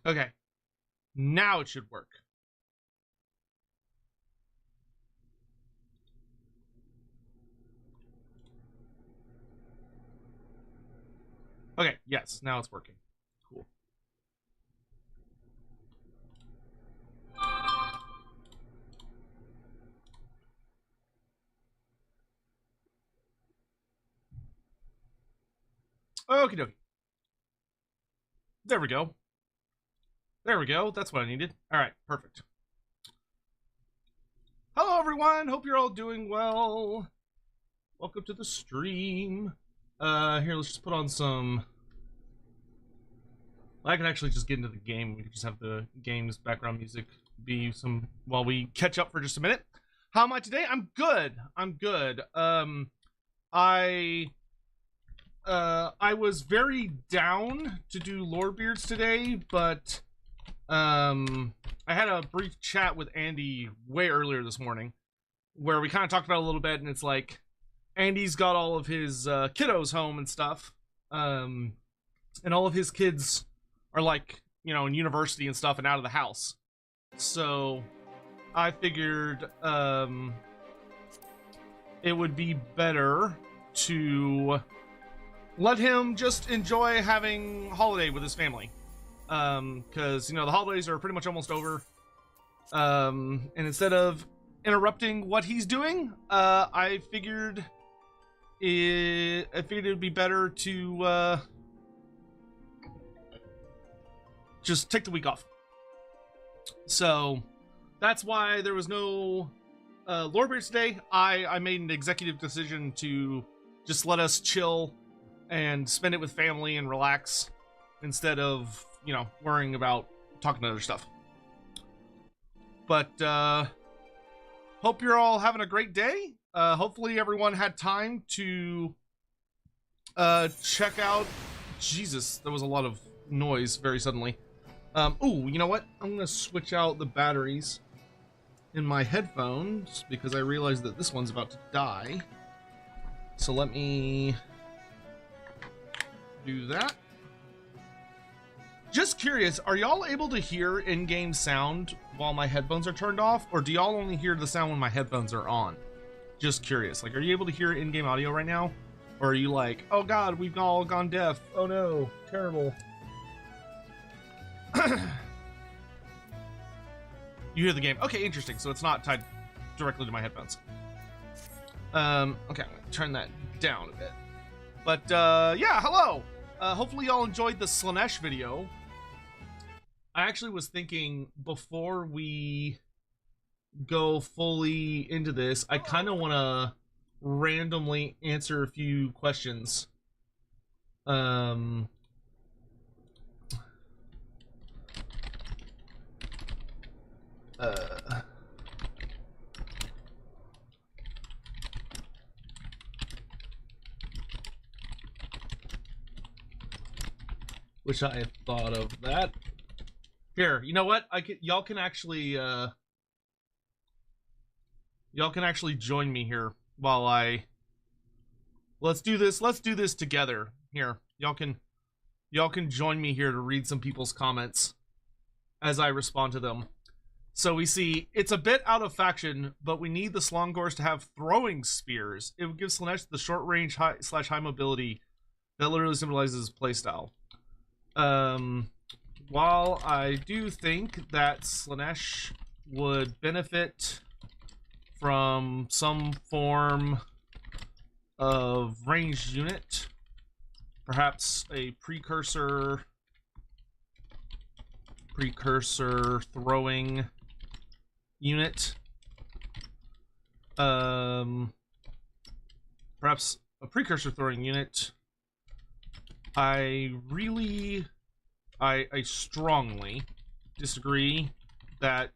Okay. Now it should work. Okay, yes, now it's working. Cool. Okie dokie. There we go. There we go. That's what I needed. All right, perfect. Hello, everyone. Hope you're all doing well. Welcome to the stream. Here, let's just put on some... I can actually just get into the game. We can just have the game's background music be some... while we catch up for just a minute. How am I today? I'm good. I'm good. I was very down to do Lorebeards today, but I had a brief chat with Andy way earlier this morning where we kind of talked about it a little bit, and it's like Andy's got all of his kiddos home and stuff, and all of his kids are like, you know, in university and stuff and out of the house. So I figured it would be better to let him just enjoy having holiday with his family, because you know the holidays are pretty much almost over, and instead of interrupting what he's doing, I figured it would be better to just take the week off. So that's why there was no Lorebeards today. I made an executive decision to just let us chill and spend it with family and relax instead of, you know, worrying about talking to other stuff. But hope you're all having a great day. Hopefully everyone had time to check out... Jesus, there was a lot of noise very suddenly. Ooh, you know what? I'm gonna switch out the batteries in my headphones because I realized that this one's about to die. So let me do that. Just curious, are y'all able to hear in-game sound while my headphones are turned off, or do y'all only hear the sound when my headphones are on? Just curious. Like, are you able to hear in-game audio right now? Or are you like, oh god, we've all gone deaf. Oh no, terrible. You hear the game. Okay, interesting. So it's not tied directly to my headphones. Okay, I'm gonna turn that down a bit. But yeah, hello. Hopefully y'all enjoyed the Slaanesh video. I actually was thinking before we go fully into this, I kind of want to randomly answer a few questions. Wish I had thought of that. Here, you know what? Y'all can actually join me here while I... Let's do this together. Here, y'all can join me here to read some people's comments as I respond to them. So we see, it's a bit out of faction, but we need the Slongors to have throwing spears. It would give Slaanesh the short range high mobility that literally symbolizes his playstyle. While I do think that Slaanesh would benefit from some form of ranged unit, perhaps a precursor throwing unit, perhaps a precursor throwing unit, I strongly disagree that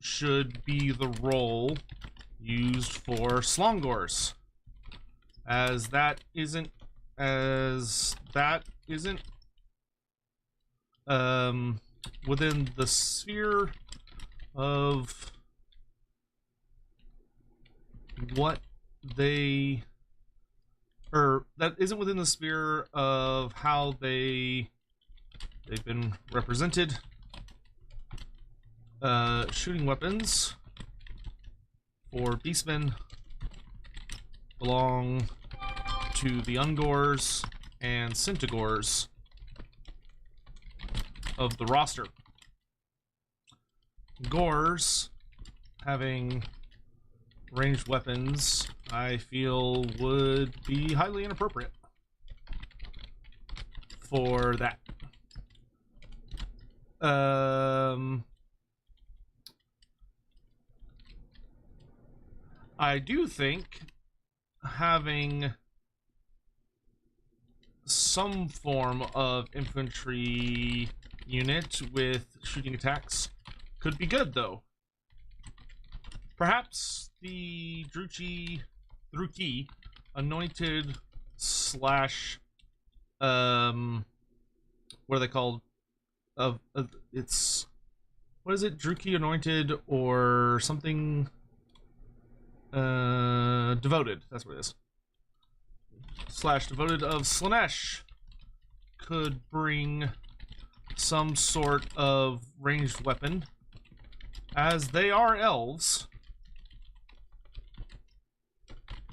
should be the role used for Slongors, as that isn't within the sphere of what they, or that isn't within the sphere of how they They've been represented. Shooting weapons for beastmen belong to the Ungors and Centigors of the roster. Gors, having ranged weapons, I feel would be highly inappropriate for that. I do think having some form of infantry unit with shooting attacks could be good, though. Perhaps the Druki anointed slash what are they called? It's, what is it? Druki anointed or something? Devoted. That's what it is. Slash devoted of Slaanesh could bring some sort of ranged weapon, as they are elves,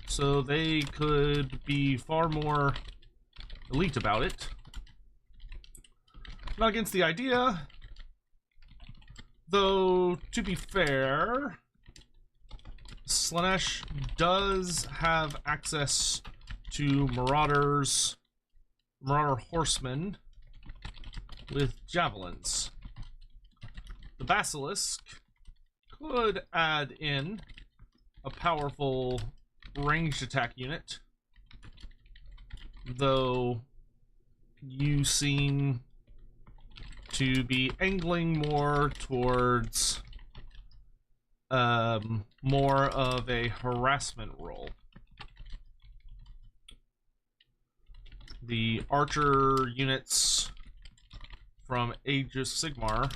so they could be far more elite about it. Not against the idea, though, to be fair, Slaanesh does have access to marauder horsemen with javelins. The Basilisk could add in a powerful ranged attack unit, though you seem to be angling more towards more of a harassment role. The archer units from Age of Sigmar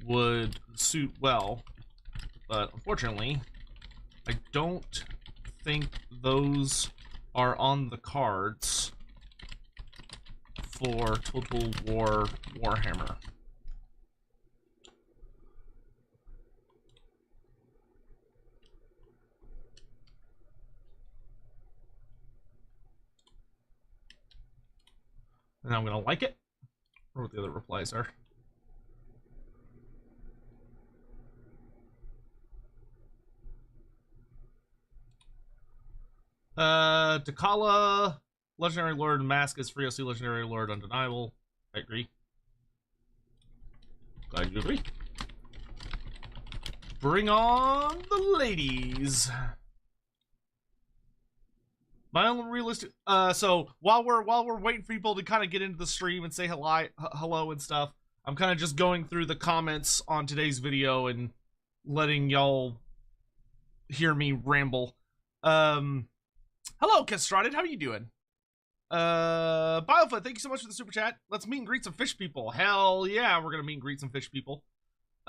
would suit well, but unfortunately, I don't think those are on the cards for Total War Warhammer. And I'm gonna like it. Or what the other replies are. Dakala, Legendary Lord Mask is free OC, Legendary Lord Undeniable. I agree. Glad you agree. Bring on the ladies. My unrealistic. So while we're waiting for people to kind of get into the stream and say hello and stuff, I'm kind of just going through the comments on today's video and letting y'all hear me ramble. Hello, Castrated. How are you doing? Biofoot, thank you so much for the super chat. Let's meet and greet some fish people. Hell yeah, we're gonna meet and greet some fish people.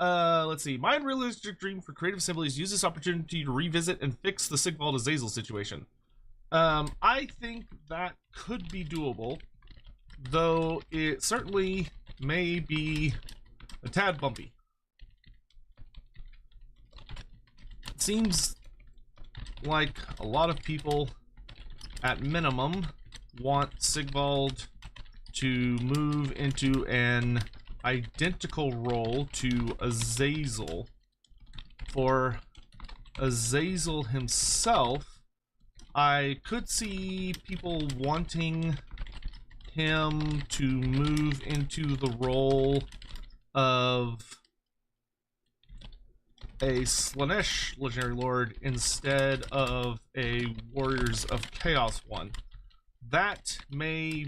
Let's see. My unrealistic dream for Creative Assembly is use this opportunity to revisit and fix the Sigvald Azazel situation. I think that could be doable, though it certainly may be a tad bumpy. It seems like a lot of people, at minimum, want Sigvald to move into an identical role to Azazel. For Azazel himself, I could see people wanting him to move into the role of a Slaanesh Legendary Lord instead of a Warriors of Chaos one. That may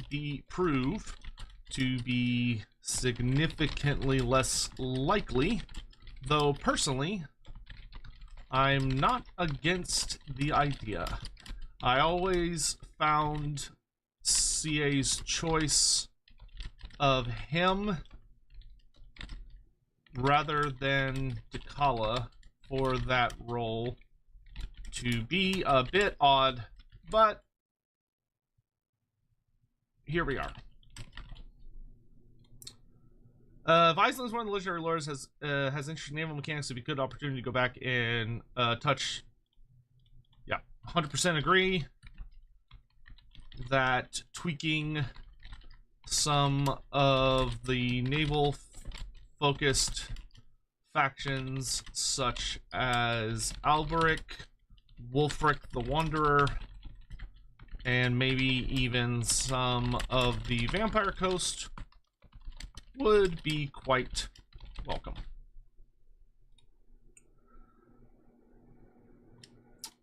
prove to be significantly less likely, though personally, I'm not against the idea. I always found CA's choice of him rather than Dakala for that role to be a bit odd, but here we are. If Iceland is one of the legendary lords, has interesting naval mechanics, it'd be a good opportunity to go back and touch. Yeah, 100% agree that tweaking some of the naval focused factions such as Alberic, Wulfric the Wanderer, and maybe even some of the Vampire Coast would be quite welcome.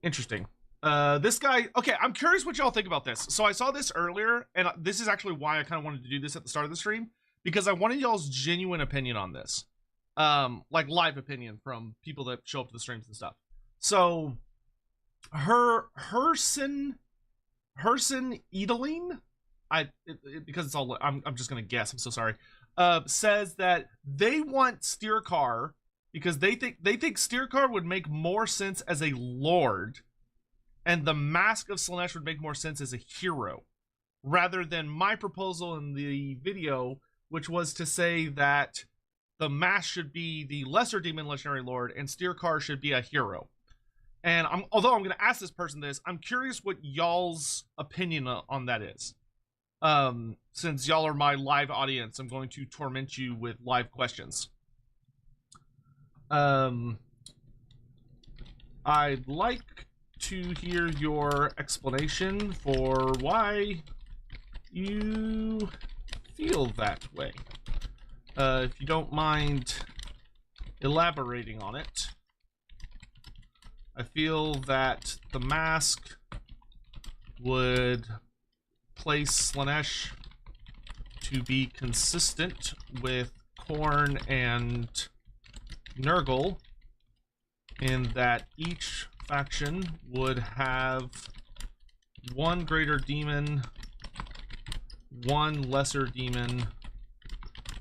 Interesting. This guy, okay, I'm curious what y'all think about this. So I saw this earlier, and this is actually why I kind of wanted to do this at the start of the stream, because I wanted y'all's genuine opinion on this. Like live opinion from people that show up to the streams and stuff. So Hersen Edeline, because it's all, I'm just gonna guess, I'm so sorry, says that they want Steercar because they think Steercar would make more sense as a lord, and the Mask of Slaanesh would make more sense as a hero, rather than my proposal in the video, which was to say that the Mask should be the lesser demon legendary lord and Steercar should be a hero. And although I'm going to ask this person this, I'm curious what y'all's opinion on that is. Since y'all are my live audience, I'm going to torment you with live questions. I'd like to hear your explanation for why you feel that way. If you don't mind elaborating on it. I feel that the Mask would place Slaanesh to be consistent with Khorne and Nurgle, in that each faction would have one greater demon, one lesser demon,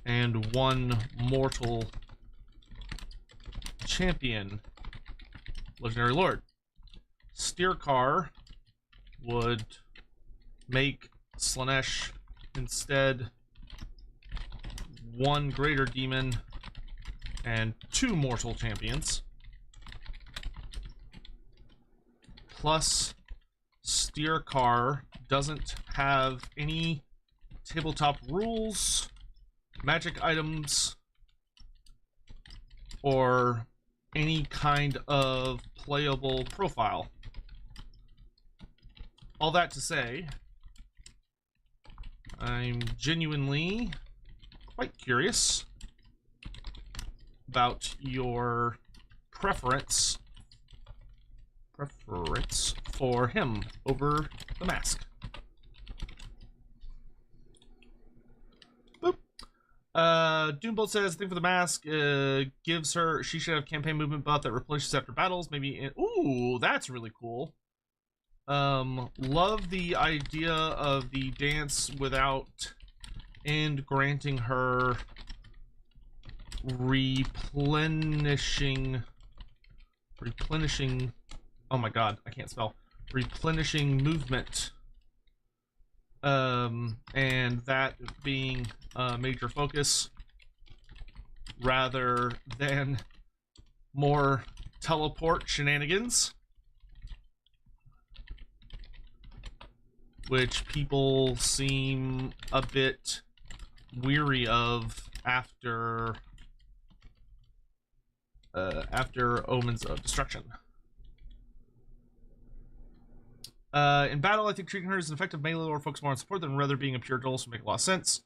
and one mortal champion legendary lord. Steercar would make Slaanesh instead one greater demon and two mortal champions. Plus, Steercar doesn't have any tabletop rules, magic items, or any kind of playable profile. All that to say, I'm genuinely quite curious about your preference for him over the Mask. Boop. Doombolt says, thing for the Mask gives her, she should have campaign movement buff that replenishes after battles. Maybe ooh, that's really cool. Love the idea of the dance without and granting her replenishing, oh my god, I can't spell, replenishing movement, and that being a major focus rather than more teleport shenanigans, which people seem a bit weary of after Omens of Destruction. In battle, I think treating her as an effective melee or focus more on support than rather being a pure duelist would make a lot of sense.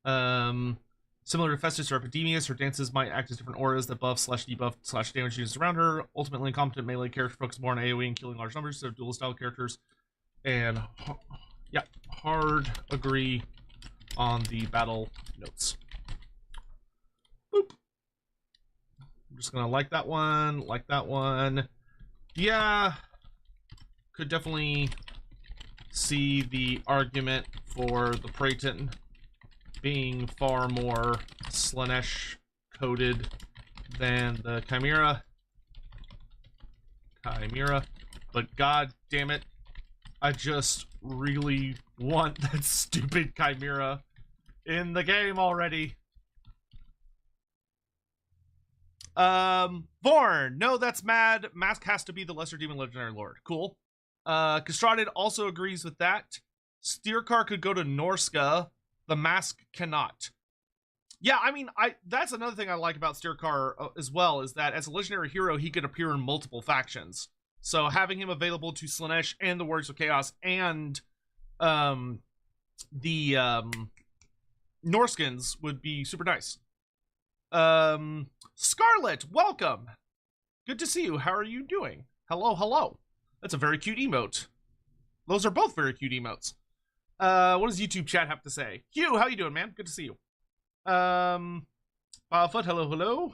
Similar to Festus or Epidemius, her dances might act as different auras that buff / debuff / damage units around her. Ultimately, incompetent melee character focus more on AoE and killing large numbers instead of duelist style characters. And yeah, hard agree on the battle notes. Boop. I'm just gonna like that one. Yeah, could definitely see the argument for the Praeton being far more Slaanesh coded than the Chimera. But god damn it, I just really want that stupid Chimera in the game already. Vorn, no, that's mad. Mask has to be the lesser demon legendary lord. Cool. Kastradid also agrees with that. Steercar could go to Norska. The Mask cannot. Yeah, I mean, that's another thing I like about Steercar as well, is that as a legendary hero, he could appear in multiple factions. So having him available to Slaanesh and the Warriors of Chaos and the Norskins would be super nice. Scarlet, welcome. Good to see you. How are you doing? Hello, hello. That's a very cute emote. Those are both very cute emotes. What does YouTube chat have to say? Hugh, how you doing, man? Good to see you. Foot, hello, hello.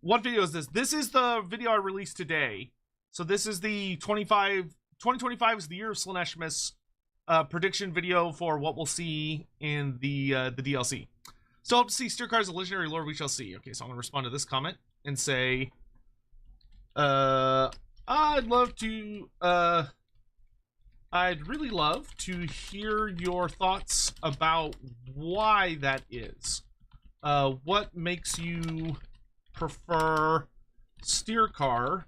What video is this? This is the video I released today. So this is the 2025 is the year of Slaanesh prediction video for what we'll see in the DLC. Still hope to see Steercar as a legendary lord. We shall see. Okay, so I'm gonna respond to this comment and say, I'd really love to hear your thoughts about why that is. What makes you prefer Steercar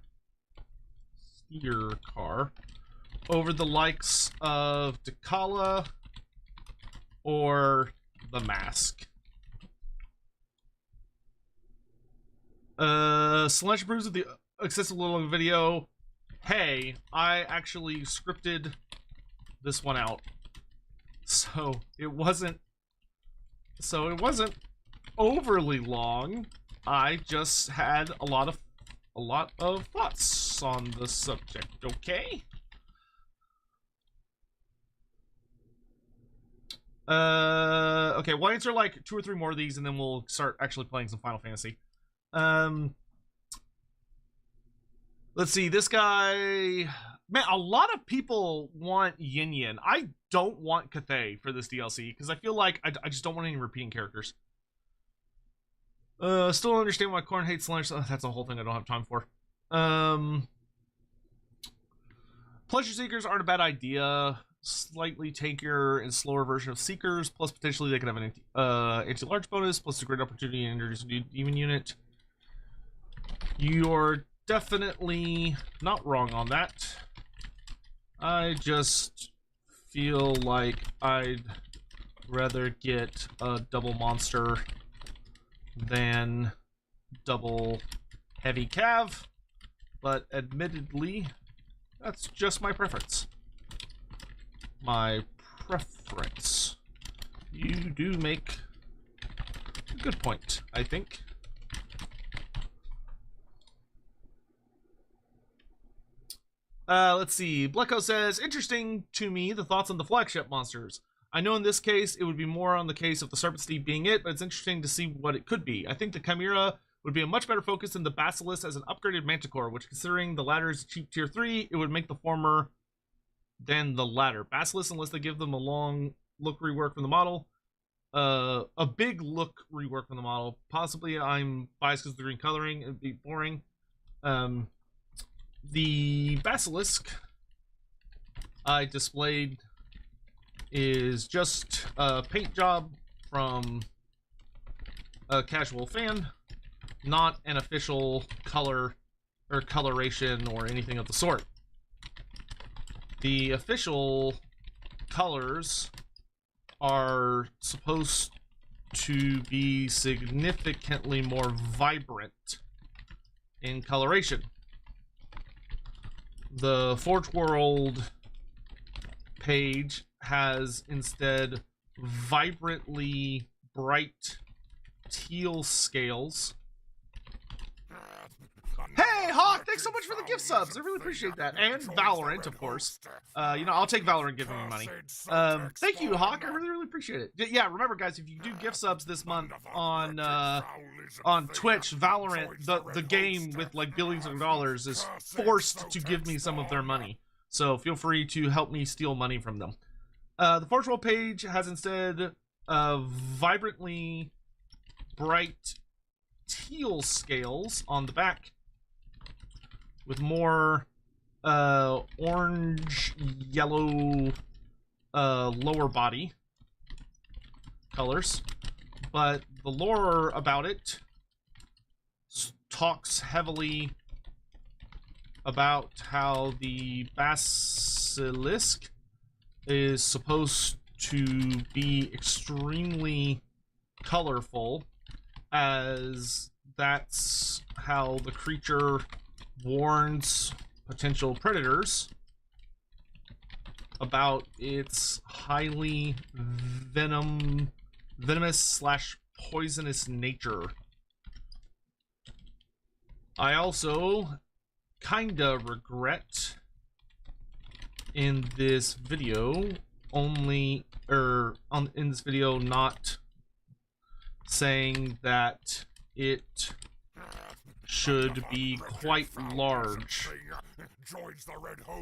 over the likes of Dakala or the Mask? Slaanesh Brews of the accessible little video. Hey, I actually scripted this one out, so it wasn't overly long. I just had a lot of thoughts on the subject. Okay. Okay, we'll answer like 2 or 3 more of these, and then we'll start actually playing some Final Fantasy. Let's see, this guy... Man, a lot of people want Yin Yin. I don't want Cathay for this DLC, because I feel like I just don't want any repeating characters. Still don't understand why Korn hates Slaanesh. Oh, that's a whole thing I don't have time for. Pleasure Seekers aren't a bad idea. Slightly tankier and slower version of Seekers, plus potentially they could have an anti-large bonus, plus a great opportunity to introduce a new demon unit. You're definitely not wrong on that. I just feel like I'd rather get a double monster than double heavy cav, but admittedly, that's just my preference. You do make a good point, I think. Let's see. Blecko says, interesting to me, the thoughts on the flagship monsters. I know in this case, it would be more on the case of the Serpent Steed being it, but it's interesting to see what it could be. I think the Chimera would be a much better focus than the Basilisk as an upgraded Manticore, which considering the latter is cheap tier 3, it would make the former than the latter. Basilisk, unless they give them a long look rework from the model. A big look rework from the model. Possibly I'm biased because of the green coloring. It'd be boring. The Basilisk I displayed is just a paint job from a casual fan, not an official color or coloration or anything of the sort. The official colors are supposed to be significantly more vibrant in coloration. The Forge World page has instead vibrantly bright teal scales. Hey, Hawk, thanks so much for the gift subs. I really appreciate that. And Valorant, of course. You know, I'll take Valorant giving me money. Thank you, Hawk. I really, really appreciate it. Yeah, remember, guys, if you do gift subs this month on Twitch, Valorant, the game with like billions of dollars, is forced to give me some of their money. So feel free to help me steal money from them. The Forge World page has instead vibrantly bright teal scales on the back, with more orange, yellow lower body colors, but the lore about it talks heavily about how the basilisk is supposed to be extremely colorful, as that's how the creature warns potential predators about its highly venomous slash poisonous nature. I also kinda regret in this video not saying that it should be quite large,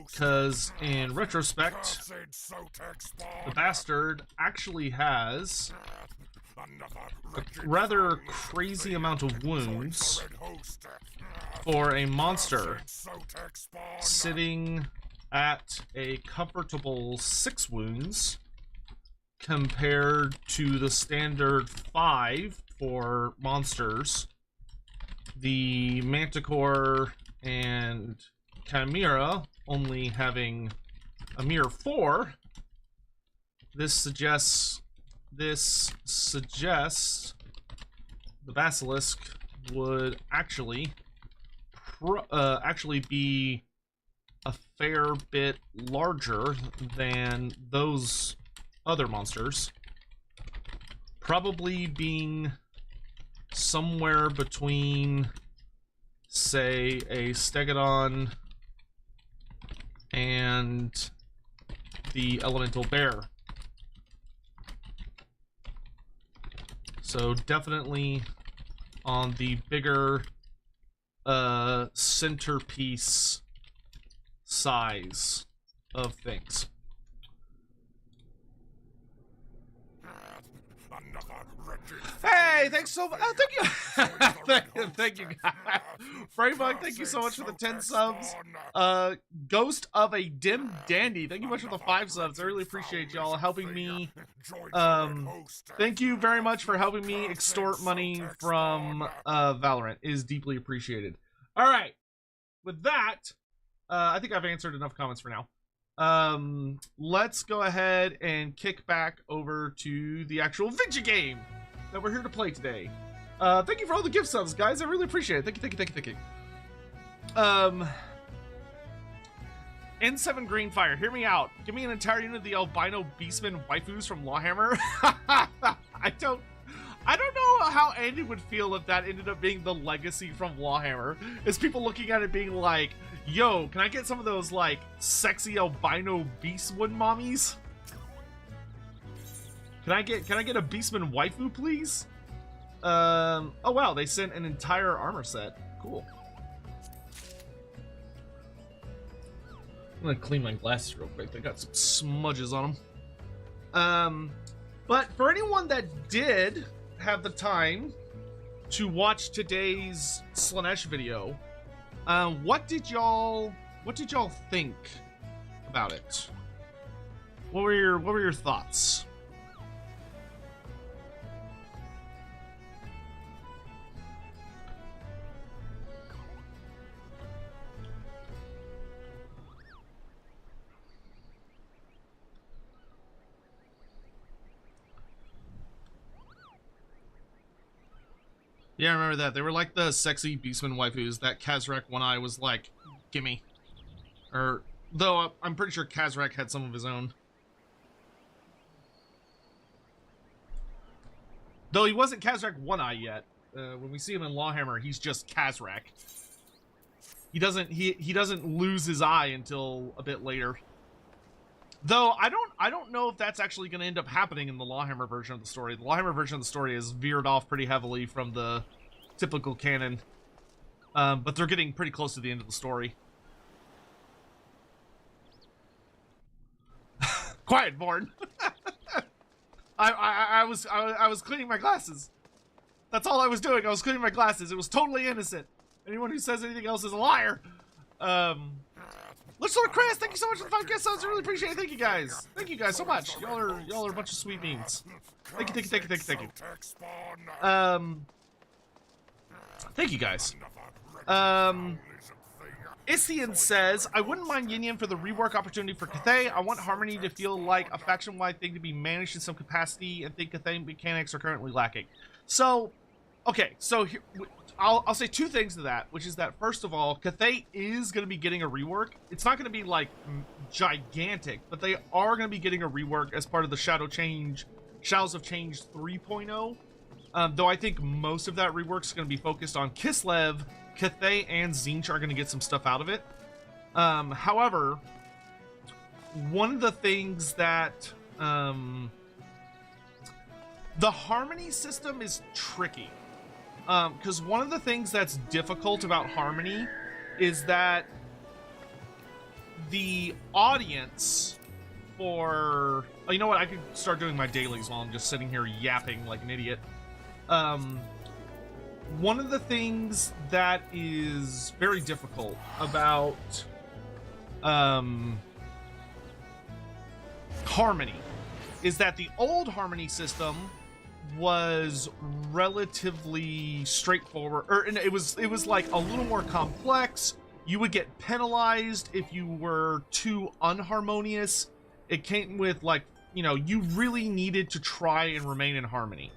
because in retrospect the bastard actually has a rather crazy amount of wounds for a monster, sitting at a comfortable 6 wounds compared to the standard 5 for monsters. The Manticore and Chimera only having a mere 4. This suggests the Basilisk would actually be a fair bit larger than those other monsters, probably being somewhere between, say, a Stegodon and the Elemental Bear. So definitely on the bigger centerpiece size of things. Hey, thanks so much. Thank you. thank you, guys. Brainbug, thank you so much for the 10 subs. Ghost of a Dim Dandy, thank you much for the 5 subs. I really appreciate y'all helping me. Thank you very much for helping me extort money from Valorant. It is deeply appreciated. All right, with that, I think I've answered enough comments for now. Let's go ahead and kick back over to the actual video game that we're here to play today. Thank you for all the gift subs, guys. I really appreciate it. Thank you. N7 Green Fire, hear me out. Give me an entire unit of the albino beastman waifus from Lawhammer. I don't know how Andy would feel if that ended up being the legacy from Lawhammer. Is people looking at it being like, yo, can I get some of those, like, sexy albino beastwood mommies? Can I get a beastman waifu, please? Oh wow, they sent an entire armor set. Cool. I'm gonna clean my glasses real quick. They got some smudges on them. But for anyone that did have the time to watch today's Slaanesh video, what did y'all think about it? What were your thoughts? Yeah, I remember that. They were like the sexy beastman waifus that Kazrak One Eye was like, gimme. Or, though I'm pretty sure Kazrak had some of his own. Though he wasn't Kazrak One Eye yet. When we see him in Lawhammer, he's just Kazrak. He doesn't lose his eye until a bit later. Though I don't know if that's actually going to end up happening in the Lawhammer version of the story. The Lawhammer version of the story is veered off pretty heavily from the typical canon, but they're getting pretty close to the end of the story. Quiet, Born. I was cleaning my glasses. That's all I was doing. I was cleaning my glasses. It was totally innocent. Anyone who says anything else is a liar. Let's look, Chris. Thank you so much for the 5 gift subs. I really appreciate it. Thank you guys. Thank you guys so much. Y'all are a bunch of sweet beans. Thank you. Thank you guys. Iscian says, I wouldn't mind Yin Yang for the rework opportunity for Cathay. I want Harmony to feel like a faction-wide thing to be managed in some capacity, and think Cathay mechanics are currently lacking. So, okay, so here, I'll say 2 things to that, which is that, first of all, Cathay is going to be getting a rework. It's not going to be, like, gigantic, but they are going to be getting a rework as part of the Shadows of Change 3.0. Though I think most of that rework is going to be focused on Kislev. Cathay and Tzeentch are going to get some stuff out of it. However, one of the things that the Harmony system is tricky, because one of the things that's difficult about Harmony is that the audience for, oh, you know what, I could start doing my dailies while I'm just sitting here yapping like an idiot. One of the things that is very difficult about Harmony is that the old Harmony system was relatively straightforward, or it was like a little more complex. You would get penalized if you were too unharmonious. It came with, like, you know, you really needed to try and remain in harmony.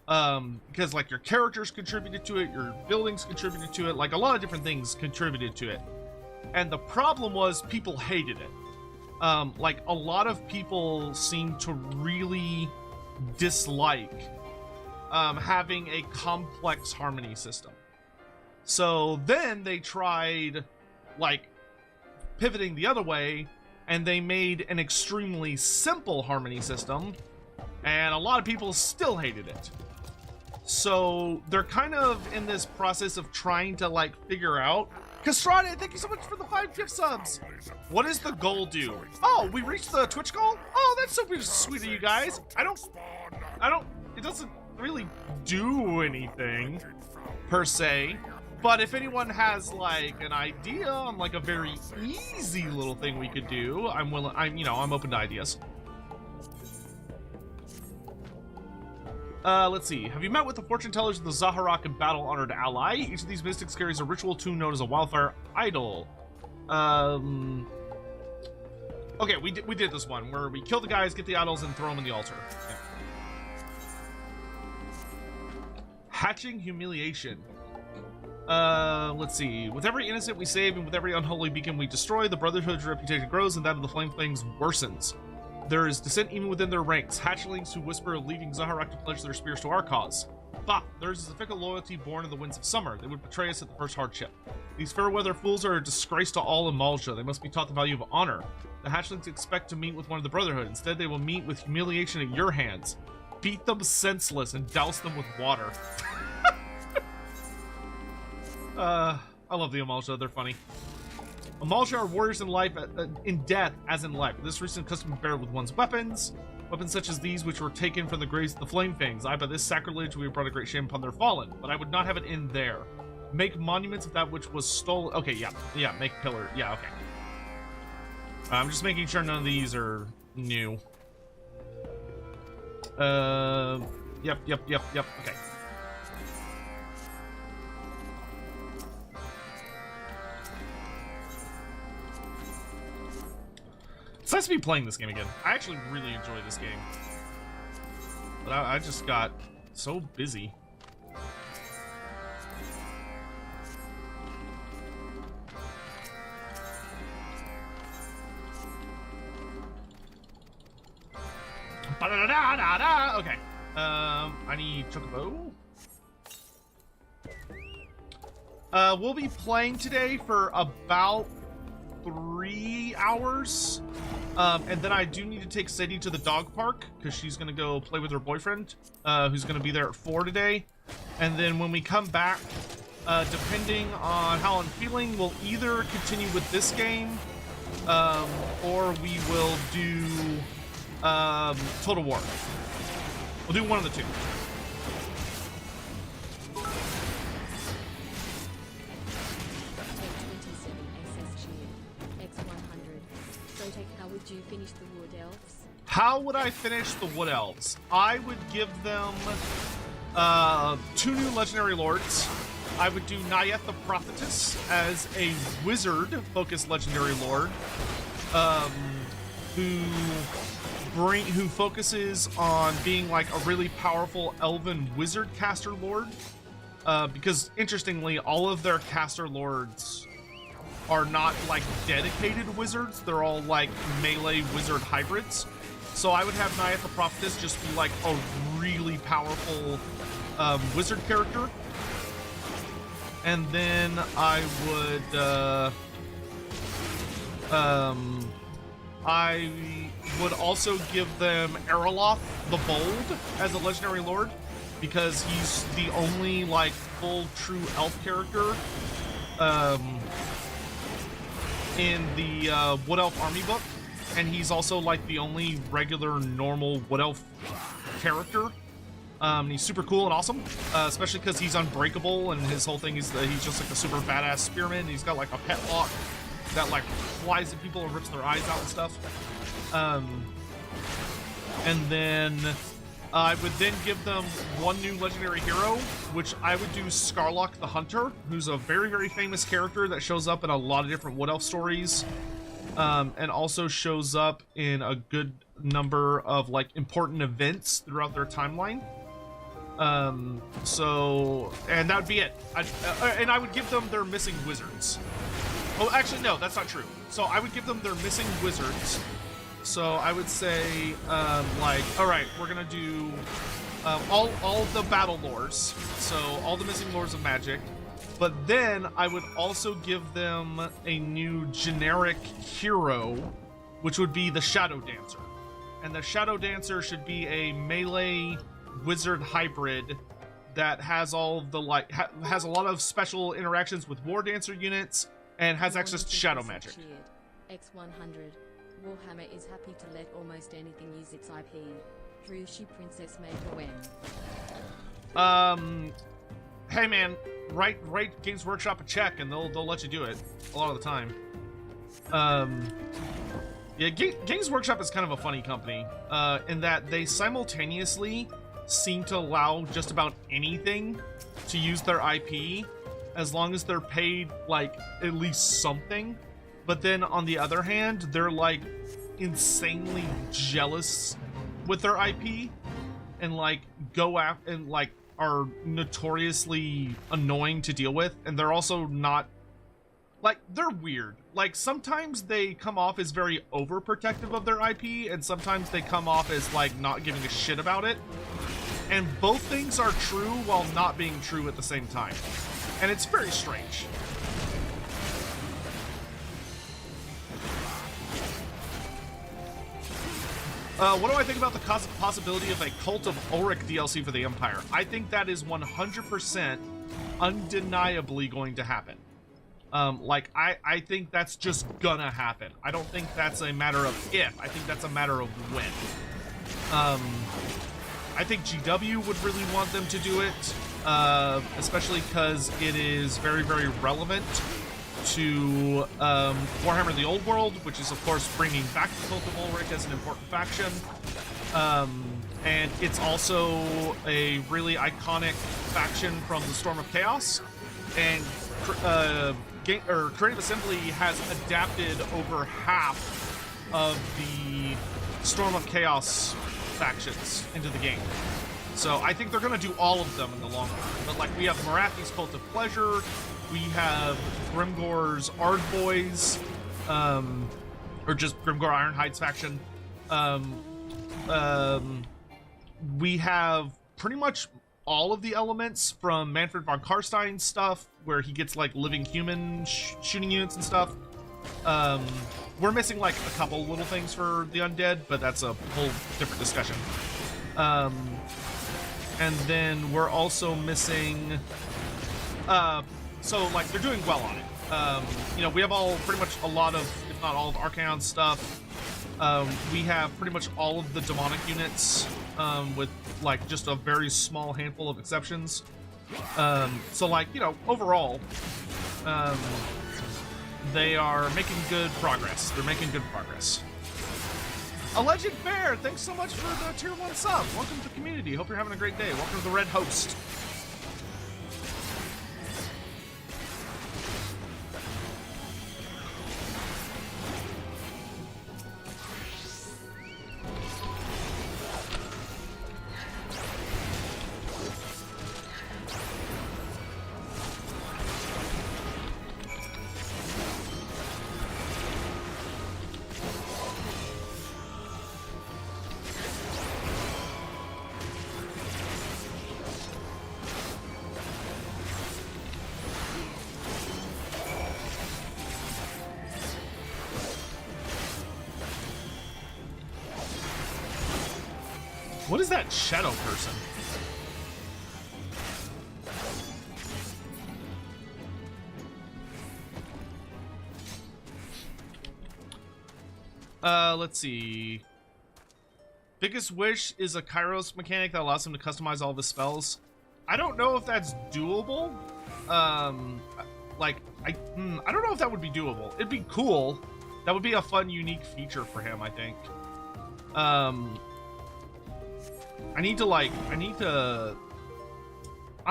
Because, like, your characters contributed to it, your buildings contributed to it, like, a lot of different things contributed to it. And the problem was people hated it. Like, a lot of people seemed to really dislike having a complex harmony system. So then they tried, like, pivoting the other way, and they made an extremely simple harmony system, and a lot of people still hated it. So they're kind of in this process of trying to, like, figure out. Castrade, thank you so much for the 5 gift subs. What does the goal do? Oh, we reached the Twitch goal? Oh, that's super sweet of you guys. It doesn't really do anything per se, but if anyone has, like, an idea on, like, a very easy little thing we could do, I'm open to ideas. Let's see. Have you met with the fortune tellers of the Zaharak and battle honored ally? Each of these mystics carries a ritual tune known as a wildfire idol. Okay, we did this one where we kill the guys, get the idols, and throw them in the altar. Yeah. Hatching humiliation. Let's see. With every innocent we save and with every unholy beacon we destroy, the Brotherhood's reputation grows and that of the Flame Fangs worsens. There is dissent even within their ranks. Hatchlings who whisper leading Zaharak to pledge their spears to our cause. Bah, theirs is a fickle loyalty born of the winds of summer. They would betray us at the first hardship. These fair-weather fools are a disgrace to all in Malja. They must be taught the value of honor. The hatchlings expect to meet with one of the Brotherhood. Instead, they will meet with humiliation at your hands. Beat them senseless and douse them with water. I love the Amalja. They're funny. Amalja are warriors in life, in death as in life. This recent custom bear with one's weapons. Weapons such as these, which were taken from the graves of the Flame Fangs. By this sacrilege, we have brought a great shame upon their fallen. But I would not have it in there. Make monuments of that which was stolen. Okay, yeah, make pillar. Yeah, okay. I'm just making sure none of these are new. Yep. Okay. It's nice to be playing this game again. I actually really enjoy this game. But I just got so busy. Okay. I need Chocobo. We'll be playing today for about 3 hours. And then I do need to take Sadie to the dog park because she's going to go play with her boyfriend, who's going to be there at 4 today. And then when we come back, depending on how I'm feeling, we'll either continue with this game, or we will do Total War. We'll do one of the two. finish the Wood Elves? How would I finish the Wood Elves? I would give them 2 new legendary lords. I would do Nyeth the Prophetess as a wizard-focused legendary lord, who focuses on being like a really powerful elven wizard caster lord. Because interestingly, all of their caster lords are not like dedicated wizards; they're all like melee wizard hybrids. So I would have Nyeth the Prophetess just be like a really powerful wizard character. And then I would also give them Eroloth the Bold as a legendary lord, because he's the only like full true elf character in the Wood Elf army book, and he's also like the only regular normal Wood Elf character. He's super cool and awesome, especially because he's unbreakable, and his whole thing is that he's just like a super badass spearman. He's got like a pet lock that like flies at people and rips their eyes out and stuff. And then I would then give them 1 new legendary hero, which I would do Scarlock the Hunter, who's a very, very famous character that shows up in a lot of different Wood Elf stories, and also shows up in a good number of like important events throughout their timeline. And that would be it. And I would give them their missing wizards. Oh, actually, no, that's not true. So I would give them their missing wizards. So I would say, like, all right, we're gonna do all of the battle lores, so all the missing lores of magic. But then I would also give them a new generic hero, which would be the Shadow Dancer. And the Shadow Dancer should be a melee wizard hybrid that has all of the like has a lot of special interactions with War Dancer units and has access to shadow magic. X100. Warhammer is happy to let almost anything use its IP. Drushi Princess Maker when? Hey man, write Games Workshop a check and they'll let you do it a lot of the time. Yeah, Games Workshop is kind of a funny company, in that they simultaneously seem to allow just about anything to use their IP as long as they're paid like at least something. But then on the other hand, they're like insanely jealous with their IP and like go after and like are notoriously annoying to deal with. And they're also not like, they're weird. Like sometimes they come off as very overprotective of their IP, and sometimes they come off as like not giving a shit about it. And both things are true while not being true at the same time. And it's very strange. What do I think about the possibility of a Cult of Ulrich DLC for the Empire? I think that is 100% undeniably going to happen. Like, I think that's just gonna happen. I don't think that's a matter of if. I think that's a matter of when. I think GW would really want them to do it, especially because it is very, very relevant to Warhammer the Old World, which is, of course, bringing back the Cult of Ulrich as an important faction. And it's also a really iconic faction from the Storm of Chaos. And Creative Assembly has adapted over half of the Storm of Chaos factions into the game. So I think they're going to do all of them in the long run. But like, we have Marathi's Cult of Pleasure, we have Grimgor's Ard Boys, or just Grimgor Ironhide's faction. We have pretty much all of the elements from Manfred von Karstein's stuff, where he gets like living human shooting units and stuff. We're missing like a couple little things for the undead, but that's a whole different discussion. And then we're also missing, so like they're doing well on it. You know, we have pretty much a lot of, if not all of Archaon's stuff. We have pretty much all of the demonic units, with like just a very small handful of exceptions. So like, you know, overall, they are making good progress. They're making good progress. Alleged Bear, thanks so much for the tier 1 sub. Welcome to the community. Hope you're having a great day. Welcome to the Red Host. What is that shadow person? Let's see. Biggest Wish is a Kairos mechanic that allows him to customize all of his spells. I don't know if that's doable. Like, I don't know if that would be doable. It'd be cool. That would be a fun, unique feature for him, I think. I'm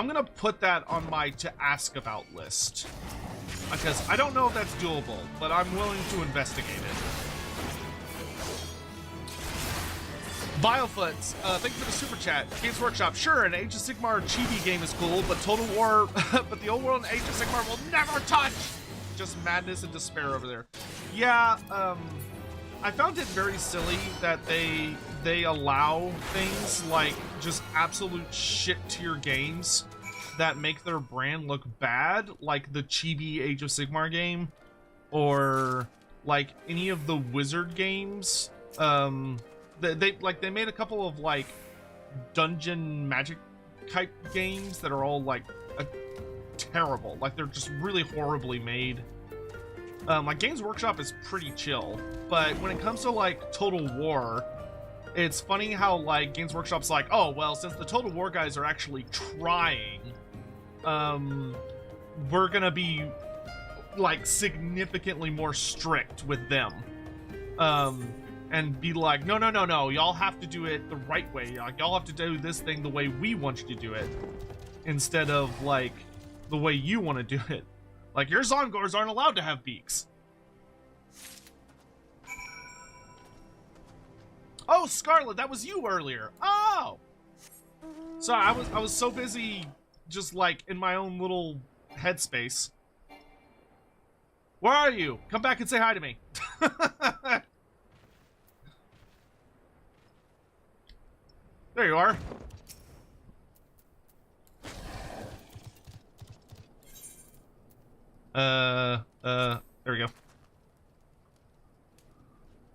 gonna put that on my to ask about list. Because I don't know if that's doable, but I'm willing to investigate it. Vilefoot, thank you for the super chat. Games Workshop, sure, an Age of Sigmar chibi game is cool, but Total War, but the old world and Age of Sigmar will never touch! Just madness and despair over there. Yeah, I found it very silly that they allow things like just absolute shit tier games that make their brand look bad, like the chibi Age of Sigmar game, or like any of the Wizard games. They made a couple of like dungeon magic type games that are all like terrible. Like they're just really horribly made. Like Games Workshop is pretty chill, but when it comes to like Total War, it's funny how like Games Workshop's like, oh well, since the Total War guys are actually trying, we're gonna be like significantly more strict with them. And be like, no, y'all have to do it the right way. Like, y'all have to do this thing the way we want you to do it, instead of like the way you want to do it. Like, your Zongors aren't allowed to have beaks. Oh, Scarlet, that was you earlier. Oh, sorry, I was so busy just like in my own little headspace. Where are you? Come back and say hi to me. There you are. There we go.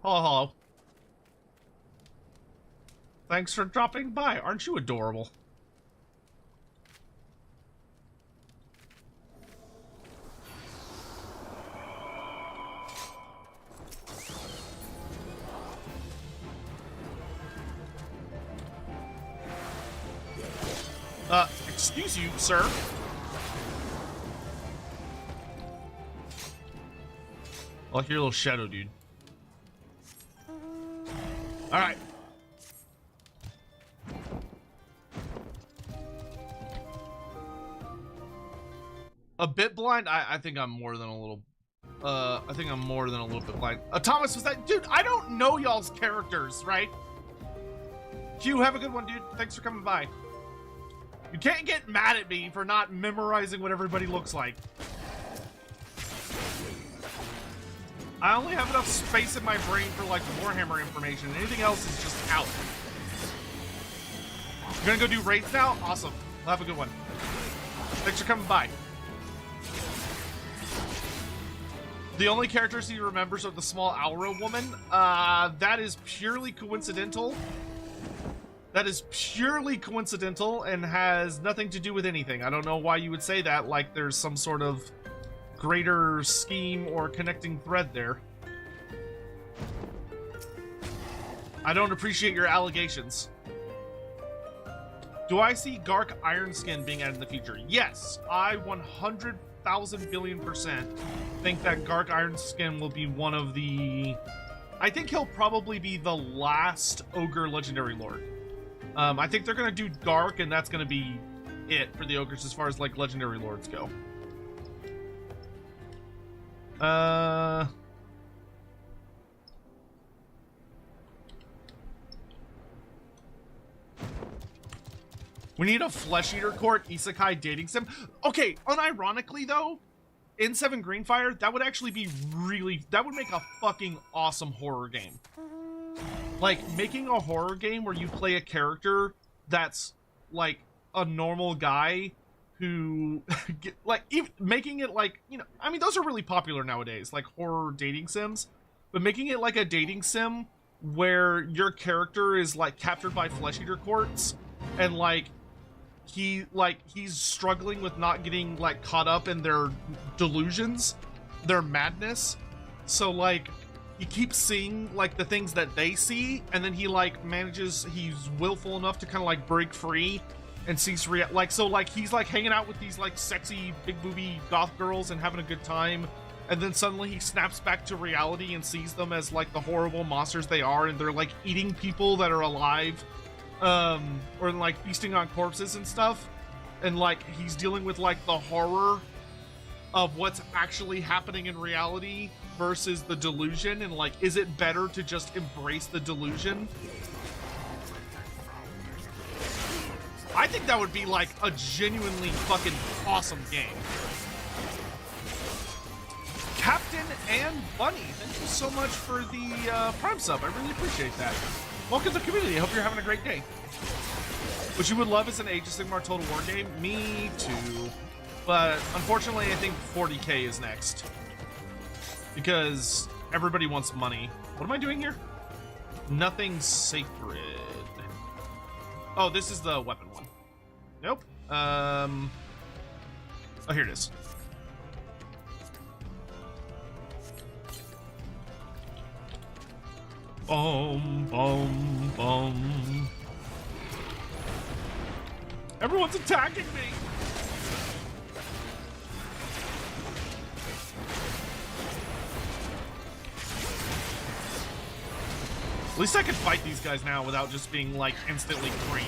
Hello. Thanks for dropping by. Aren't you adorable? Excuse you, sir. I like your little shadow, dude. All right. A bit blind? I think I'm more than a little. I think I'm more than a little bit blind. Thomas, was that dude? I don't know y'all's characters, right? Q, have a good one, dude. Thanks for coming by. You can't get mad at me for not memorizing what everybody looks like. I only have enough space in my brain for like Warhammer information. Anything else is just out. You're gonna go do raids now? Awesome. We'll have a good one. Thanks for coming by. The only characters he remembers are the small Aura woman. That is purely coincidental. That is purely coincidental and has nothing to do with anything. I don't know why you would say that, like there's some sort of greater scheme or connecting thread there. I don't appreciate your allegations. Do I see Gark Ironskin being added in the future? Yes, I 100,000 billion% think that Gark Ironskin will be one of the I think he'll probably be the last Ogre Legendary Lord. I think they're going to do Dark, and that's going to be it for the Ogres as far as, like, Legendary Lords go. We need a Flesh Eater Court Isekai dating sim. Okay, unironically, though, in 7 Greenfire, that would actually be really... That would make a fucking awesome horror game. Like, making a horror game where you play a character that's, like, a normal guy who... like, even making it, like, you know... I mean, those are really popular nowadays, like, horror dating sims. But making it, like, a dating sim where your character is, like, captured by Flesh Eater Courts, and, like, he's struggling with not getting, like, caught up in their delusions, their madness. So, like, he keeps seeing, like, the things that they see, and then he, like, he's willful enough to kind of, like, break free and sees so, like, he's, like, hanging out with these, like, sexy big booby goth girls and having a good time, and then suddenly he snaps back to reality and sees them as, like, the horrible monsters they are, and they're, like, eating people that are alive, or, like, feasting on corpses and stuff, and, like, he's dealing with, like, the horror of what's actually happening in reality versus the delusion, and, like, is it better to just embrace the delusion? I think that would be, like, a genuinely fucking awesome game. Captain and Bunny, thank you so much for the Prime sub. I really appreciate that. Welcome to the community. I hope you're having a great day. What you would love is an Age of Sigmar Total War game? Me too. But unfortunately, I think 40k is next. Because everybody wants money. What am I doing here? Nothing sacred. Oh, this is the weapon one. Nope. Oh, here it is. Boom, boom, boom. Everyone's attacking me. At least I can fight these guys now without just being, like, instantly creamed.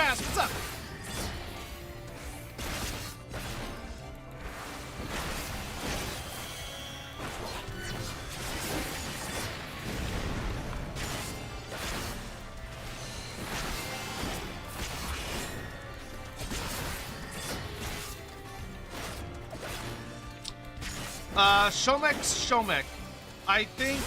What's up? Shomek. I think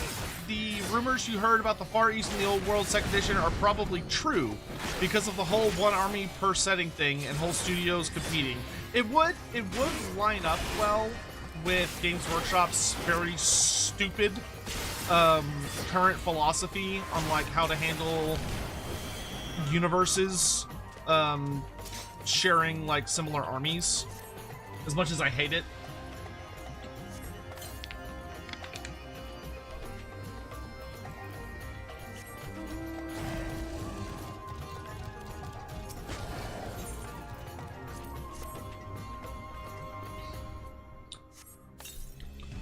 the rumors you heard about the Far East and the Old World 2nd Edition are probably true because of the whole one army per setting thing and whole studios competing. It would line up well with Games Workshop's very stupid current philosophy on, like, how to handle universes sharing, like, similar armies. As much as I hate it.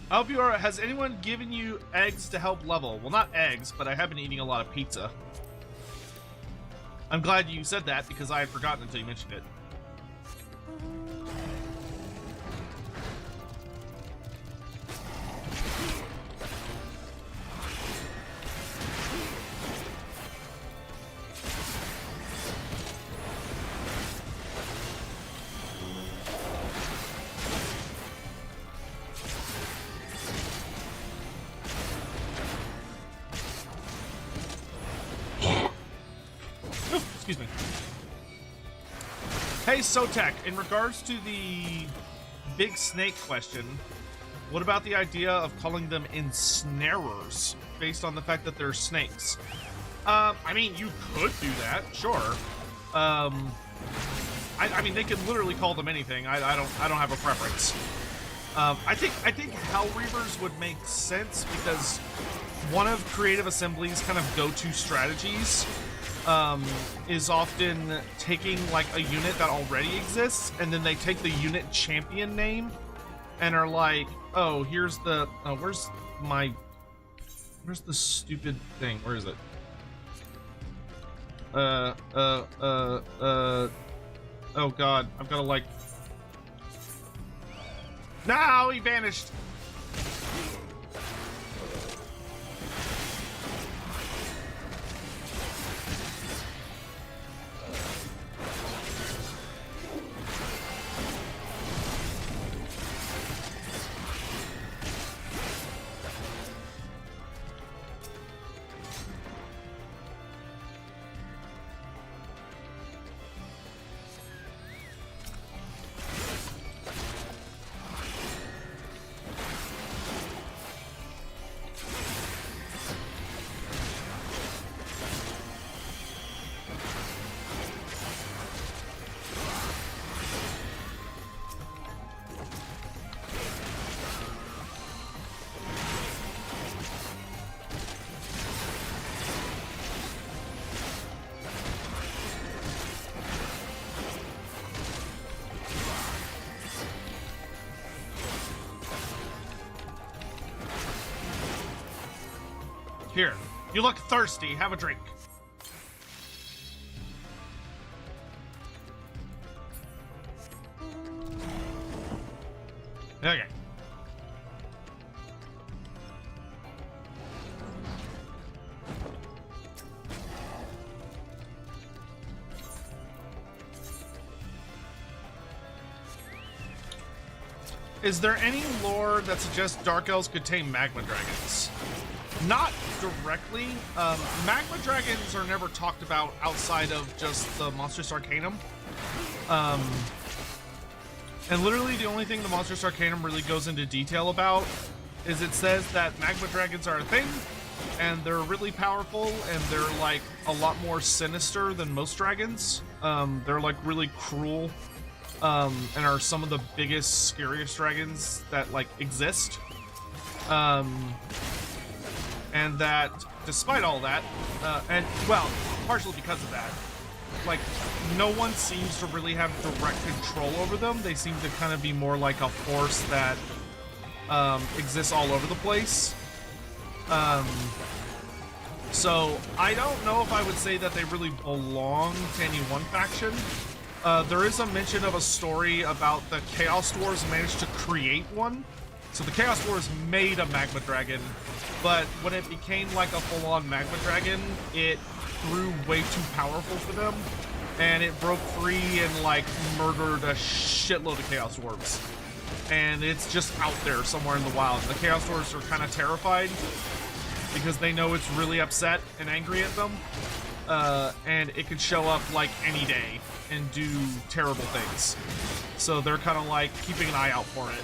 I hope you are. Has anyone given you eggs to help level? Well, not eggs, but I have been eating a lot of pizza. I'm glad you said that because I had forgotten until you mentioned it. Excuse me. Hey, Sotek, in regards to the big snake question, what about the idea of calling them ensnarers based on the fact that they're snakes? I mean, you could do that, sure. I mean, they could literally call them anything. I don't have a preference. I think Hell Reavers would make sense because one of Creative Assembly's kind of go-to strategies is often taking like a unit that already exists, and then they take the unit champion name and are like, oh, here's the where's the stupid thing? Where is it? Oh god, I've got to like... No, he vanished! Here, you look thirsty. Have a drink. Okay. Is there any lore that suggests Dark Elves could tame magma dragons? Not directly. Magma dragons are never talked about outside of just the Monstrous Arcanum. And literally the only thing the Monstrous Arcanum really goes into detail about is it says that magma dragons are a thing, and they're really powerful, and they're like a lot more sinister than most dragons. They're like really cruel, and are some of the biggest, scariest dragons that like exist. And that, despite all that, and, well, partially because of that, like, no one seems to really have direct control over them. They seem to kind of be more like a force that exists all over the place. So, I don't know if I would say that they really belong to any one faction. There is a mention of a story about the Chaos Dwarves managed to create one. So the Chaos Dwarves made a magma dragon, but when it became like a full-on magma dragon, it grew way too powerful for them, and it broke free and like murdered a shitload of Chaos Dwarves. And it's just out there somewhere in the wild. The Chaos Dwarves are kind of terrified because they know it's really upset and angry at them, and it could show up like any day and do terrible things. So they're kind of like keeping an eye out for it.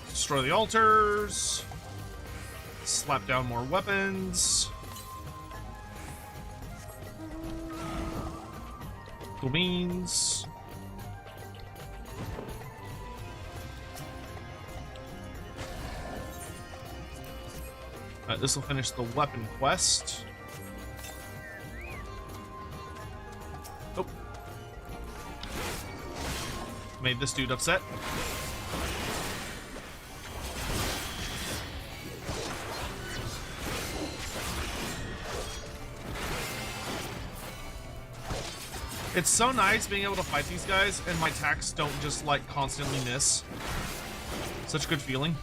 Destroy the altars. Slap down more weapons. Cool beans. This will finish the weapon quest. Oh. Made this dude upset. It's so nice being able to fight these guys and my attacks don't just like constantly miss. Such a good feeling.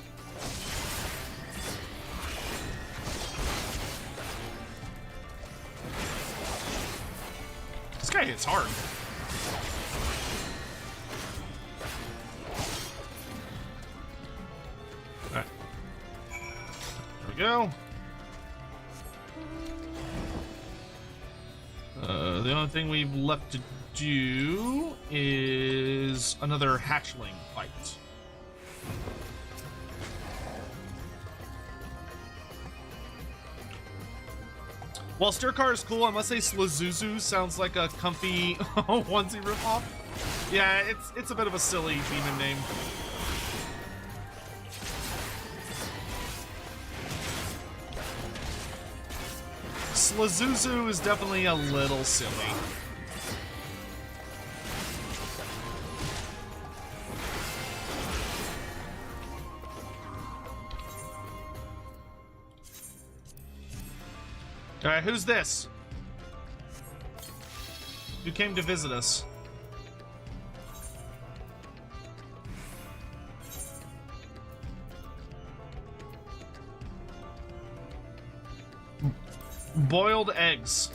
This guy Hey, it's hard. Alright. There we go. The only thing we've left to do is another hatchling fight. While Stircar is cool, I must say Slazuzu sounds like a comfy onesie ripoff. Yeah, it's a bit of a silly demon name. Slazuzu is definitely a little silly. Alright, who's this? Who came to visit us? Boiled eggs.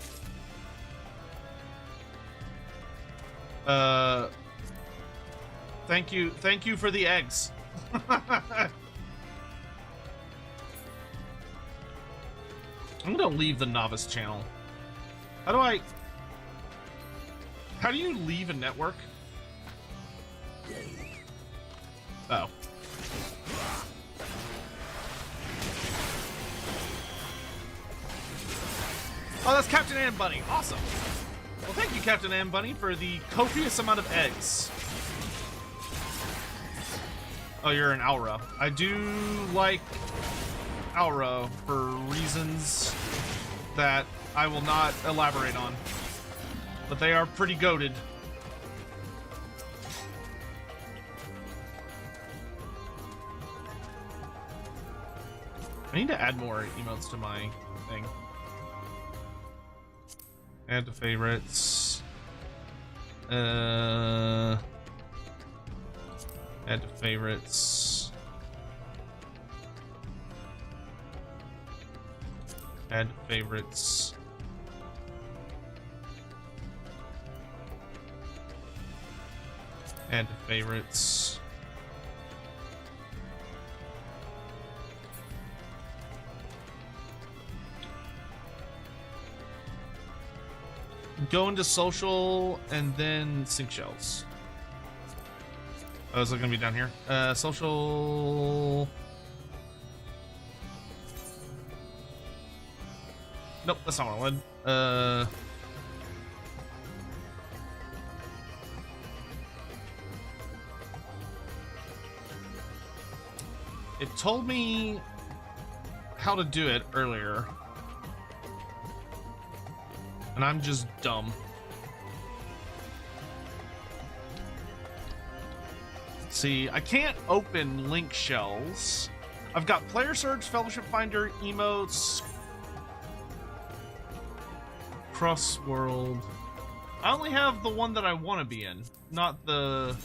Thank you for the eggs. I'm gonna leave the novice channel. How do you leave a network? Oh. Oh, that's Captain Ann Bunny. Awesome. Well, thank you, Captain Ann Bunny, for the copious amount of eggs. Oh, you're an Aura. I do like Aura for reasons that I will not elaborate on, but they are pretty goated. I need to add more emotes to my thing. Add to favorites. Add to favorites. Add to favorites. Add to favorites. Go into social and then sync shells. Oh, is it gonna be down here? Social. Nope, that's not what I wanted. It told me how to do it earlier, and I'm just dumb. See, I can't open link shells. I've got Player Search, Fellowship Finder, emotes, Crossworld. I only have the one that I want to be in, not the...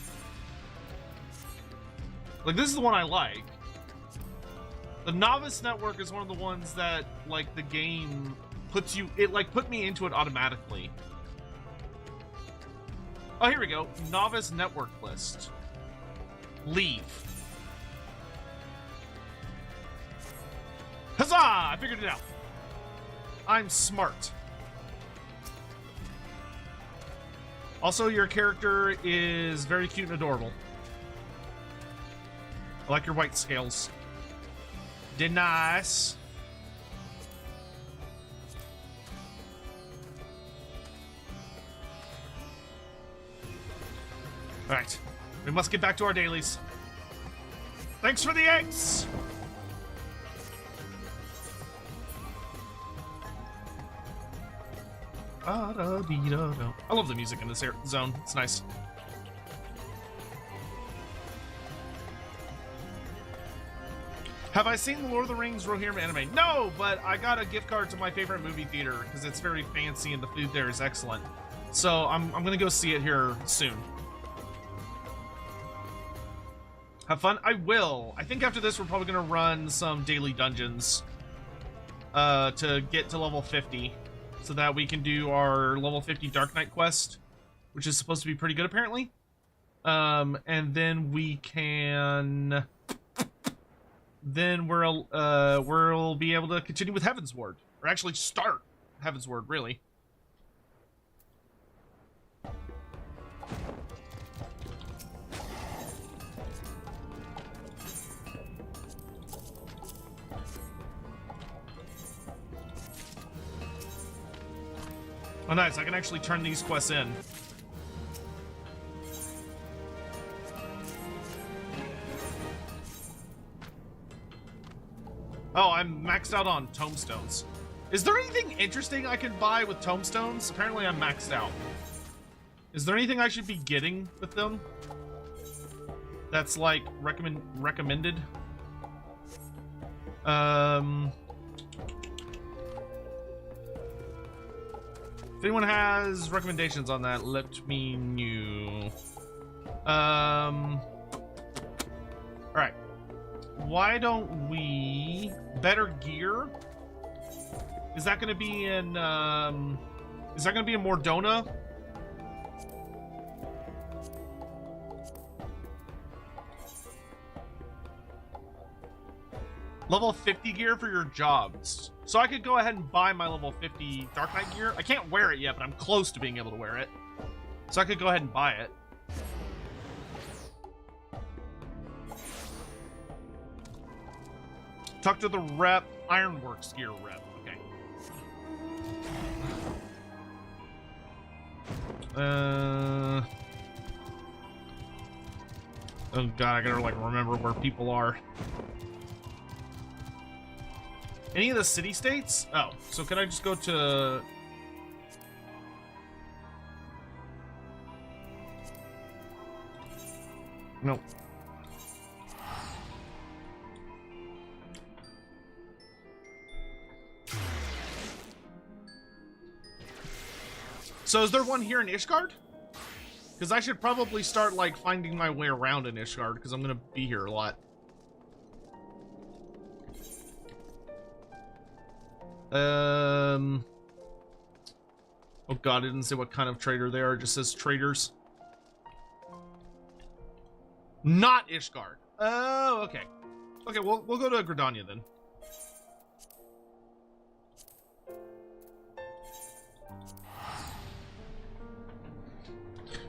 Like, this is the one I like. The Novice Network is one of the ones that, like, the game puts you... It, like, put me into it automatically. Oh, here we go. Novice Network list. Leave. Huzzah! I figured it out. I'm smart. Also, your character is very cute and adorable. I like your white scales. Nice. Alright. We must get back to our dailies. Thanks for the eggs! I love the music in this zone. It's nice. Have I seen the Lord of the Rings Rohirrim anime? No, but I got a gift card to my favorite movie theater because it's very fancy and the food there is excellent. So I'm gonna go see it here soon. Have fun? I will. I think after this we're probably gonna run some daily dungeons to get to level 50. so that we can do our level 50 Dark Knight quest, which is supposed to be pretty good apparently. And then we can, then we'll be able to continue with Heavensward, or actually start Heavensward, really. Oh, nice. I can actually turn these quests in. Oh, I'm maxed out on tomestones. Is there anything interesting I can buy with tomestones? Apparently I'm maxed out. Is there anything I should be getting with them? That's like recommended? If anyone has recommendations on that, let me know. Alright. Why don't we... Better gear? Is that gonna be in, is that gonna be in Mordona? Level 50 gear for your jobs. So I could go ahead and buy my level 50 Dark Knight gear. I can't wear it yet, but I'm close to being able to wear it. So I could go ahead and buy it. Talk to the rep. Ironworks gear rep. Okay. Oh god, I gotta like remember where people are. Any of the city states? Oh, so can I just go to... Nope. So is there one here in Ishgard? Because I should probably start like finding my way around in Ishgard because I'm gonna be here a lot. Oh god, it didn't say what kind of trader they are, it just says traders. Not Ishgard. Oh, okay. Okay, we'll go to Gridania then.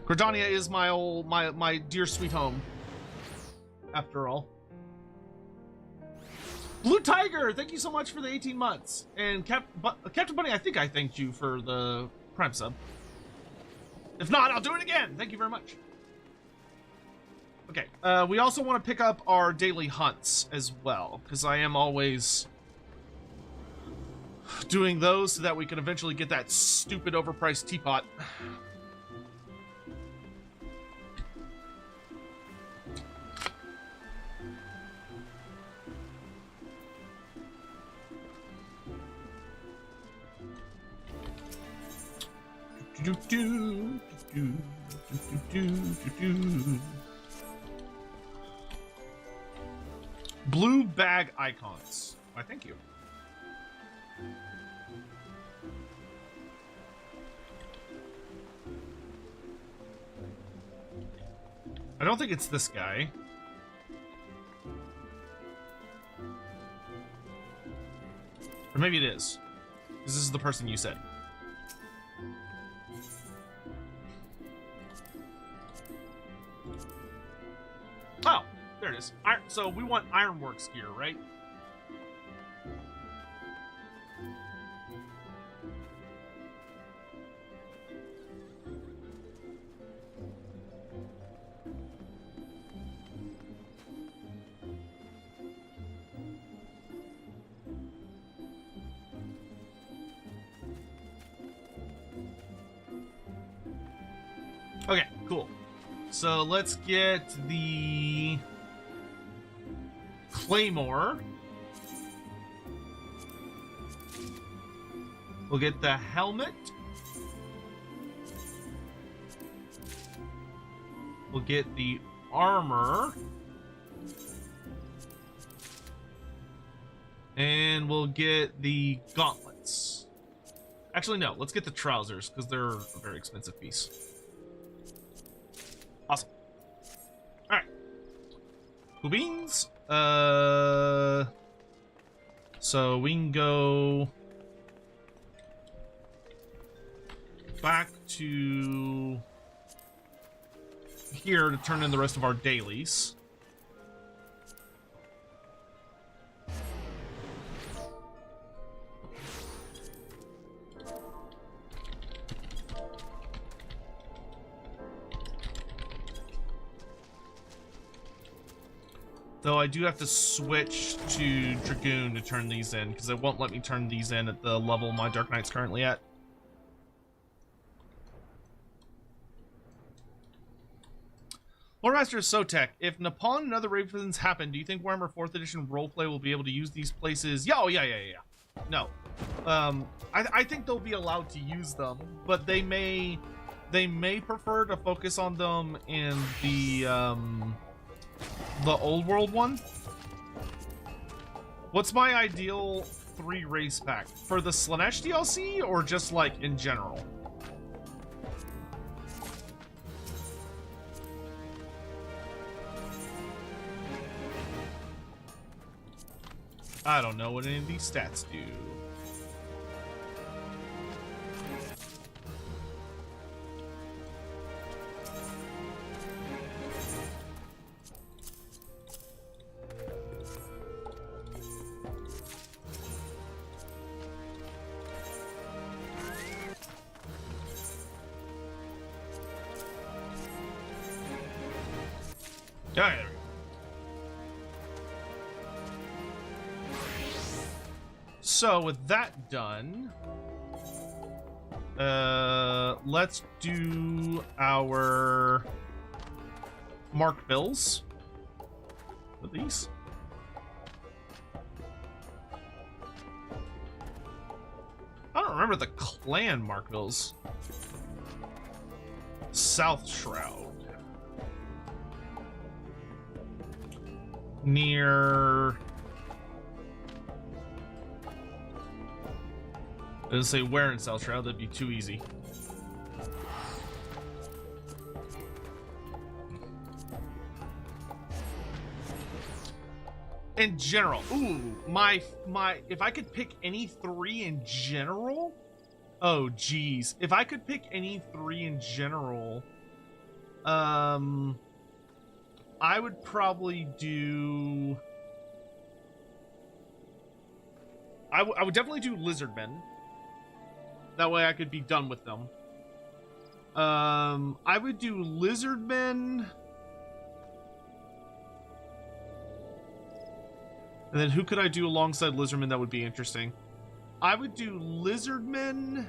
Gridania is my dear sweet home. After all. Blue Tiger, thank you so much for the 18 months. And Captain Bunny, I think I thanked you for the Prime sub. If not, I'll do it again. Thank you very much. Okay, we also want to pick up our daily hunts as well, because I am always doing those so that we can eventually get that stupid overpriced teapot. Blue bag icons. Why, thank you. I don't think it's this guy. Or maybe it is. Because this is the person you said. Oh, there it is. So we want Ironworks gear, right? Okay, cool. So let's get the Claymore. We'll get the helmet. We'll get the armor. And we'll get the gauntlets. Actually, no. Let's get the trousers, because they're a very expensive piece. Awesome. Alright. Cool beans. So we can go back to here to turn in the rest of our dailies. Though I do have to switch to Dragoon to turn these in, because it won't let me turn these in at the level my Dark Knight's currently at. Loremaster Sotek, if Napon and other Ravens happen, do you think Warhammer 4th Edition roleplay will be able to use these places? Yeah, oh, yeah. No. I think they'll be allowed to use them, but they may prefer to focus on them in the old world one. What's my ideal 3 race pack? For the Slanesh DLC or just like in general? I don't know what any of these stats do. Yeah, there we go. So with that done, let's do our mark bills with these. I don't remember the clan mark bills. South Shroud. Near... I didn't say where in South Shroud, that'd be too easy. In general, ooh, my, if I could pick any 3 in general, oh geez, if I could pick any 3 in general, I would probably do, I would definitely do Lizardmen. That way I could be done with them. I would do Lizardmen. And then who could I do alongside Lizardmen that would be interesting? I would do Lizardmen,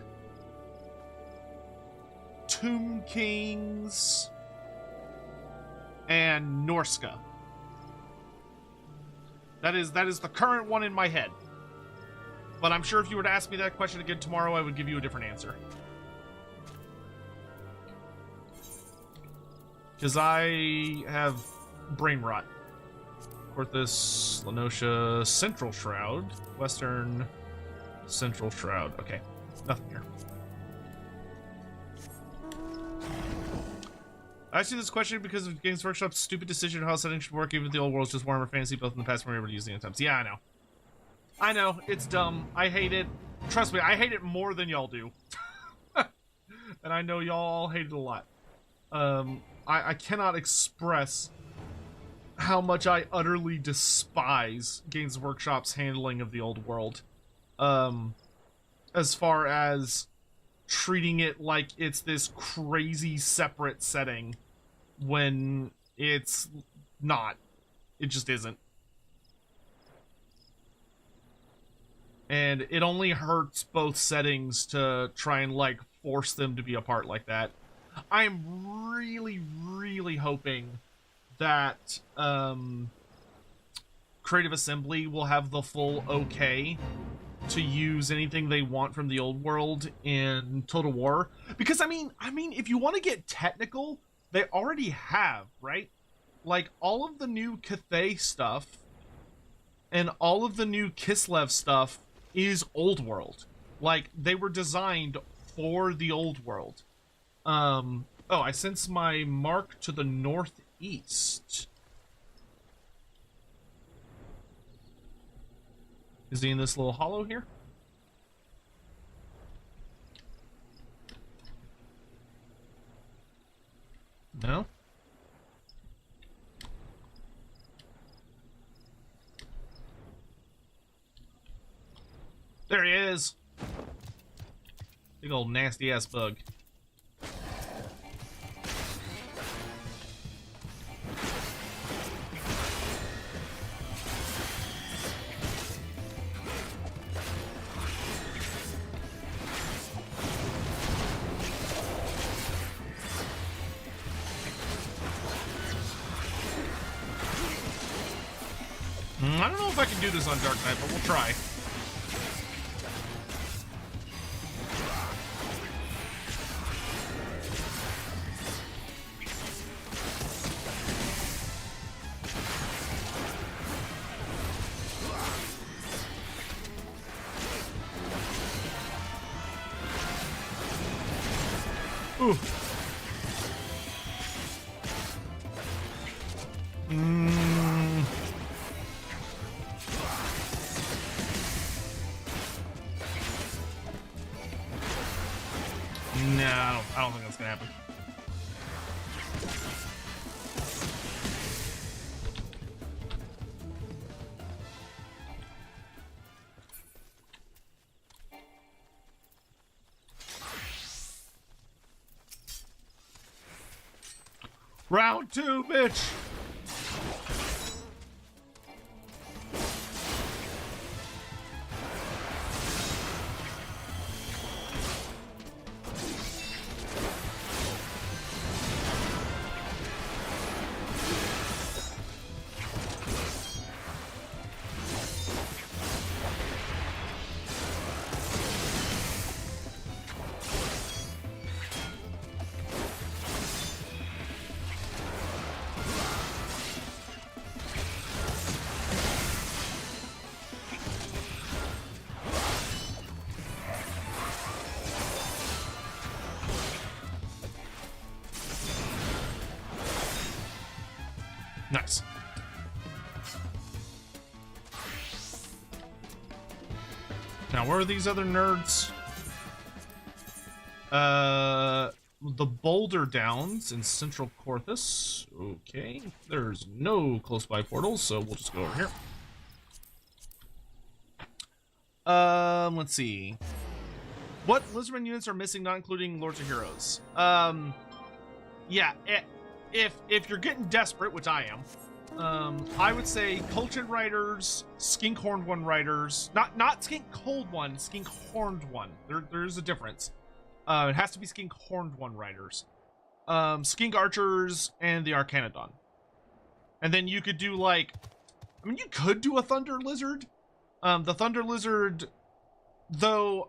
Tomb Kings, and Norska. That is the current one in my head. But I'm sure if you were to ask me that question again tomorrow, I would give you a different answer. Because I have brain rot. Porthos, Lenosha, Central Shroud, Western, Central Shroud. Okay, nothing here. I asked you this question because of Games Workshop's stupid decision on how settings should work, even if the old world's just Warhammer Fantasy, both in the past and we were able to use the end times. Yeah, I know. I know, it's dumb. I hate it. Trust me, I hate it more than y'all do. And I know y'all hate it a lot. I cannot express how much I utterly despise Games Workshop's handling of the old world. As far as treating it like it's this crazy separate setting when it's not. It just isn't. And it only hurts both settings to try and, like, force them to be apart like that. I'm really, really hoping that Creative Assembly will have the full okay to use anything they want from the old world in Total War. Because, I mean, if you want to get technical, they already have, right? Like, all of the new Cathay stuff and all of the new Kislev stuff is old world. Like, they were designed for the old world. Oh, I sense my mark to the northeast. Is he in this little hollow here? No? There he is! Big old nasty ass bug. I don't know if I can do this on Dark Knight, but we'll try. Ooh. No, I don't think that's gonna happen. Round 2, bitch! Nice. Now, where are these other nerds? The Boulder Downs in Central Corthus. Okay. There's no close by portals, so we'll just go over here. Let's see. What Lizardman units are missing, not including Lords of Heroes? Yeah, if you're getting desperate, which I am, I would say Colchid Riders, Skink-Horned One Riders, not Skink-Cold One, Skink-Horned One. There's a difference. It has to be Skink-Horned One Riders. Skink Archers, and the Arcanodon. And then you could do, like, I mean, you could do a Thunder Lizard. The Thunder Lizard, though,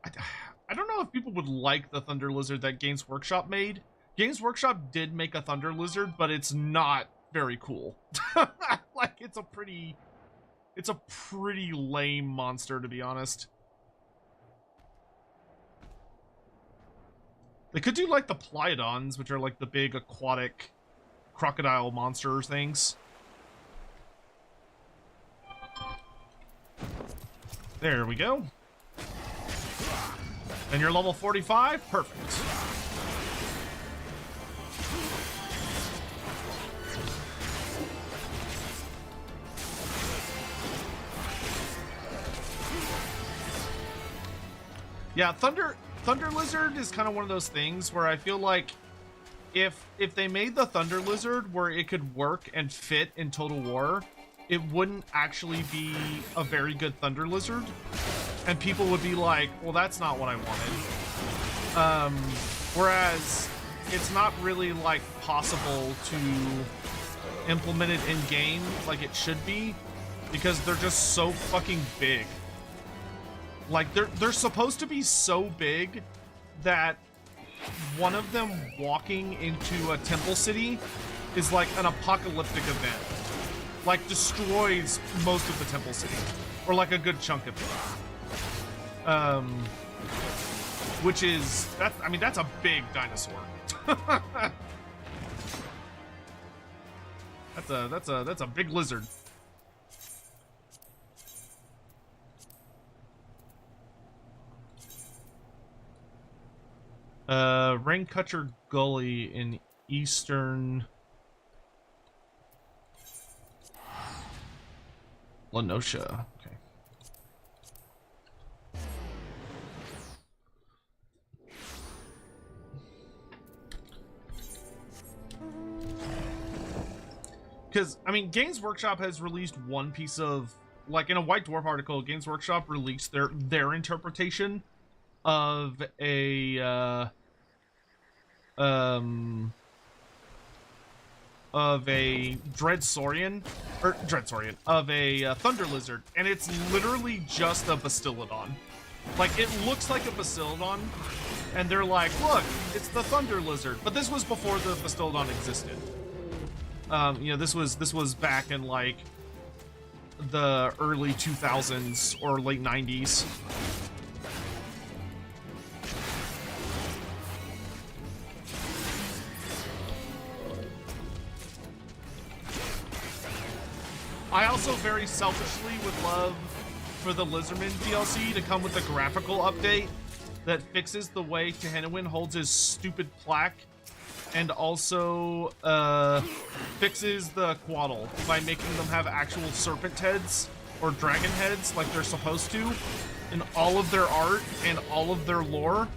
I don't know if people would like the Thunder Lizard that Games Workshop made. Games Workshop did make a Thunder Lizard, but it's not very cool. Like, it's a pretty lame monster, to be honest. They could do, like, the Pliodons, which are, like, the big aquatic crocodile monster things. There we go. And you're level 45? Perfect. Yeah, Thunder Lizard is kind of one of those things where I feel like if they made the Thunder Lizard where it could work and fit in Total War, it wouldn't actually be a very good Thunder Lizard. And people would be like, well, that's not what I wanted. Whereas it's not really, like, possible to implement it in game like it should be, because they're just so fucking big. Like, they're supposed to be so big that one of them walking into a temple city is like an apocalyptic event. Like, destroys most of the temple city. Or like a good chunk of it. which is that. I mean, that's a big dinosaur. That's a big lizard. Raincutter Gully in eastern Lenosha. Okay. Because, I mean, Games Workshop has released one piece of, like, in a White Dwarf article, Games Workshop released their interpretation of a Dreadsaurian, of a Thunder Lizard, and it's literally just a Bastiladon. Like, it looks like a Bastiladon, and they're like, look, it's the Thunder Lizard. But this was before the Bastiladon existed. You know, this was back in, like, the early 2000s or late 90s. I also very selfishly would love for the Lizardman DLC to come with a graphical update that fixes the way Tehenowin holds his stupid plaque, and also fixes the Quaddle by making them have actual serpent heads or dragon heads like they're supposed to in all of their art and all of their lore,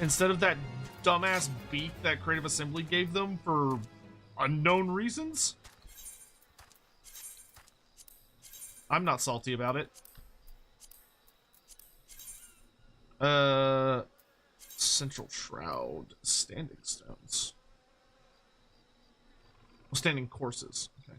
instead of that dumbass beak that Creative Assembly gave them for unknown reasons. I'm not salty about it. Central Shroud, Standing Stones. Well, Standing Courses. Okay.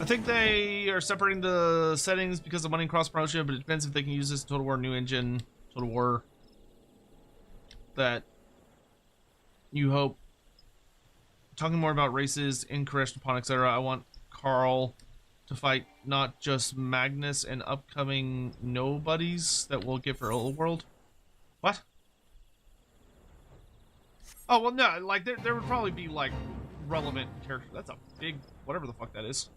I think they are separating the settings because of money cross promotion, but it depends if they can use this in Total War new engine, Total War that you hope. Talking more about races, Incorrect upon, etc. I want Carl to fight not just Magnus and upcoming nobodies that we'll get for Old World. What? Oh, well, no, like, there would probably be, like, relevant characters. That's a big, whatever the fuck that is.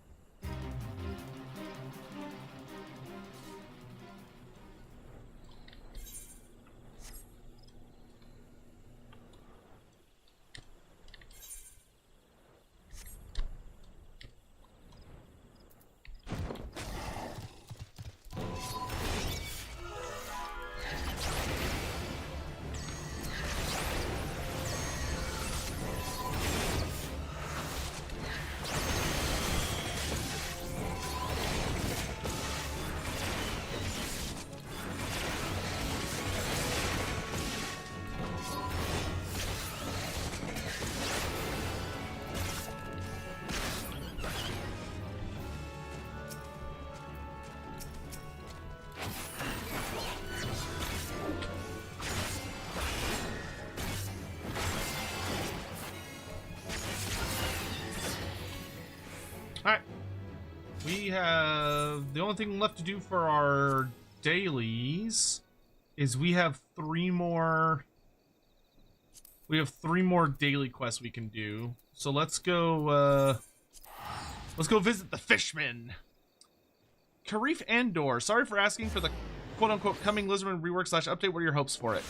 Alright. We have... The only thing left to do for our dailies is we have three more... We have 3 more daily quests we can do. So let's go visit the Fishman. Karif Andor, sorry for asking for the quote-unquote coming Lizardman rework / update. What are your hopes for it?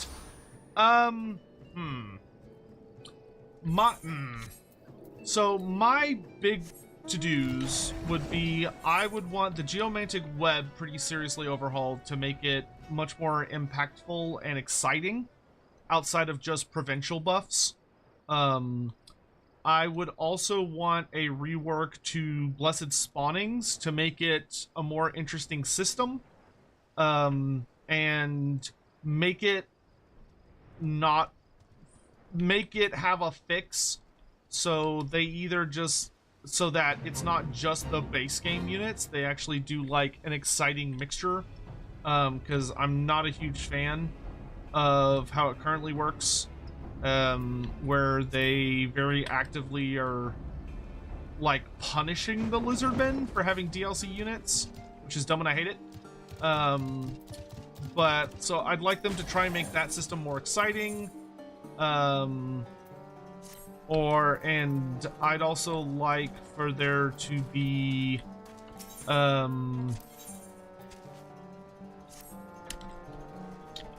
So my big to-dos would be, I would want the Geomantic Web pretty seriously overhauled to make it much more impactful and exciting outside of just provincial buffs. I would also want a rework to Blessed Spawnings to make it a more interesting system, and make it have a fix, so they either just, so that it's not just the base game units, they actually do like an exciting mixture, because I'm not a huge fan of how it currently works. where they very actively are like punishing the lizardmen for having DLC units, which is dumb and I hate it. But so I'd like them to try and make that system more exciting. And I'd also like for there to be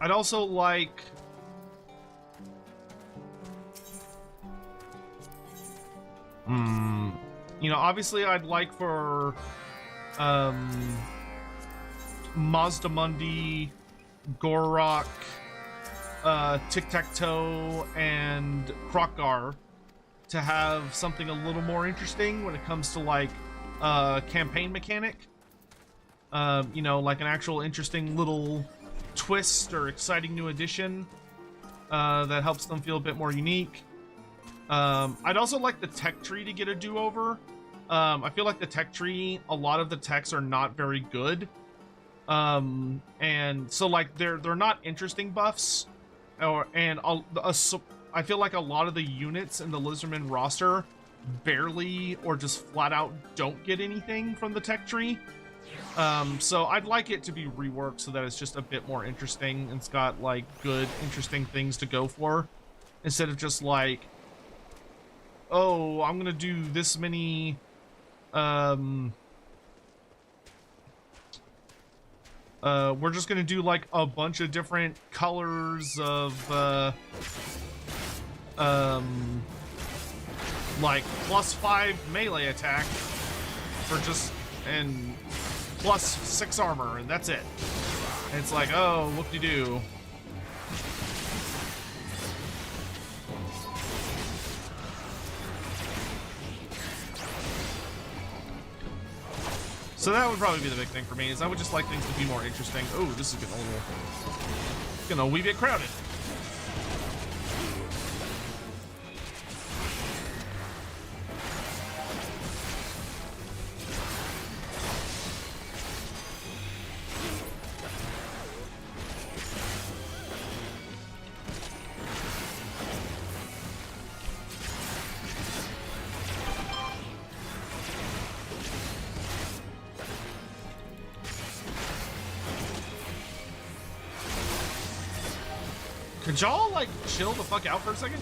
I'd also like you know, obviously I'd like for Mazdamundi, Gorok, Tic-Tac-Toe, and Krokgar to have something a little more interesting when it comes to like campaign mechanic. You know, like an actual interesting little twist or exciting new addition that helps them feel a bit more unique. I'd also like the tech tree to get a do-over. I feel like the tech tree, a lot of the techs are not very good. And so like they're not interesting buffs, I feel like a lot of the units in the Lizardman roster barely or just flat out don't get anything from the tech tree. So I'd like it to be reworked so that it's just a bit more interesting and it's got like good, interesting things to go for, instead of just like, oh, I'm gonna do this many we're just gonna do like a bunch of different colors of like +5 melee attack for just and +6 armor, and that's it. And it's like, oh, whoop-de-doo. So that would probably be the big thing for me, is I would just like things to be more interesting. Oh, this is getting a wee bit crowded. Could y'all, like, chill the fuck out for a second?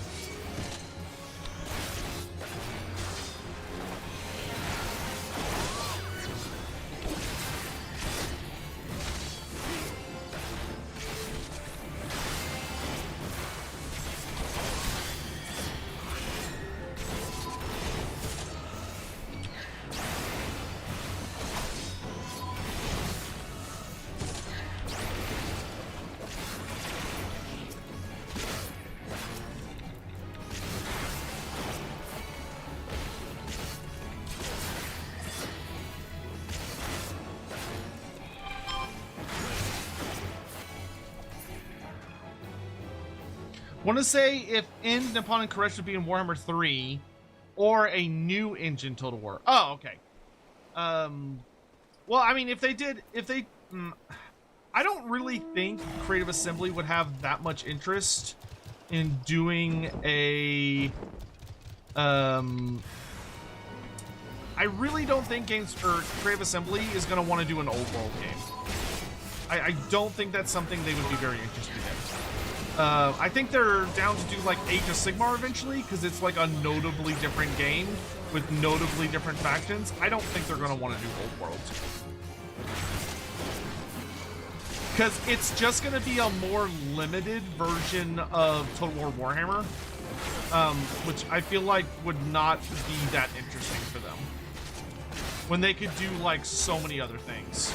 Want to say if End Nippon and Koresh would be in Warhammer 3 or a new engine Total War. Oh, okay. Well, I mean, if they I don't really think Creative Assembly would have that much interest in doing a I really don't think Creative Assembly is going to want to do an old world game. I don't think that's something they would be very interested in. I think they're down to do like Age of Sigmar eventually, because it's like a notably different game with notably different factions. I don't think they're going to want to do Old World, because it's just going to be a more limited version of Total War Warhammer, which I feel like would not be that interesting for them when they could do like so many other things.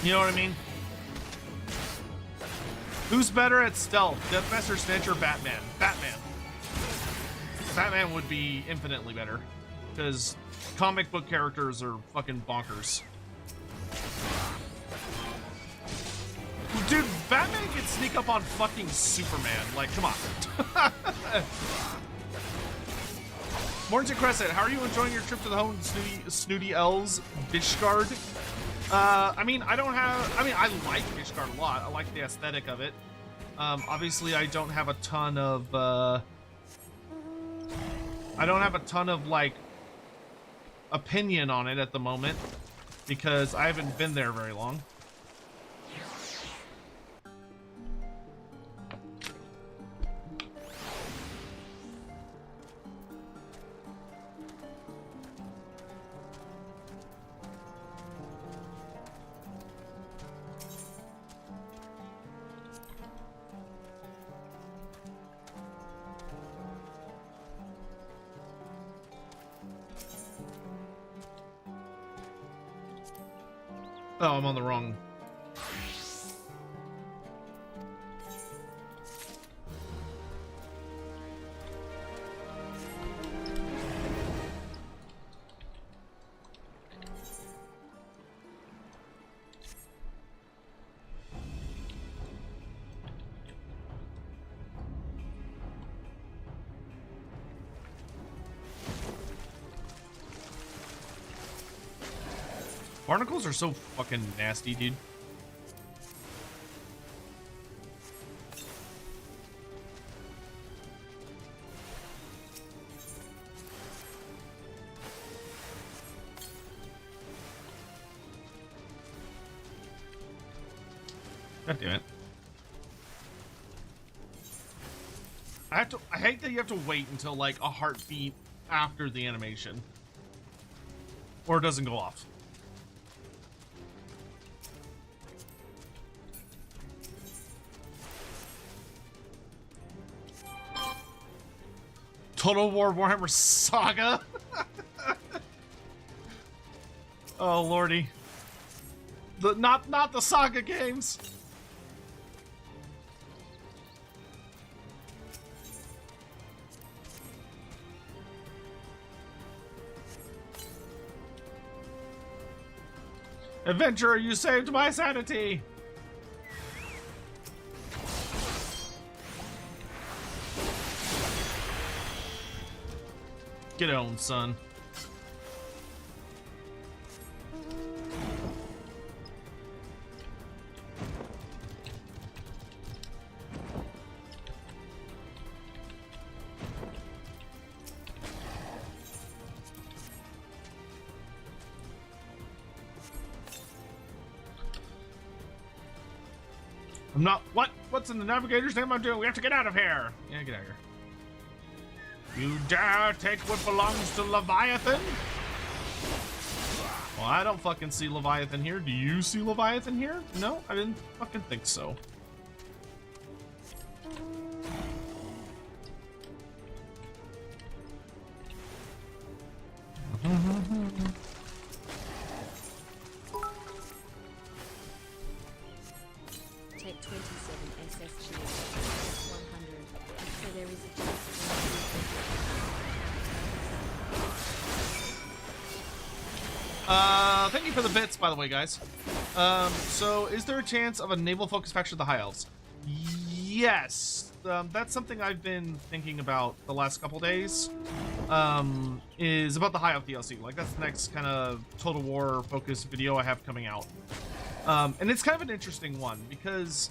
You know what I mean? Who's better at stealth, Deathmaster, Snitch, or Batman? Batman. Batman would be infinitely better, because comic book characters are fucking bonkers. Dude, Batman can sneak up on fucking Superman. Like, come on. Morning to Crescent. How are you enjoying your trip to the home of Snooty Elves, Bishgard? I mean, I like Ishgard a lot. I like the aesthetic of it. Obviously, I don't have a ton of, like, opinion on it at the moment, because I haven't been there very long. Oh, I'm on the wrong. Barnacles are so fucking nasty, dude. God damn it. I hate that you have to wait until like a heartbeat after the animation, or it doesn't go off. Total War Warhammer Saga. Oh lordy. Not the Saga games. Adventurer, you saved my sanity. Get on, son. I'm not. What's in the navigator's name? I'm doing. We have to get out of here. Yeah, get out of here. You dare take what belongs to Leviathan? Well, I don't fucking see Leviathan here. Do you see Leviathan here? No, I didn't fucking think so. Take 27 SSG 100. So there is a chance. Thank you for the bits, by the way, guys. So is there a chance of a naval focus faction of the High Elves? Yes. That's something I've been thinking about the last couple days. Is about the High Elf DLC. Like, that's the next kind of Total War focus video I have coming out. And it's kind of an interesting one because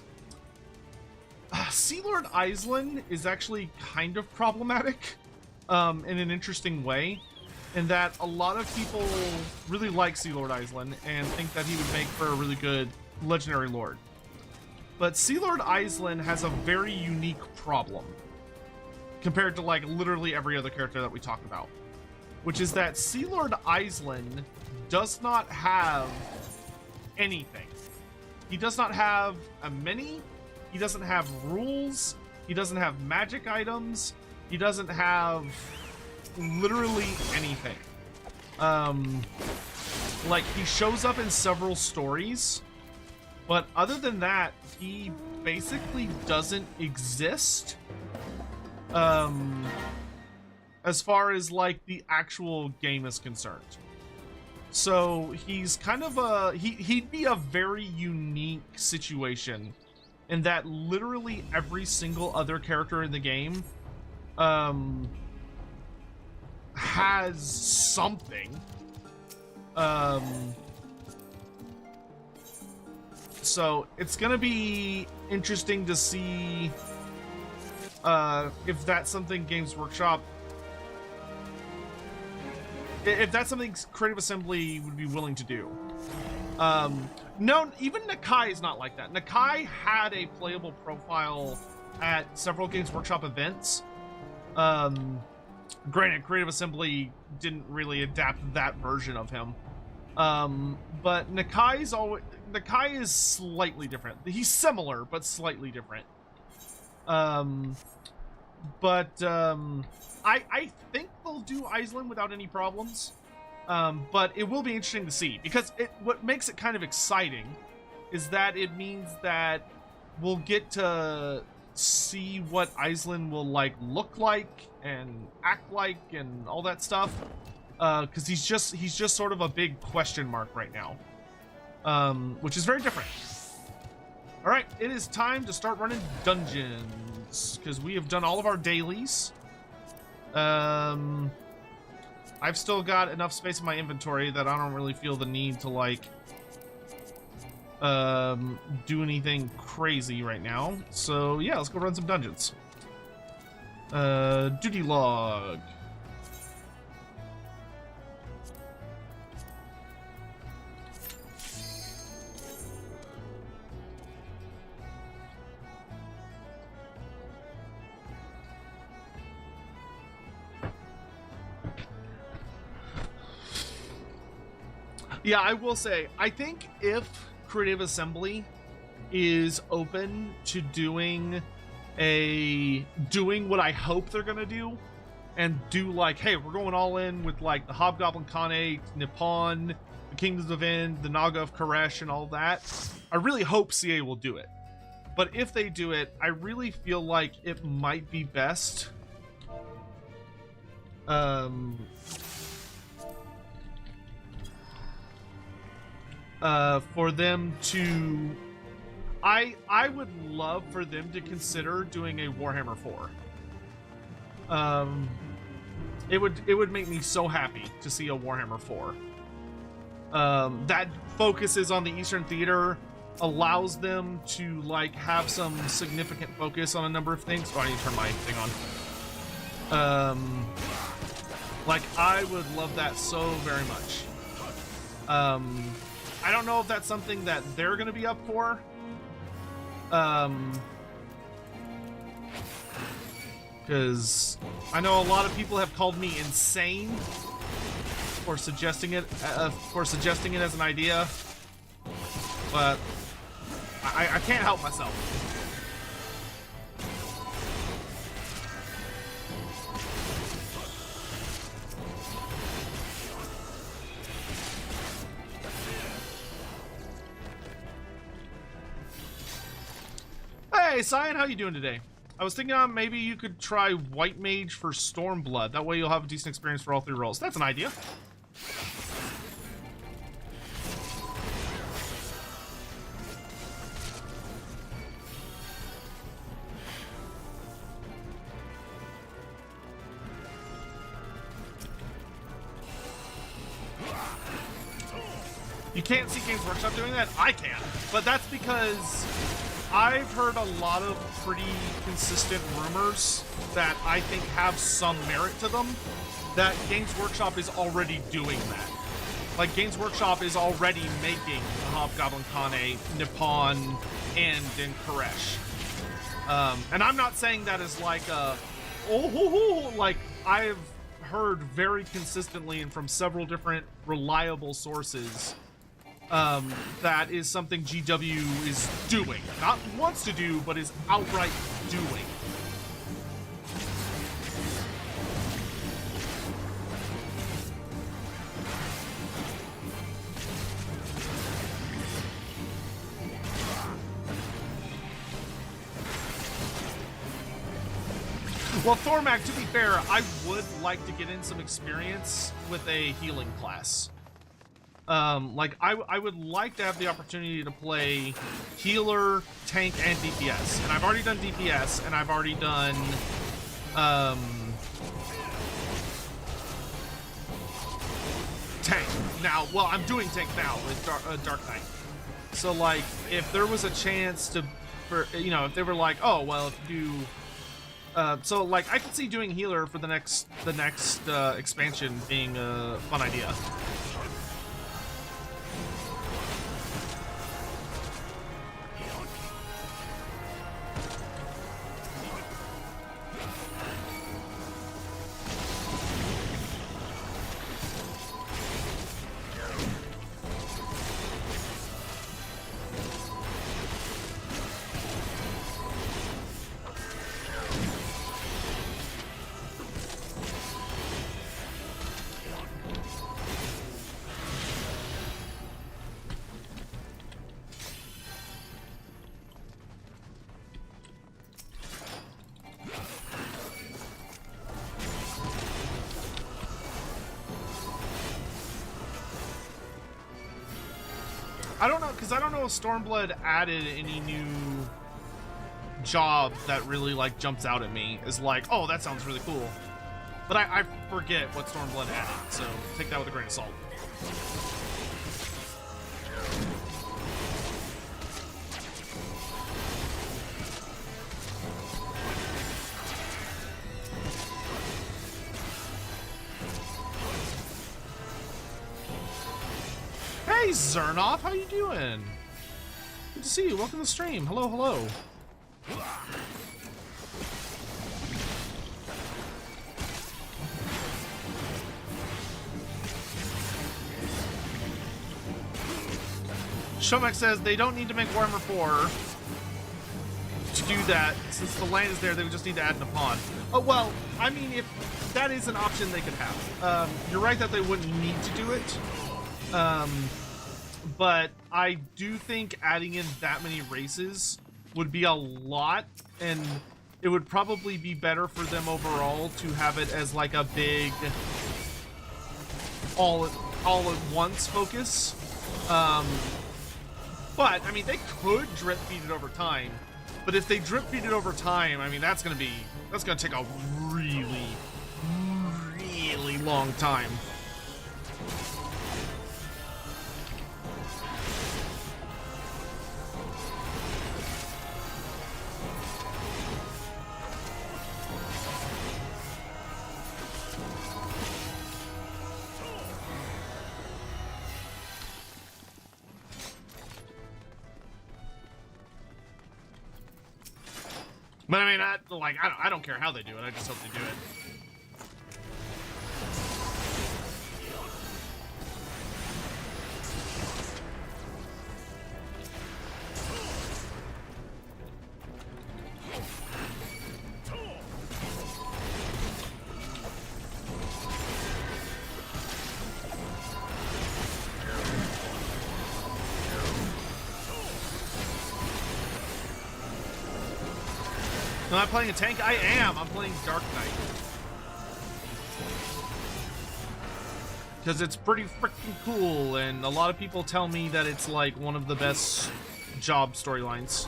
Sea Lord Island is actually kind of problematic in an interesting way, in that a lot of people really like Sea Lord Island and think that he would make for a really good legendary lord. But Sea Lord Island has a very unique problem compared to like literally every other character that we talk about, which is that Sea Lord Island does not have anything. He does not have a mini, he doesn't have rules, he doesn't have magic items, he doesn't have literally anything. Like, he shows up in several stories, but other than that, he basically doesn't exist. As far as like the actual game is concerned. So he's kind of he'd be a very unique situation in that literally every single other character in the game has something. So it's gonna be interesting to see if that's something Games Workshop, if that's something Creative Assembly would be willing to do. No, even Nakai is not like that. Nakai had a playable profile at several Games Workshop events. Granted, Creative Assembly didn't really adapt that version of him. But Nakai is slightly different. He's similar, but slightly different. I think they'll do Iceland without any problems. But it will be interesting to see, because what makes it kind of exciting is that it means that we'll get to see what Iceland will like look like and act like and all that stuff. Because he's just sort of a big question mark right now, which is very different. All right, it is time to start running dungeons because we have done all of our dailies. I've still got enough space in my inventory that I don't really feel the need to like do anything crazy right now. So yeah, let's go run some dungeons. Duty log. Yeah, I will say, I think if Creative Assembly is open to doing what I hope they're gonna do, and do like, hey, we're going all in with like the Hobgoblin Khanate, Nippon, the Kingdoms of Ind, the Naga of Koresh, and all that, I really hope CA will do it. But if they do it, I really feel like it might be best for them to, I would love for them to consider doing a Warhammer 4. It would make me so happy to see a Warhammer 4. That focuses on the Eastern Theater, allows them to like have some significant focus on a number of things. Oh, I need to turn my thing on. Like, I would love that so very much. I don't know if that's something that they're going to be up for. Because I know a lot of people have called me insane for suggesting it as an idea, but I can't help myself. Hey, Cyan, how you doing today? I was thinking maybe you could try White Mage for Stormblood. That way you'll have a decent experience for all 3 rolls. That's an idea. You can't see Games Workshop doing that? I can. But that's because I've heard a lot of pretty consistent rumors that I think have some merit to them, that Games Workshop is already doing that. Like, Games Workshop is already making the Hobgoblin Khanate, Nippon, and Koresh. And I'm not saying that as like a, like, I've heard very consistently and from several different reliable sources that is something GW is doing. Not wants to do, but is outright doing. Well, Thormac, to be fair, I would like to get in some experience with a healing class. Like, I would like to have the opportunity to play healer, tank, and DPS. And I've already done DPS, and I've already done, tank. Now, well, I'm doing tank now with Dark Knight. So like, if there was a chance to, you know, if they were like, oh well, if you do, so like I could see doing healer for the next expansion being a fun idea. I don't know, because I don't know if Stormblood added any new job that really, like, jumps out at me as like, oh, that sounds really cool. But I forget what Stormblood added, so take that with a grain of salt. Hey, Zernoff, how you doing? Good to see you. Welcome to the stream. Hello, hello. Shomek says they don't need to make Warhammer 4 to do that. Since the land is there, they would just need to add in a pond. Oh, well, I mean, if that is an option they could have. You're right that they wouldn't need to do it. But I do think adding in that many races would be a lot, and it would probably be better for them overall to have it as like a big all at once focus. But I mean, they could drip feed it over time. But if they drip feed it over time, I mean, that's gonna take a really, really long time. But I mean, I don't care how they do it. I just hope they do it. Am I playing a tank? I am. I'm playing Dark Knight. Because it's pretty freaking cool, and a lot of people tell me that it's like one of the best job storylines.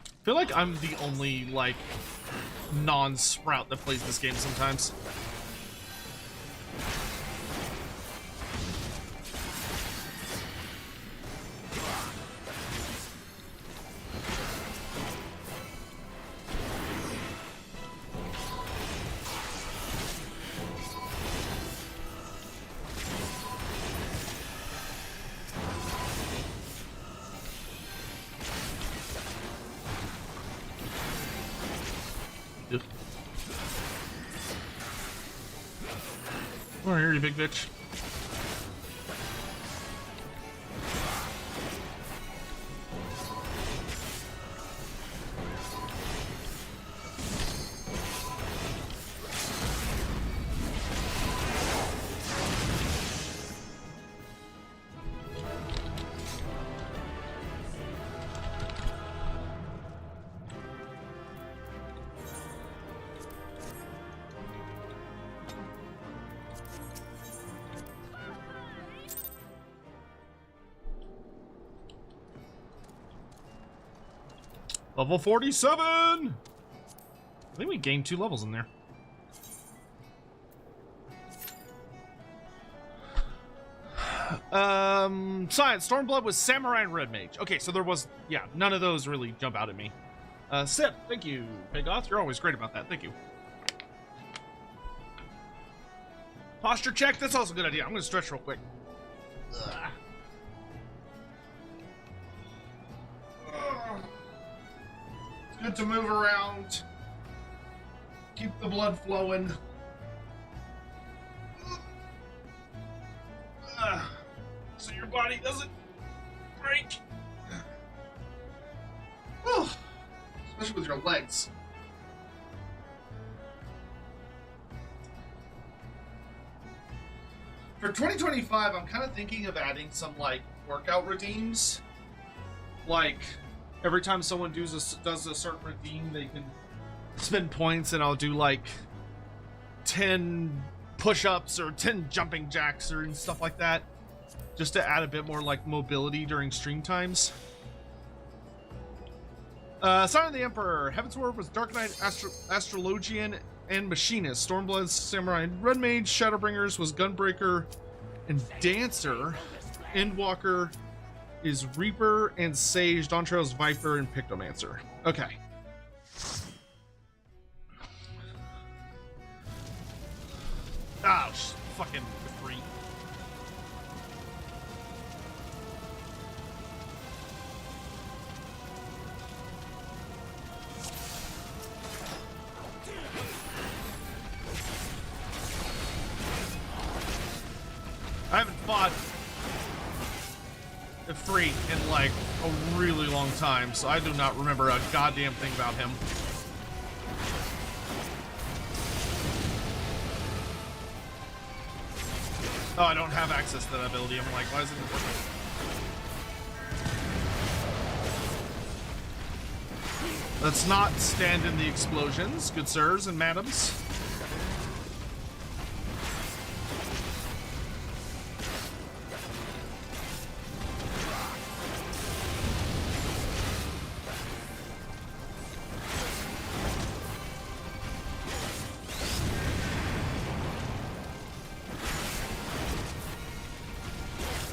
I feel like I'm the only, like, non-sprout that plays this game sometimes. Oh, here you big bitch. Level 47! I think we gained 2 levels in there. Science. Stormblood was Samurai and Red Mage. Okay, so there was, yeah, none of those really jump out at me. Sip, thank you. Pegoth, you're always great about that. Thank you. Posture check. That's also a good idea. I'm going to stretch real quick. Ugh. It's good to move around. Keep the blood flowing. So your body doesn't break. Especially with your legs. For 2025, I'm kind of thinking of adding some, like, workout routines. Like, every time someone does a certain routine, they can spend points, and I'll do, like, 10 push-ups or 10 jumping jacks or and stuff like that. Just to add a bit more, like, mobility during stream times. Sign of the Emperor. Heavensward was Dark Knight, Astrologian, and Machinist. Stormblood, Samurai, and Red Mage. Shadowbringers was Gunbreaker and Dancer. Endwalker is Reaper and Sage. Dawntrail's Viper and Pictomancer. Okay. Oh, fucking free. I haven't fought free in like a really long time, so I do not remember a goddamn thing about him. Oh, I don't have access to that ability. I'm like, why is it important? Let's not stand in the explosions, good sirs and madams.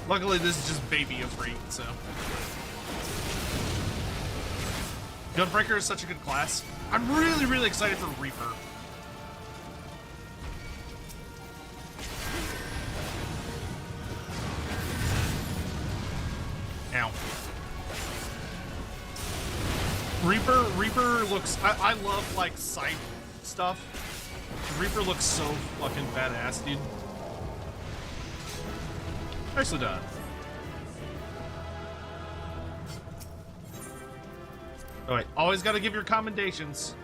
Luckily, this is just baby Ifrit, so. Gunbreaker is such a good class. I'm really, really excited for Reaper. Ow. Reaper looks, I love, like, scythe stuff. Reaper looks so fucking badass, dude. Nicely done. Oh wait, always gotta give your commendations.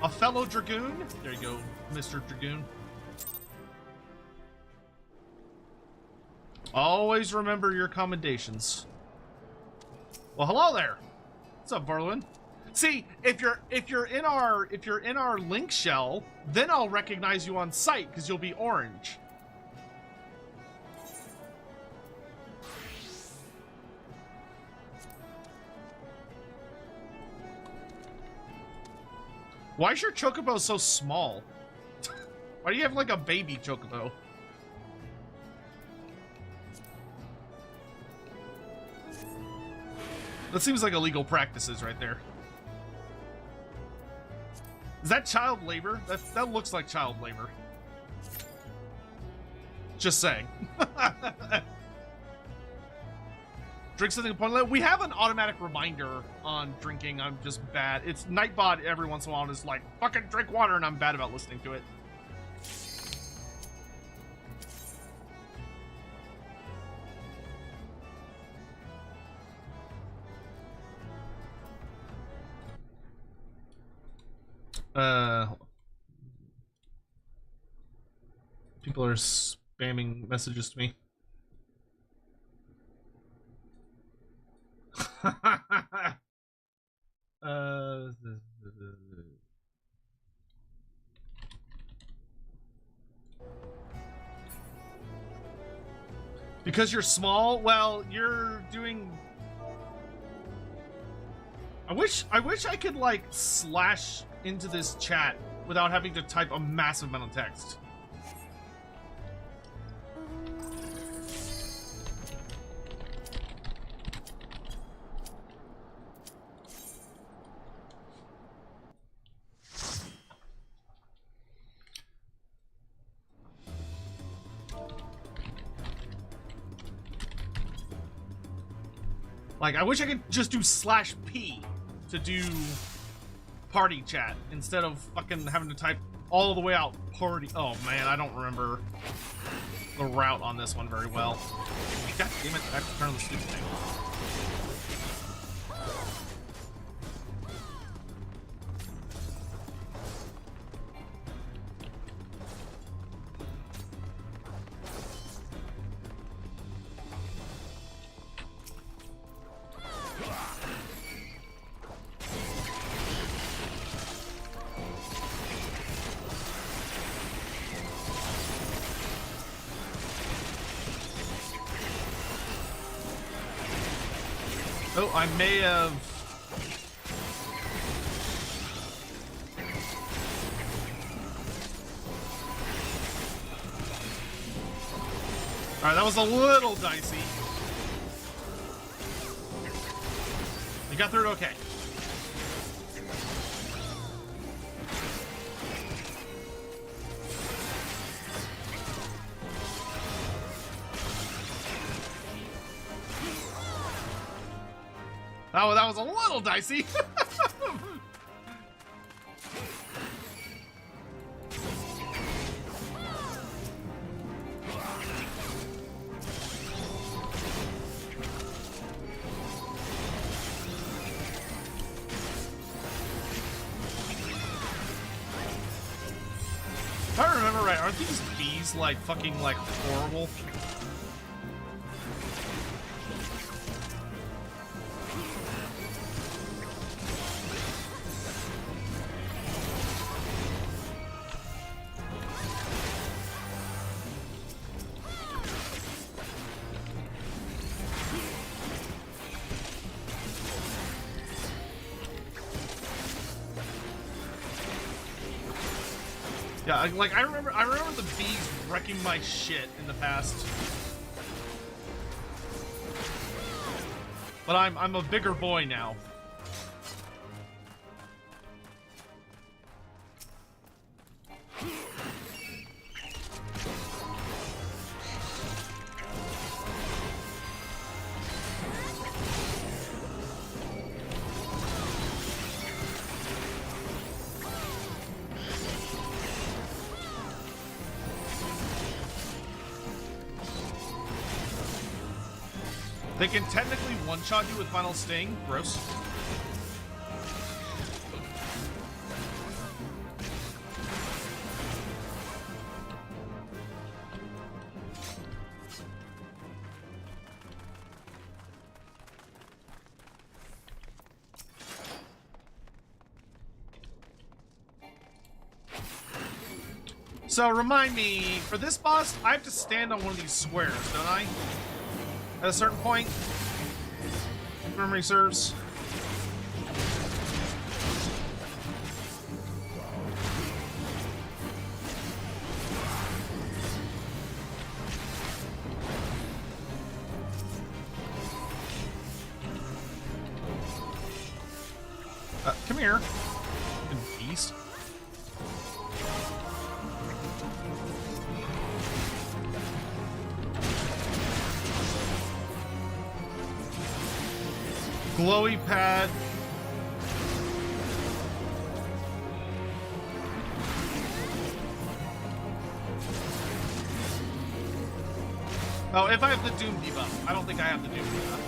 A fellow Dragoon? There you go, Mr. Dragoon. Always remember your commendations. Well, hello there. What's up, Varlin? See, if you're in our link shell, then I'll recognize you on sight because you'll be orange. Why is your chocobo so small? Why do you have like a baby chocobo? That seems like illegal practices right there. Is that child labor? That looks like child labor. Just saying. Drink something upon. We have an automatic reminder on drinking. I'm just bad. It's Nightbot every once in a while and is like, fucking drink water, and I'm bad about listening to it. People are spamming messages to me. Because you're small? Well, you're doing... I wish I could like slash into this chat without having to type a massive amount of text. Like, I wish I could just do /P to do party chat instead of fucking having to type all the way out party. Oh man, I don't remember the route on this one very well. God damn it, I have to turn on the stupid thing. Oh, I may have... Alright, that was a little dicey. You got through it okay. Oh, that was a little dicey. If I remember right, aren't these bees like fucking like horrible? Yeah, like I remember the bees wrecking my shit in the past. But I'm a bigger boy now. They can technically one-shot you with Final Sting. Gross. So remind me, for this boss, I have to stand on one of these squares, don't I? At a certain point, if memory serves. Come here, you beast. Glowy pad. Oh, if I have the Doom debuff. I don't think I have the Doom debuff.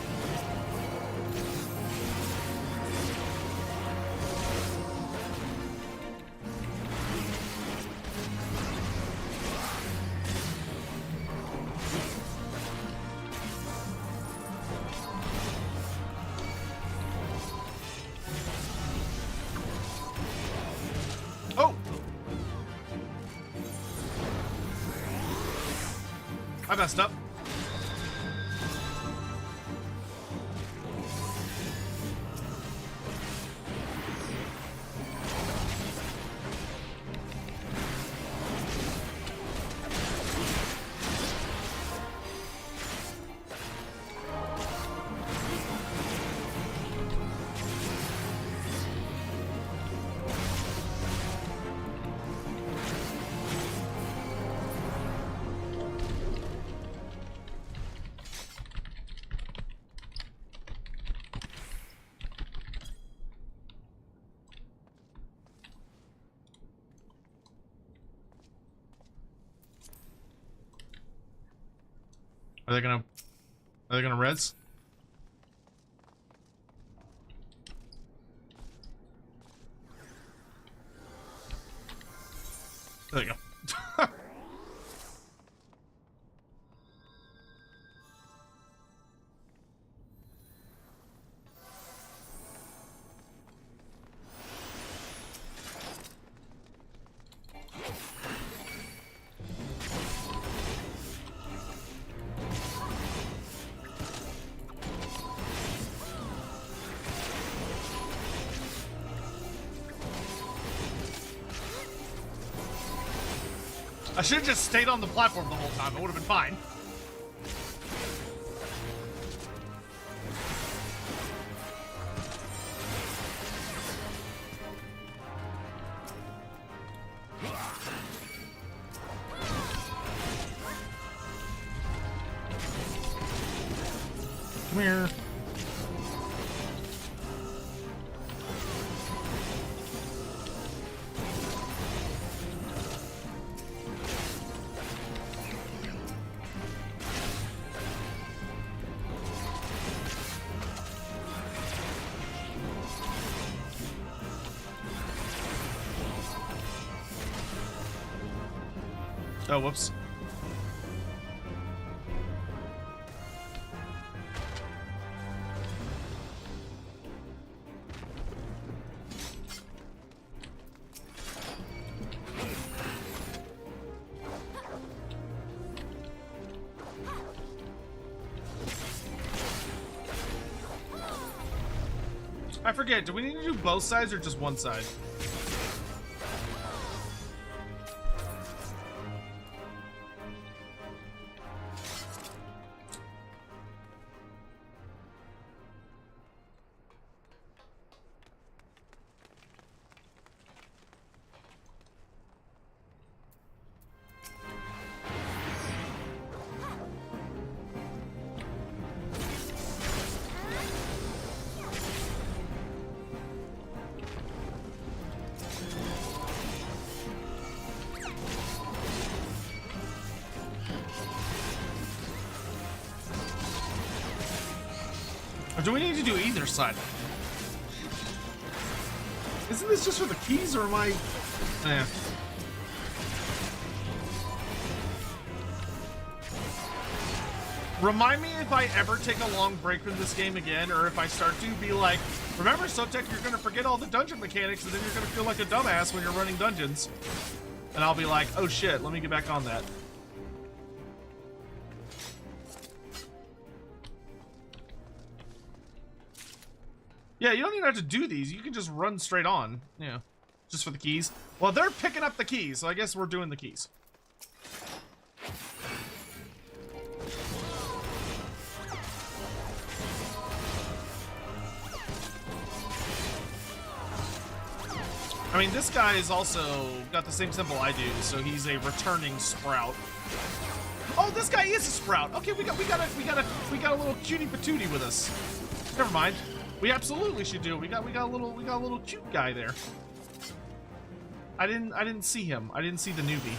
I messed up. Are they gonna res? There you go. I should have just stayed on the platform the whole time. It would have been fine. Come here. Oh, whoops. I forget, do we need to do both sides or just one side? Or do we need to do either side? Isn't this just for the keys, or am I... Eh. Remind me if I ever take a long break from this game again, or if I start to be like, remember, Sotek, you're gonna forget all the dungeon mechanics, and then you're gonna feel like a dumbass when you're running dungeons. And I'll be like, oh shit, let me get back on that. Yeah, you don't even have to do these. You can just run straight on. Yeah, just for the keys. Well, they're picking up the keys, so I guess we're doing the keys. I mean, this guy is also got the same symbol I do, so he's a returning sprout. Oh, this guy is a sprout. Okay, we got a little cutie patootie with us. Never mind. We absolutely should do it. We got a little cute guy there. I didn't see him. I didn't see the newbie.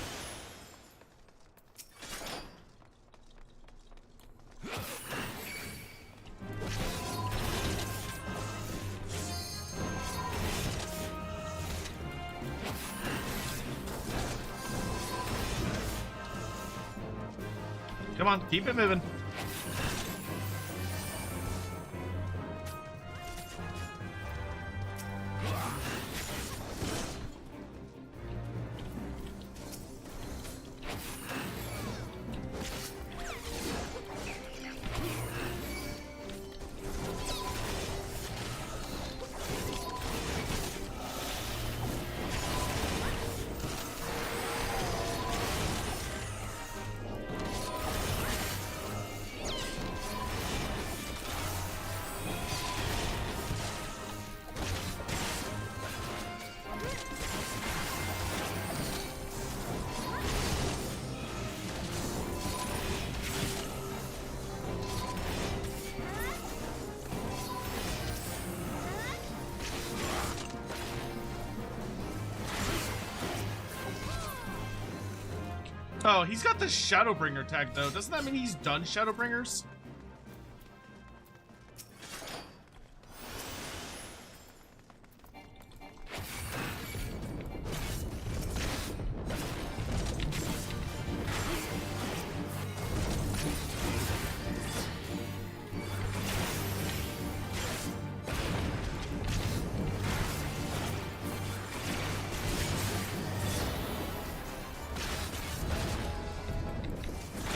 Come on, keep it moving. Oh, he's got the Shadowbringer tag, though. Doesn't that mean he's done Shadowbringers?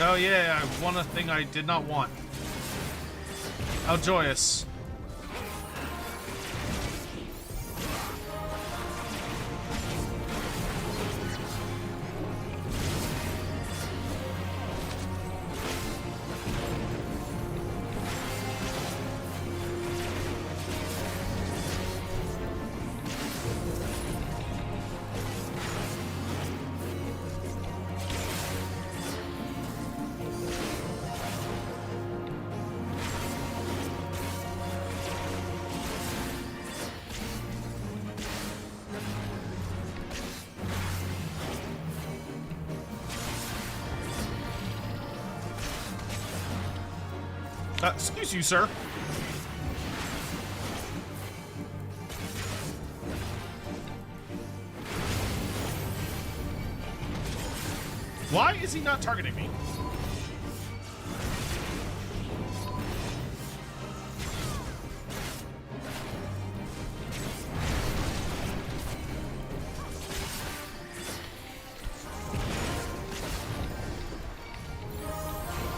Oh yeah, I won a thing I did not want. How joyous. Excuse you, sir. Why is he not targeting me?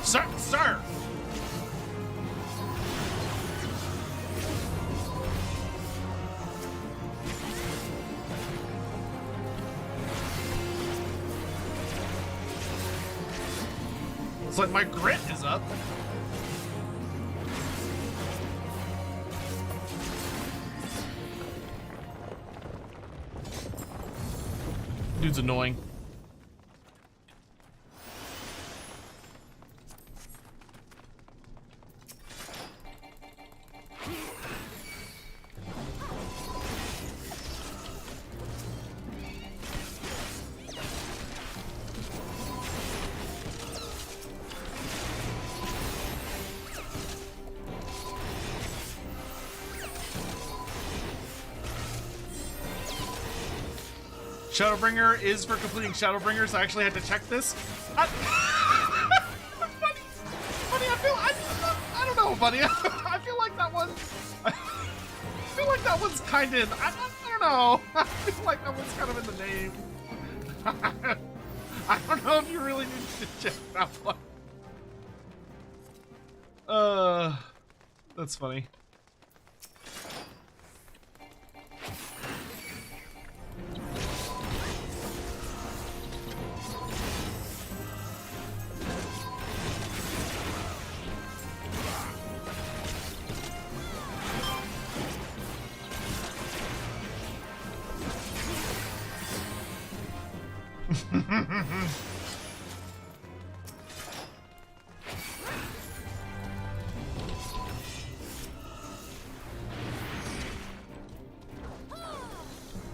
Sir! It's like my grit is up. Dude's annoying. Shadowbringer is for completing Shadowbringers. I actually had to check this. Buddy, I don't know, buddy. I feel like that one. I feel like that one's kind of. I don't know. I feel like that one's kind of in the name. I don't know if you really need to check that one. That's funny.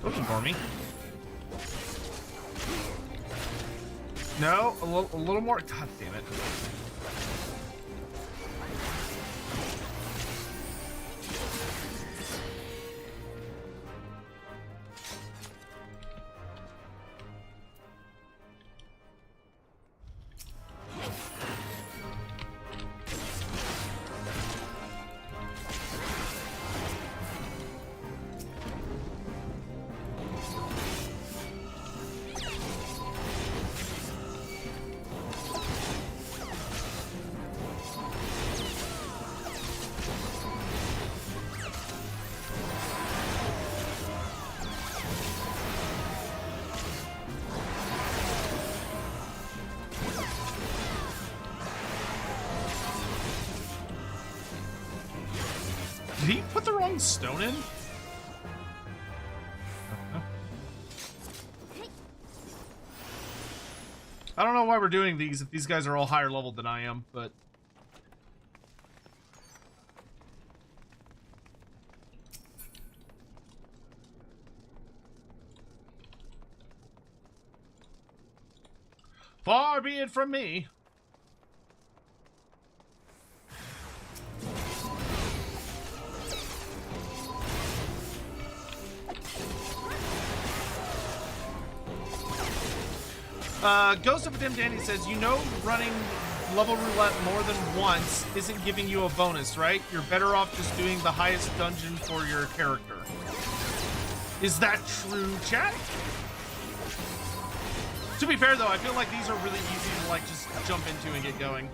Looking for me. No, a little more. God damn it. Did he put the wrong stone in? I don't know why we're doing these if these guys are all higher level than I am, but... Far be it from me. Ghost of a Dim Dandy says, you know, running level roulette more than once isn't giving you a bonus, right? You're better off just doing the highest dungeon for your character. Is that true, chat? To be fair, though, I feel like these are really easy to, like, just jump into and get going.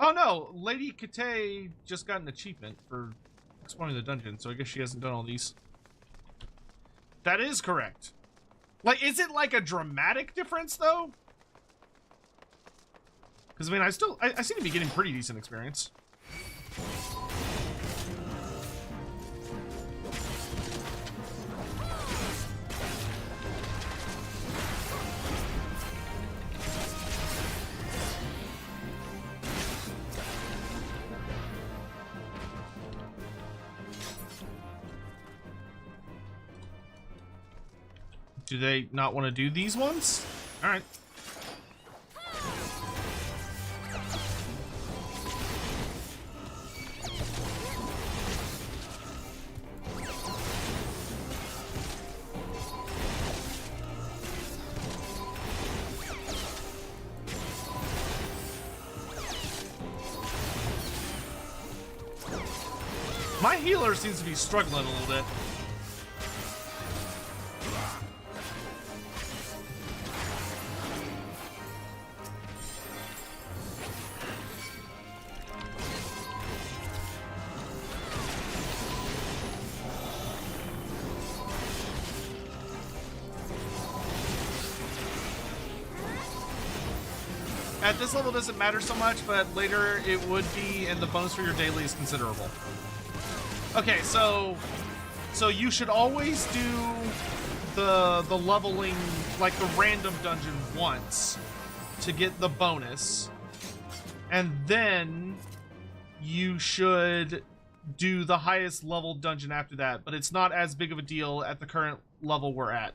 Oh no, Lady Kate just got an achievement for exploring the dungeon, so I guess she hasn't done all these. That is correct. Like, is it like a dramatic difference though? Because I mean, I seem to be getting pretty decent experience. Do they not want to do these ones? All right. My healer seems to be struggling a little bit. At this level, it doesn't matter so much, but later it would be, and the bonus for your daily is considerable. Okay, so you should always do the leveling, like the random dungeon once to get the bonus, and then you should do the highest level dungeon after that, but it's not as big of a deal at the current level we're at.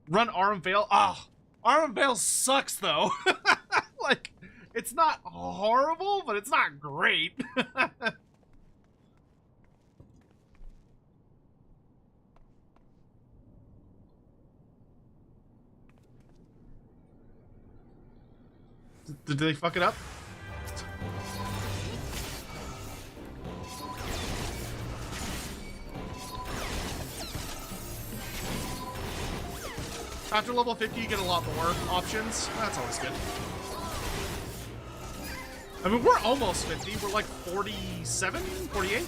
Run Arm Veil? Ah! Arm Veil sucks, though. Like, it's not horrible, but it's not great. Did they fuck it up? After level 50, you get a lot more options. That's always good. I mean, we're almost 50. We're like 47, 48.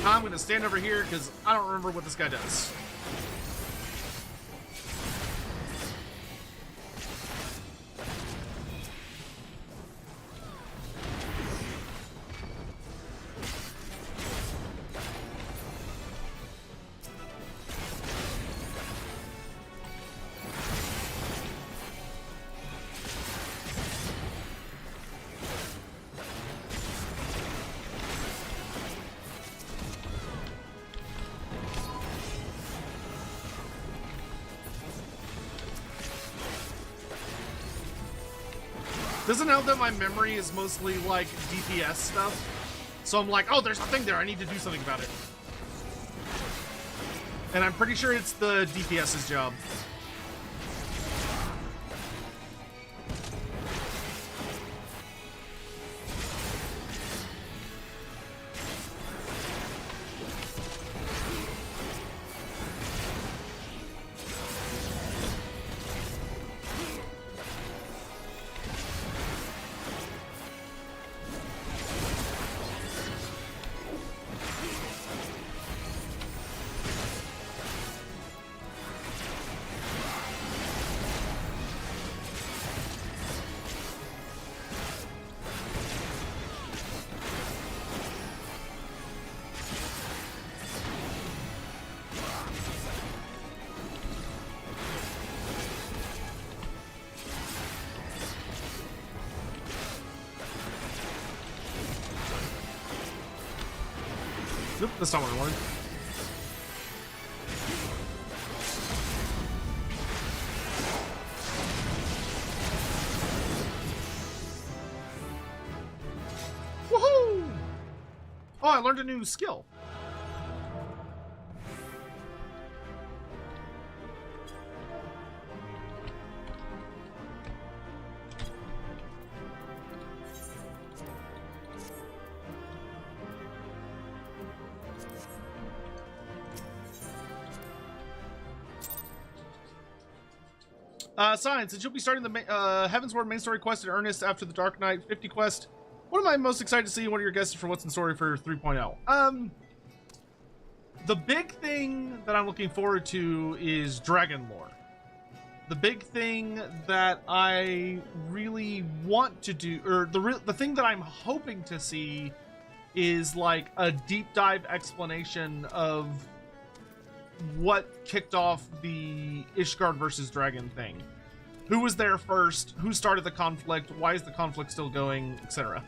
I'm gonna stand over here because I don't remember what this guy does. Doesn't help that my memory is mostly like DPS stuff. So I'm like, oh, there's a thing there. I need to do something about it. And I'm pretty sure it's the DPS's job. Nope, that's not what I wanted. Woohoo! Oh, I learned a new skill. Sign, since you'll be starting the Heavensward main story quest in earnest after the Dark Knight 50 quest, what am I most excited to see and what are your guesses for what's in story for 3.0? The big thing that I'm looking forward to is Dragon Lore. The big thing that I really want to do, or the thing that I'm hoping to see is like a deep dive explanation of what kicked off the Ishgard versus Dragon thing. Who was there first? Who started the conflict? Why is the conflict still going? Etc.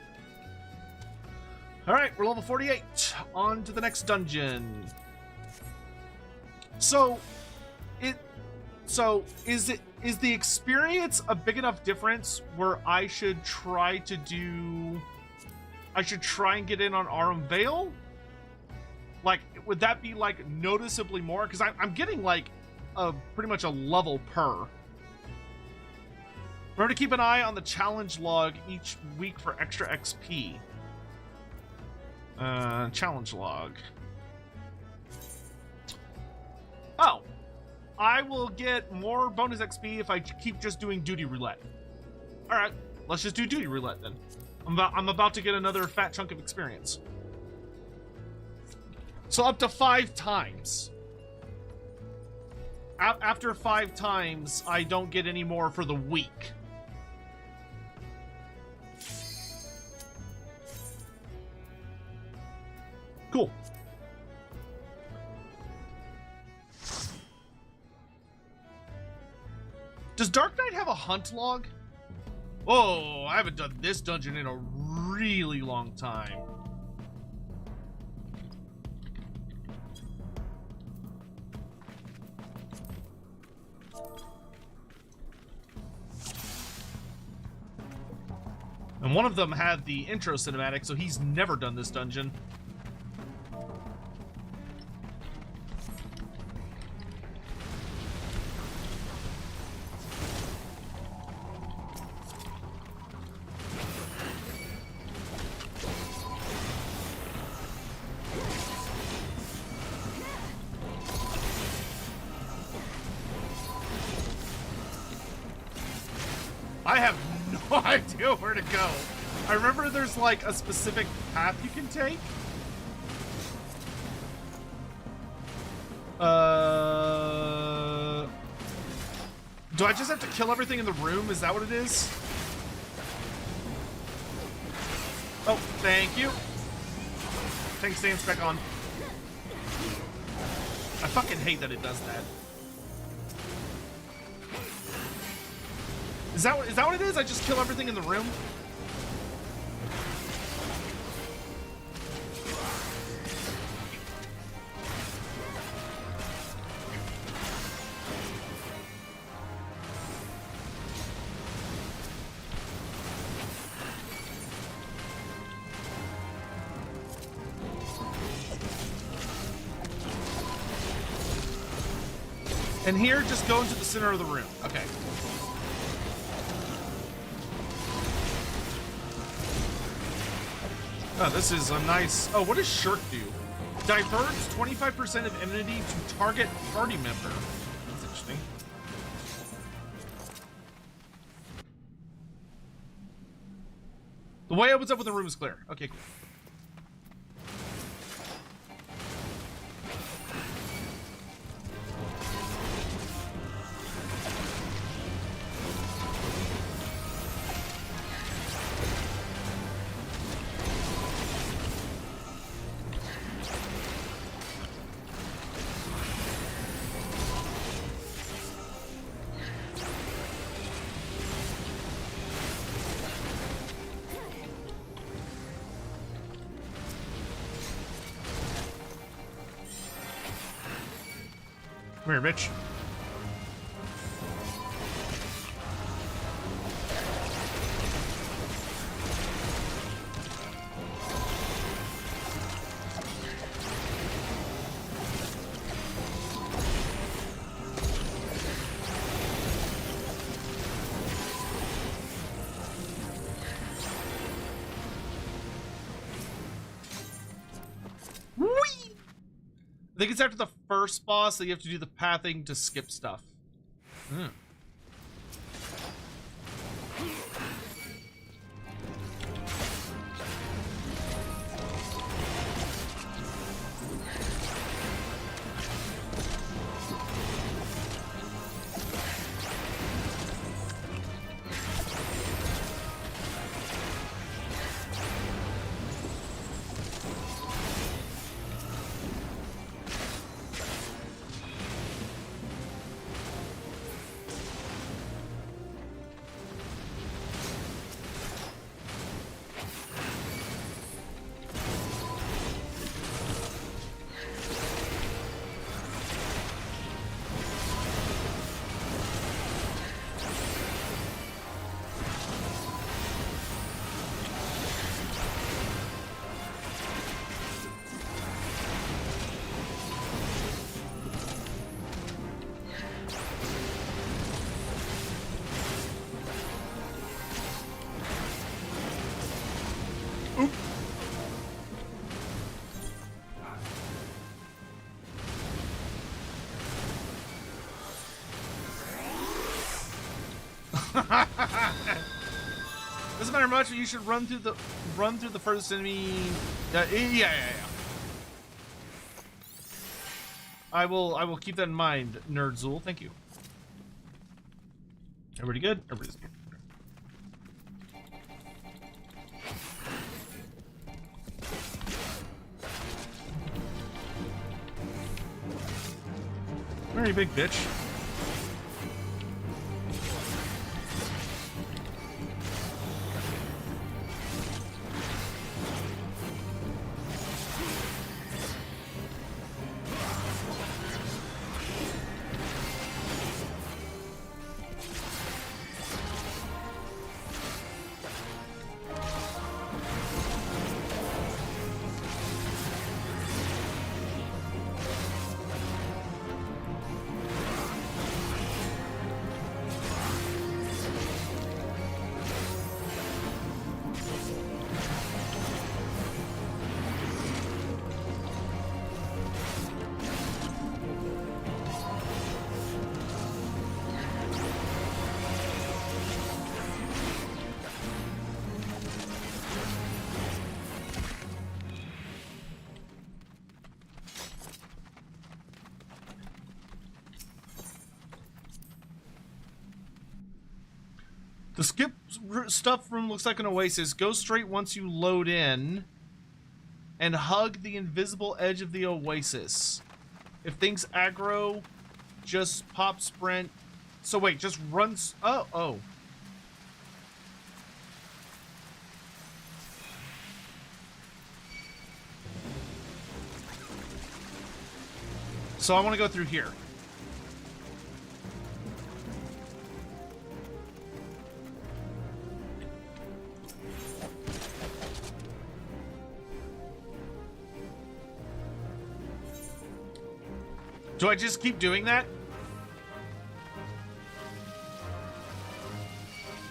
Alright, we're level 48. On to the next dungeon. So is the experience a big enough difference where I should try and get in on Arum Vale? Like, would that be like noticeably more? Because I'm getting like pretty much a level per. Remember to keep an eye on the challenge log each week for extra XP. Challenge log. Oh, I will get more bonus XP if I keep just doing duty roulette. All right, let's just do duty roulette then. I'm about to get another fat chunk of experience. So up to 5 times. After 5 times, I don't get any more for the week. Cool. Does Dark Knight have a hunt log? Oh, I haven't done this dungeon in a really long time. And one of them had the intro cinematic, so he's never done this dungeon. I have no idea where to go. I remember there's like a specific path you can take. Do I just have to kill everything in the room? Is that what it is? Oh, thank you. Tank stands back on. I fucking hate that it does that. Is that what it is? I just kill everything in the room? And here, just go into the center of the room. Okay. Oh, this is a nice... Oh, what does Shirk do? Diverts 25% of enmity to target party member. That's interesting. The way opens up with the room is clear. Okay, cool. Come here, bitch. I think it's after the first boss that you have to do the pathing to skip stuff. Mm. Doesn't matter much, but you should run through the furthest enemy. Yeah. I will keep that in mind, Nerdzool. Thank you. Everybody good? Everybody's good. Very big bitch. The skip stuff room looks like an oasis. Go straight once you load in and hug the invisible edge of the oasis. If things aggro, just pop sprint. So wait, just runs. Oh. So I want to go through here. Do I just keep doing that?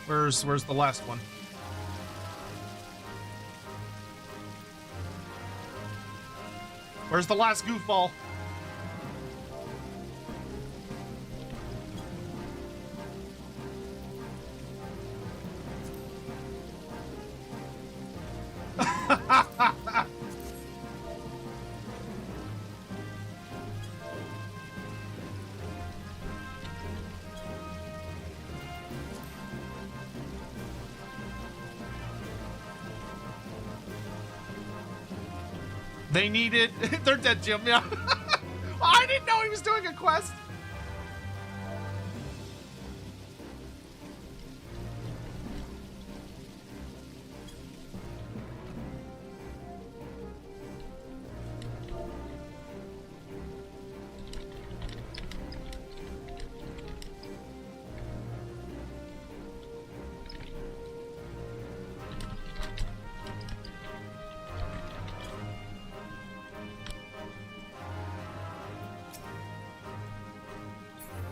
Where's the last one? Where's the last goofball? They needed. They're dead, Jim. Yeah. I didn't know he was doing a quest.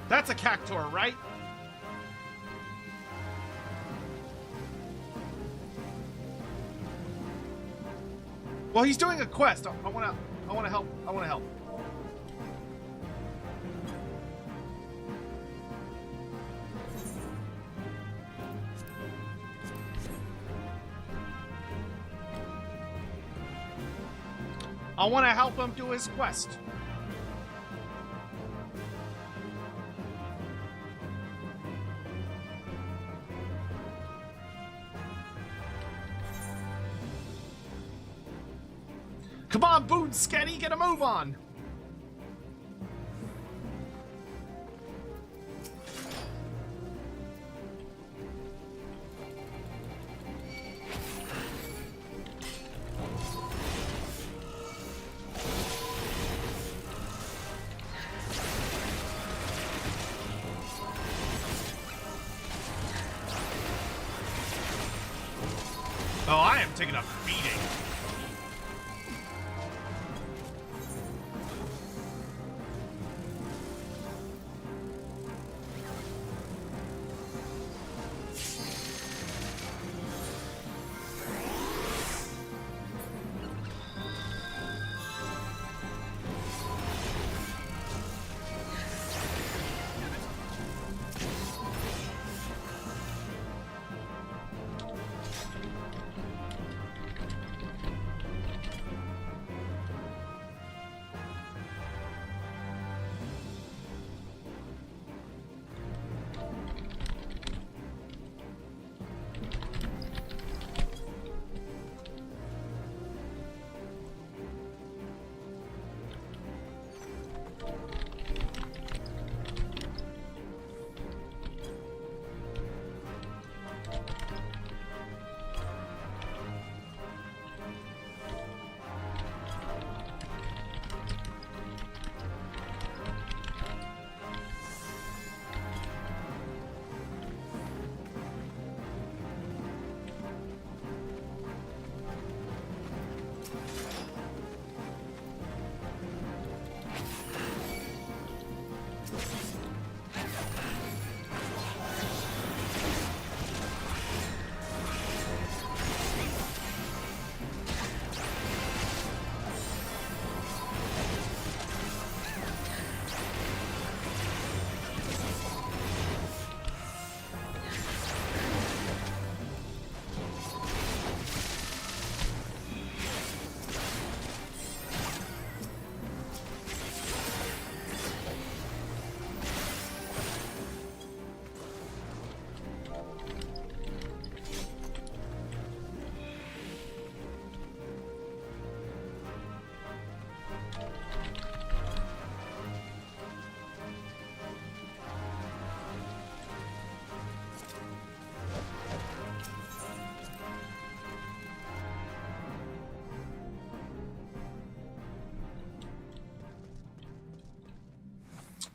That's a cactuar, right? Well, he's doing a quest. I wanna help. I wanna help. I want to help him do his quest. Come on, Boone Sketty, get a move on. Oh, I am taking a beating.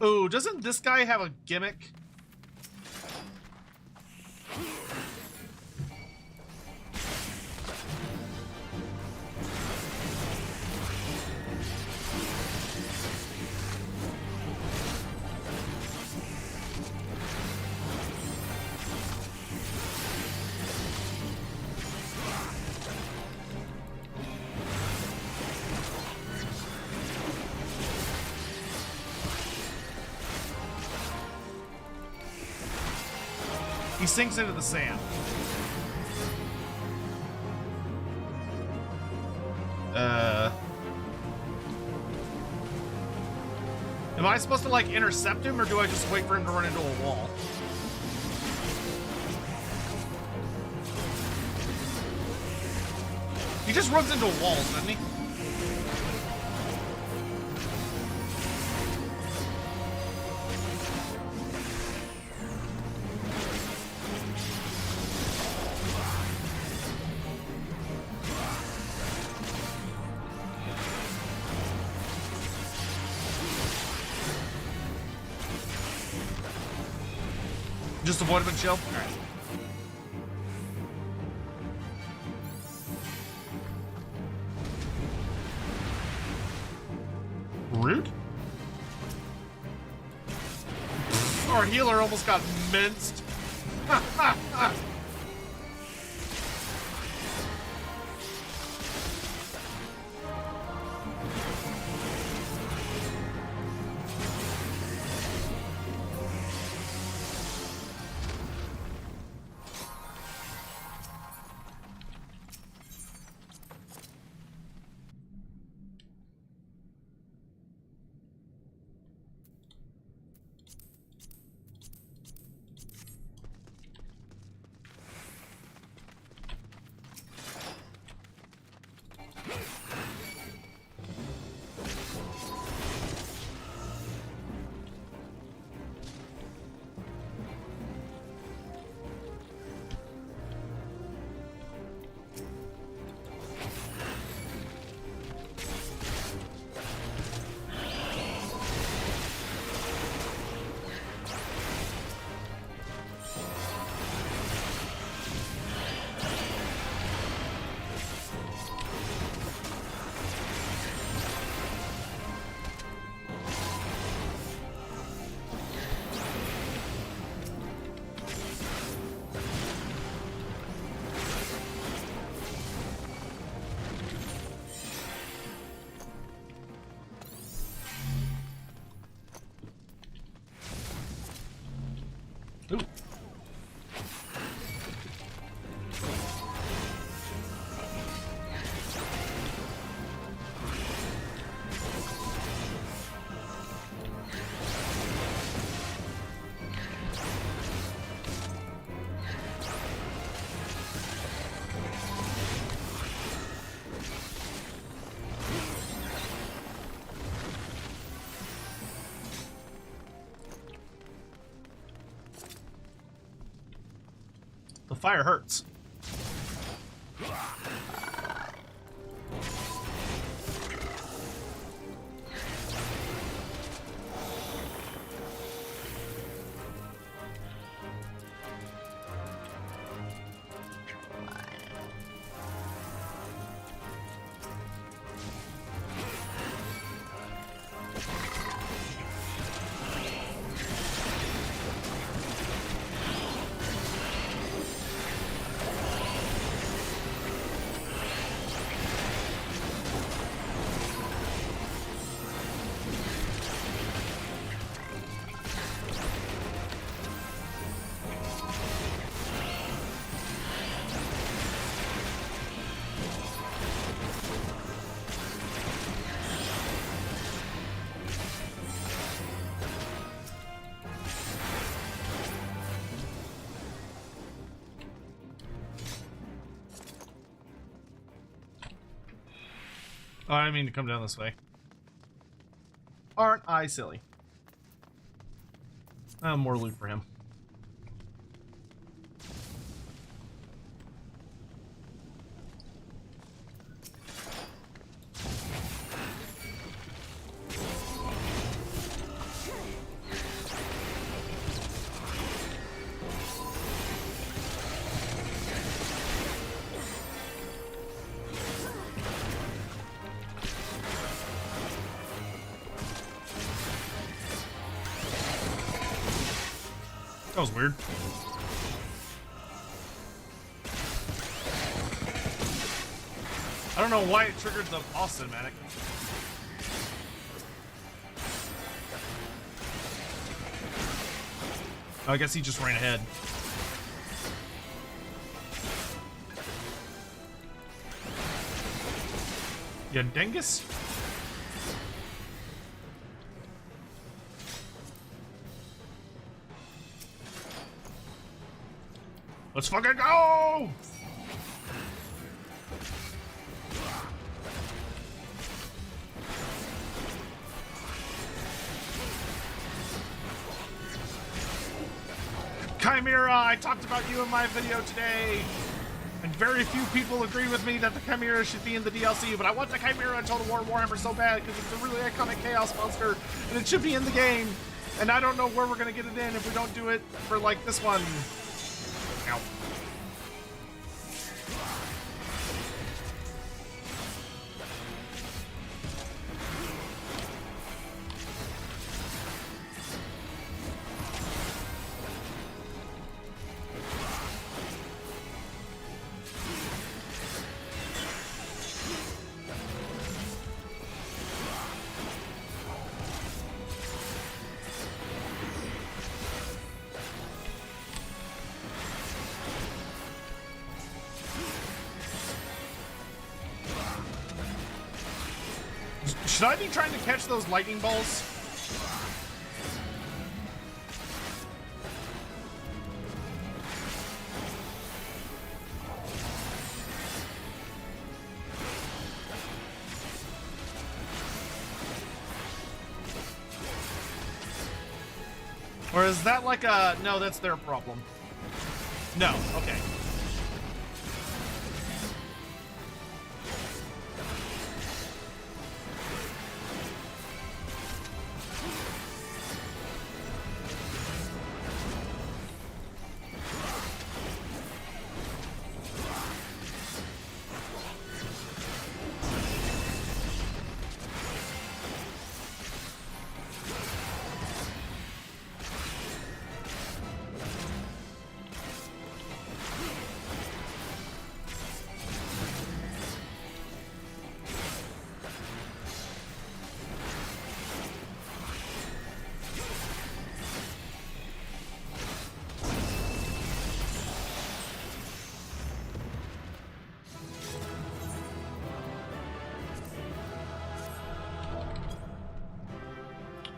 Oh, doesn't this guy have a gimmick? He sinks into the sand. Am I supposed to, like, intercept him, or do I just wait for him to run into a wall? He just runs into walls, doesn't he? Just avoid him and chill? Alright. Rude? healer almost got minced. Ooh. The fire hurts. Oh, I didn't mean to come down this way. Aren't I silly? More loot for him. That was weird. I don't know why it triggered the boss cinematic. I guess he just ran ahead. Yeah, Dingus? Let's fucking go! Chimera, I talked about you in my video today, and very few people agree with me that the Chimera should be in the DLC, but I want the Chimera in Total War Warhammer so bad because it's a really iconic Chaos monster, and it should be in the game, and I don't know where we're gonna get it in if we don't do it for, like, this one. Ow. Should I be trying to catch those lightning balls? Or is that like a... No, that's their problem. No, okay.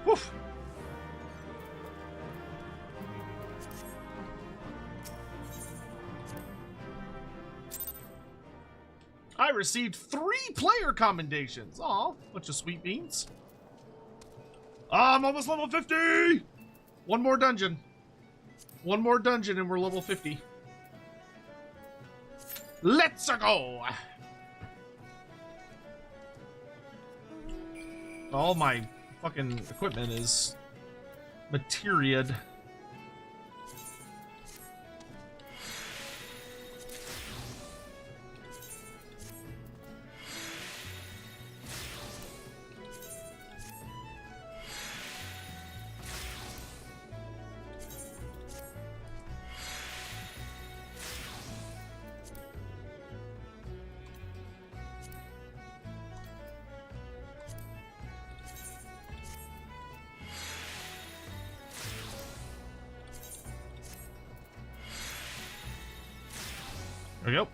Woof. I received 3 player commendations. Aw, bunch of sweet beans. I'm almost level 50! One more dungeon. One more dungeon and we're level 50. Let's go! All my fucking equipment is materia'd. There we go.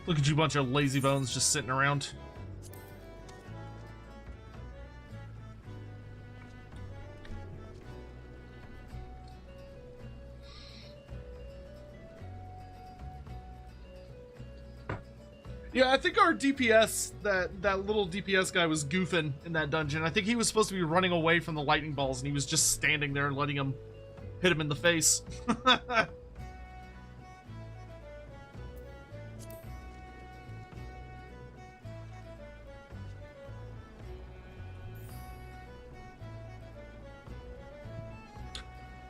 Look at you, bunch of lazy bones just sitting around. Yeah, I think our DPS, that little DPS guy was goofing in that dungeon. I think he was supposed to be running away from the lightning balls, and he was just standing there and letting him hit him in the face.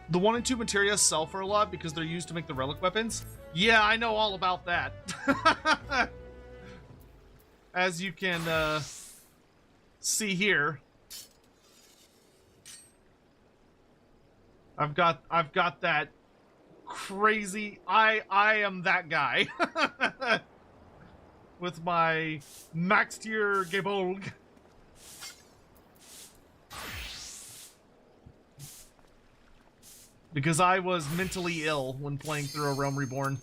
The 1 and 2 materia sell for a lot because they're used to make the relic weapons. Yeah, I know all about that. As you can see here, I've got that crazy. I am that guy with my max tier Gebolg. Because I was mentally ill when playing through A Realm Reborn.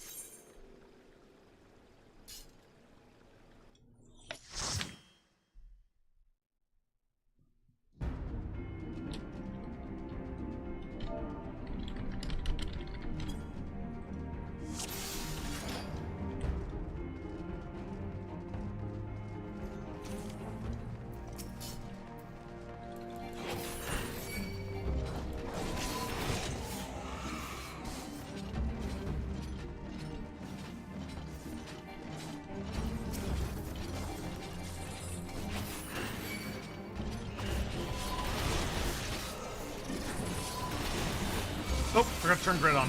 Oh, forgot to turn grid on.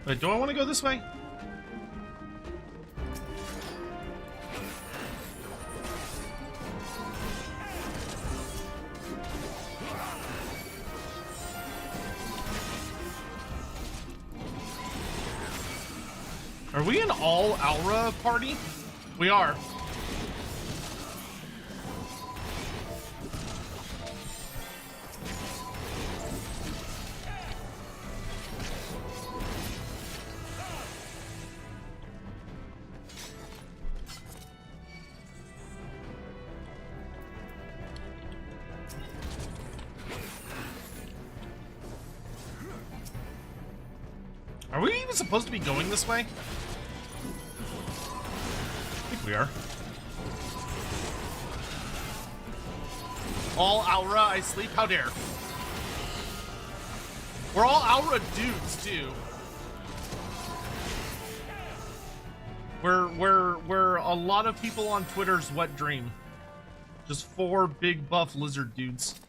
Wait, do I want to go this way? Are we an all Aura party? We are. Are we even supposed to be going this way? I think we are. All Aura, I sleep, how dare. We're all Aura dudes, too. We're a lot of people on Twitter's wet dream. Just 4 big buff lizard dudes.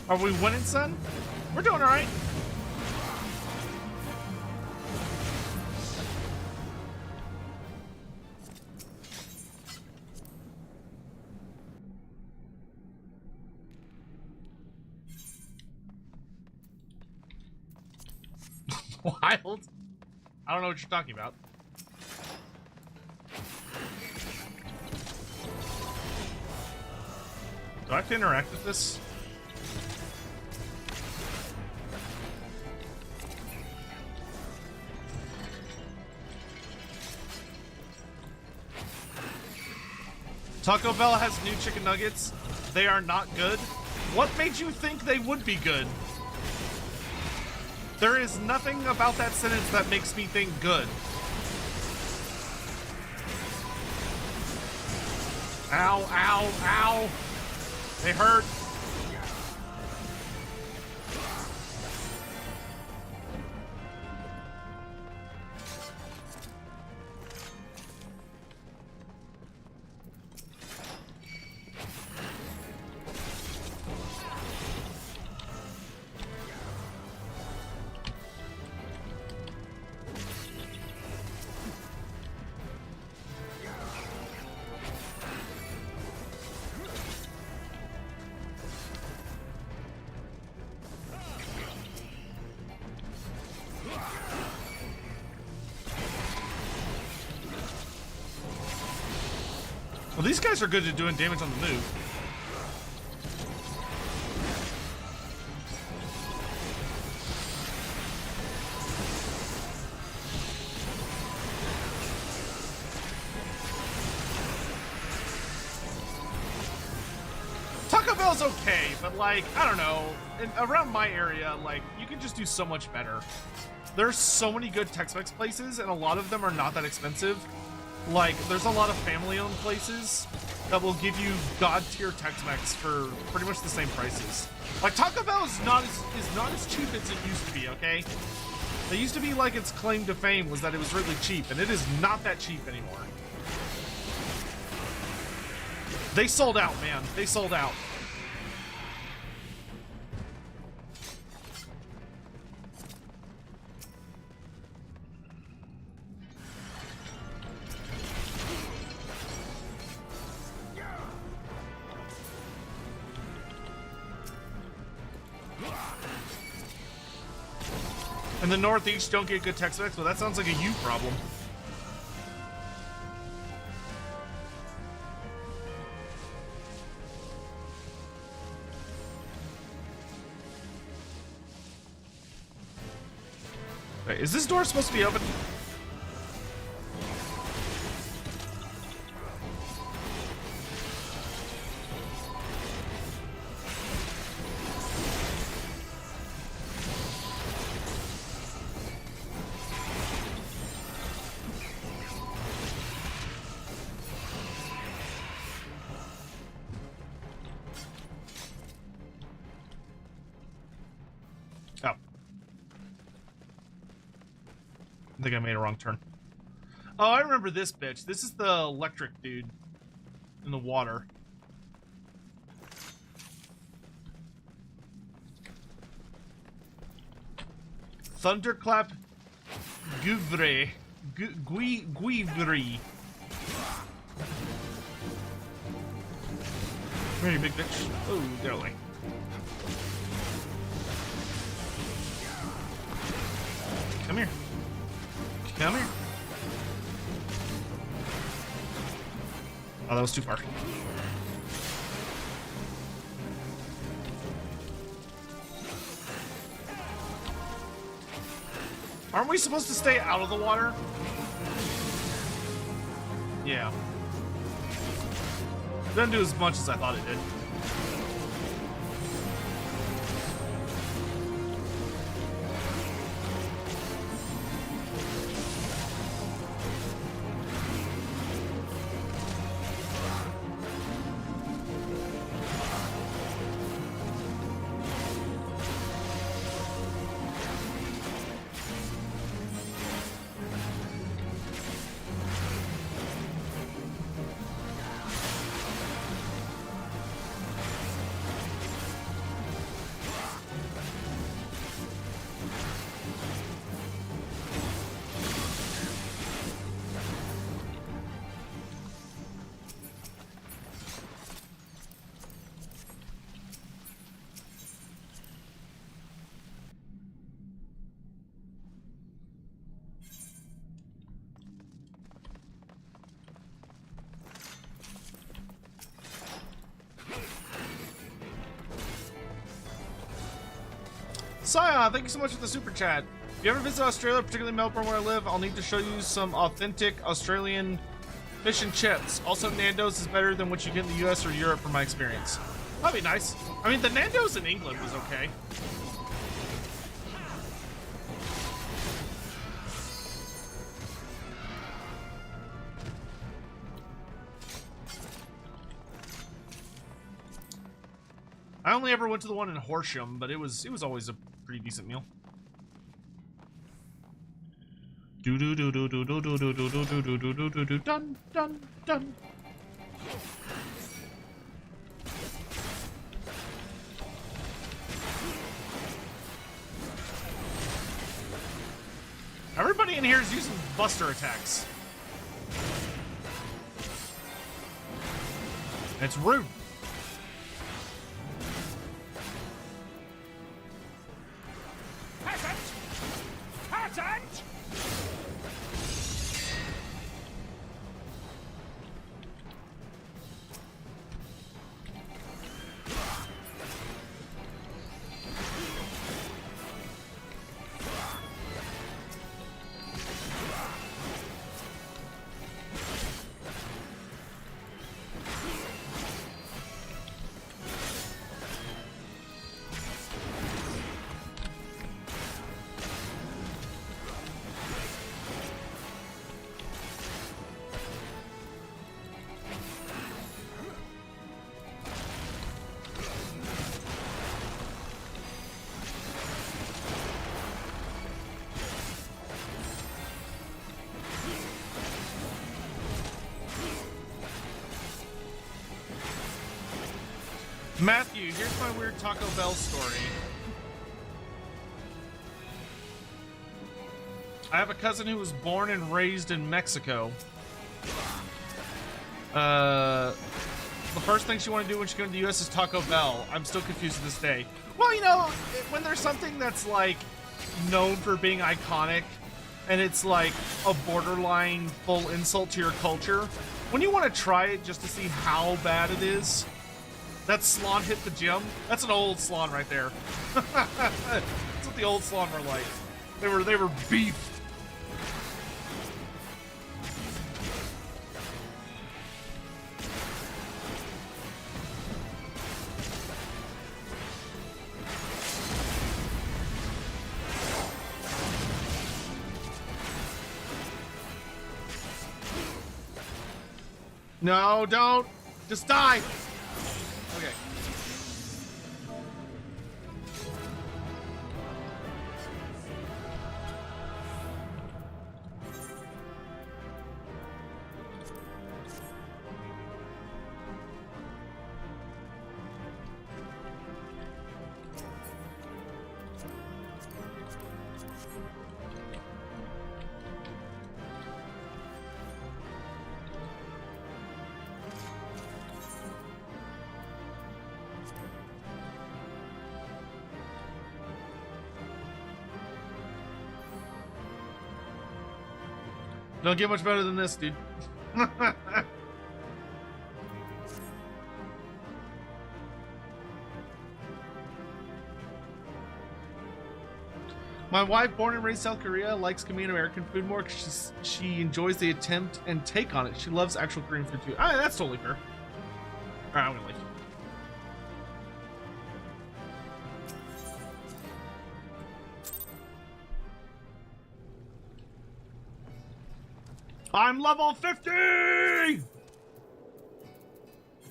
Are we winning, son? We're doing all right. Wild? I don't know what you're talking about. Do I have to interact with this? Taco Bell has new chicken nuggets. They are not good. What made you think they would be good? There is nothing about that sentence that makes me think good. Ow, ow, ow. They hurt. Well, these guys are good at doing damage on the move. Taco Bell's okay, but like, I don't know. Around my area, like, you can just do so much better. There's so many good Tex-Mex places, and a lot of them are not that expensive. Like, there's a lot of family-owned places that will give you god-tier Tex-Mex for pretty much the same prices. Like, Taco Bell is not as cheap as it used to be, okay? It used to be like its claim to fame was that it was really cheap, and it is not that cheap anymore. They sold out, man. They sold out. In the Northeast, don't get good Tex-Mex, but that sounds like a you problem. Wait, is this door supposed to be open? Oh. I think I made a wrong turn. Oh, I remember this bitch. This is the electric dude in the water. Thunderclap Guvre. Guivre. Come here, you big bitch. Oh, darling. Come here. Come here. Oh, that was too far. Aren't we supposed to stay out of the water? Yeah. Doesn't do as much as I thought it did. Sion, thank you so much for the super chat. If you ever visit Australia, particularly Melbourne where I live, I'll need to show you some authentic Australian fish and chips. Also, Nando's is better than what you get in the US or Europe from my experience. That'd be nice. I mean, the Nando's in England was okay. I only ever went to the one in Horsham, but it was always a pretty decent meal. Do do do do do do do do do do do do do do do do dun dun dun. Everybody in here is using buster attacks. It's rude. Matthew, here's my weird Taco Bell story. I have a cousin who was born and raised in Mexico. The first thing she wanted to do when she came to the US is Taco Bell. I'm still confused to this day. Well, you know, when there's something that's like known for being iconic and it's like a borderline full insult to your culture, when you want to try it just to see how bad it is, that Slon hit the gym. That's an old Slon right there. That's what the old Slon were like. They were beef. No, don't. Just die. Okay. Don't get much better than this, dude. My wife, born and raised South Korea, likes Korean American food more because she enjoys the attempt and take on it. She loves actual Korean food too. Ah, that's totally fair. All right, I'm gonna leave. I'm level 50!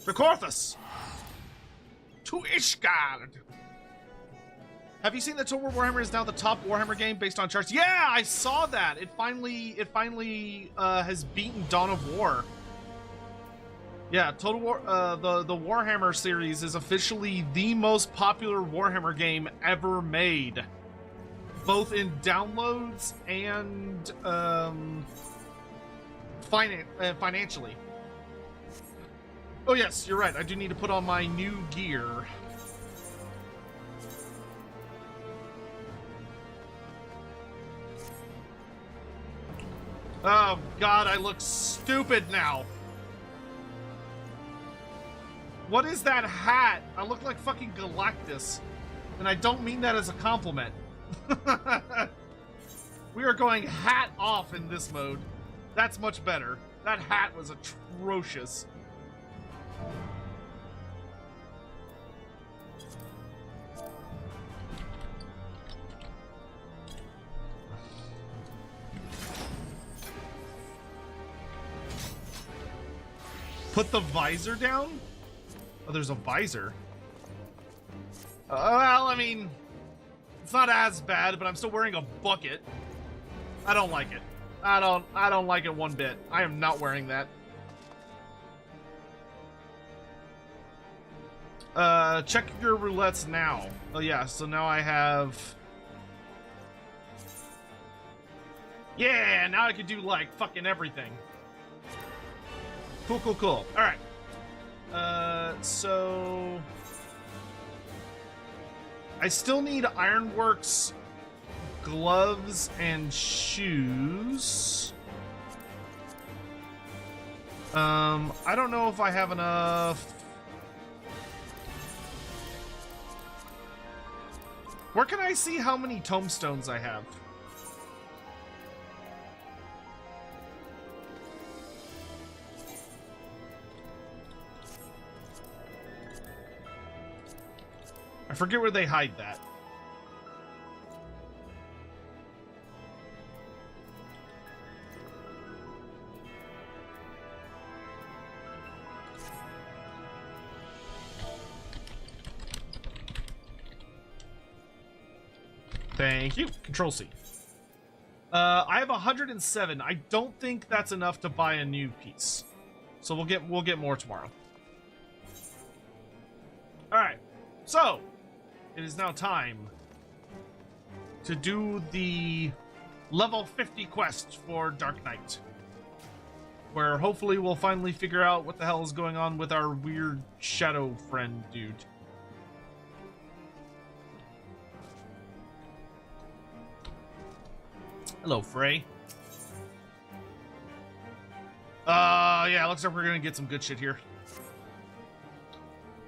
To Corthus! To Ishgard! Have you seen that Total War Warhammer is now the top Warhammer game based on charts? Yeah, I saw that! It finally has beaten Dawn of War. Yeah, Total War, the Warhammer series is officially the most popular Warhammer game ever made. Both in downloads and, financially. Oh yes, you're right. I do need to put on my new gear. Oh god, I look stupid now. What is that hat? I look like fucking Galactus. And I don't mean that as a compliment. We are going hat off in this mode. That's much better. That hat was atrocious. Put the visor down? Oh, there's a visor. Well, I mean, it's not as bad, but I'm still wearing a bucket. I don't like it. I don't like it one bit. I am not wearing that. Check your roulettes now. Oh yeah, so now I have... Yeah, now I can do like fucking everything. Cool, cool, cool. Alright. So... I still need Ironworks gloves and shoes. I don't know if I have enough. Where can I see how many tombstones I have? I forget where they hide that. Thank you. Control C. I have 107. I don't think that's enough to buy a new piece. So we'll get more tomorrow. All right. So, it is now time to do the level 50 quest for Dark Knight, where hopefully we'll finally figure out what the hell is going on with our weird shadow friend dude. Hello, Frey. Yeah, looks like we're gonna get some good shit here.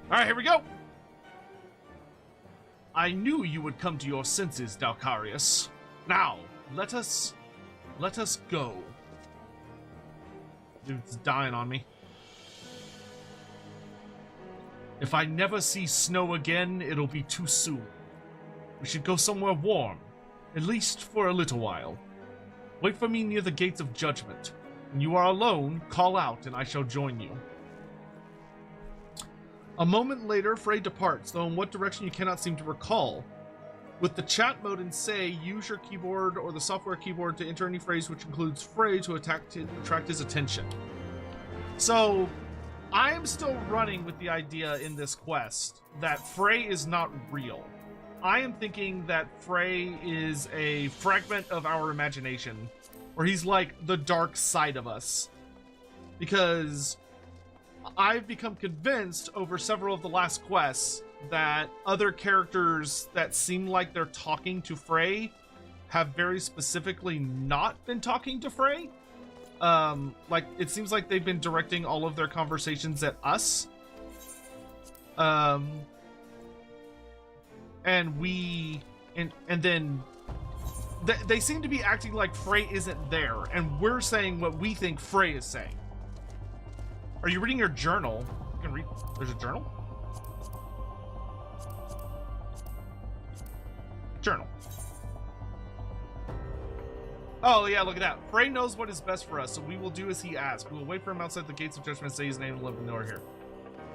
Alright, here we go! I knew you would come to your senses, Dalcarius. Now, let us go. Dude's dying on me. If I never see snow again, it'll be too soon. We should go somewhere warm, at least for a little while. Wait for me near the gates of judgment. When you are alone, call out and I shall join you. A moment later, Frey departs, though in what direction you cannot seem to recall. With the chat mode in Say, use your keyboard or the software keyboard to enter any phrase which includes Frey to attract his attention. So, I am still running with the idea in this quest that Frey is not real. I am thinking that Frey is a fragment of our imagination, or he's like the dark side of us. Because I've become convinced over several of the last quests that other characters that seem like they're talking to Frey have very specifically not been talking to Frey. Like, it seems like they've been directing all of their conversations at us. And then they seem to be acting like Frey isn't there, and we're saying what we think Frey is saying. Are you reading your journal? You can read. There's a journal? Journal. Oh, yeah, look at that. Frey knows what is best for us, so we will do as he asks. We will wait for him outside the gates of judgment, say his name, and let him know we're here.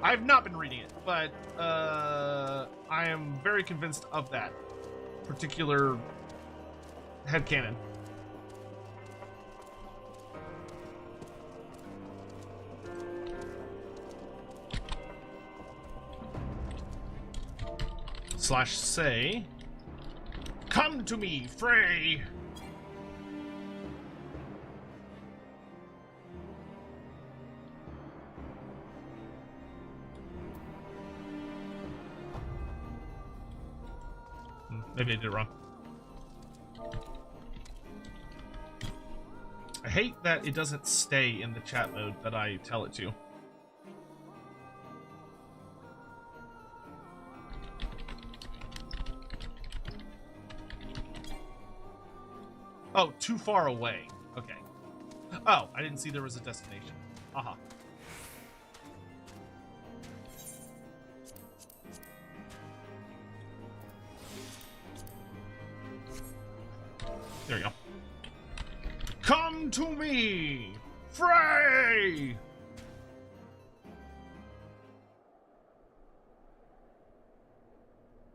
I have not been reading it, but I am very convinced of that particular headcanon. Slash say, come to me, Frey! Maybe I did it wrong. I hate that it doesn't stay in the chat mode that I tell it to. Oh, too far away. Okay. Oh, I didn't see there was a destination. Aha. There you go. Come to me, Frey!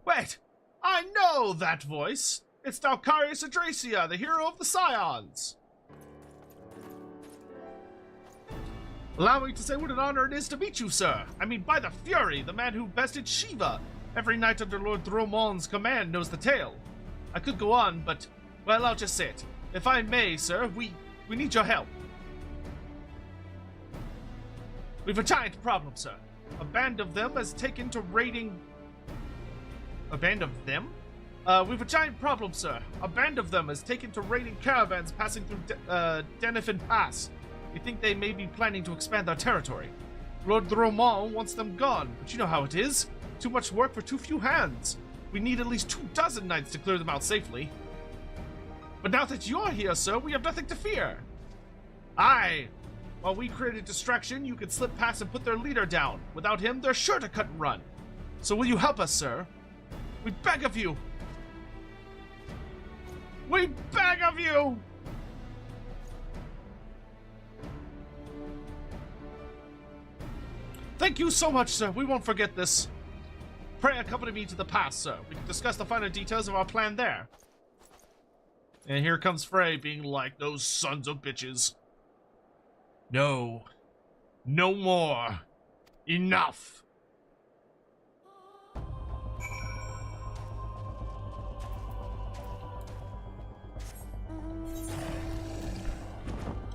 Wait, I know that voice. It's Dalcarius Adracia, the hero of the Scions. Allow me to say what an honor it is to meet you, sir. I mean, by the Fury, the man who bested Shiva. Every knight under Lord Thromon's command knows the tale. I could go on, but, well, I'll just say it. If I may, sir, we need your help. We've a giant problem, sir. A band of them has taken to raiding... A band of them? We've a giant problem, sir. A band of them has taken to raiding caravans passing through Denifin Pass. We think they may be planning to expand their territory. Lord Dromont wants them gone, but you know how it is. Too much work for too few hands. We need at least 24 knights to clear them out safely. But now that you're here, sir, we have nothing to fear. Aye. While we create a distraction, you can slip past and put their leader down. Without him, they're sure to cut and run. So will you help us, sir? We beg of you. We beg of you! Thank you so much, sir. We won't forget this. Pray accompany me to the pass, sir. We can discuss the finer details of our plan there. And here comes Frey being like, those sons of bitches. No. No more. Enough.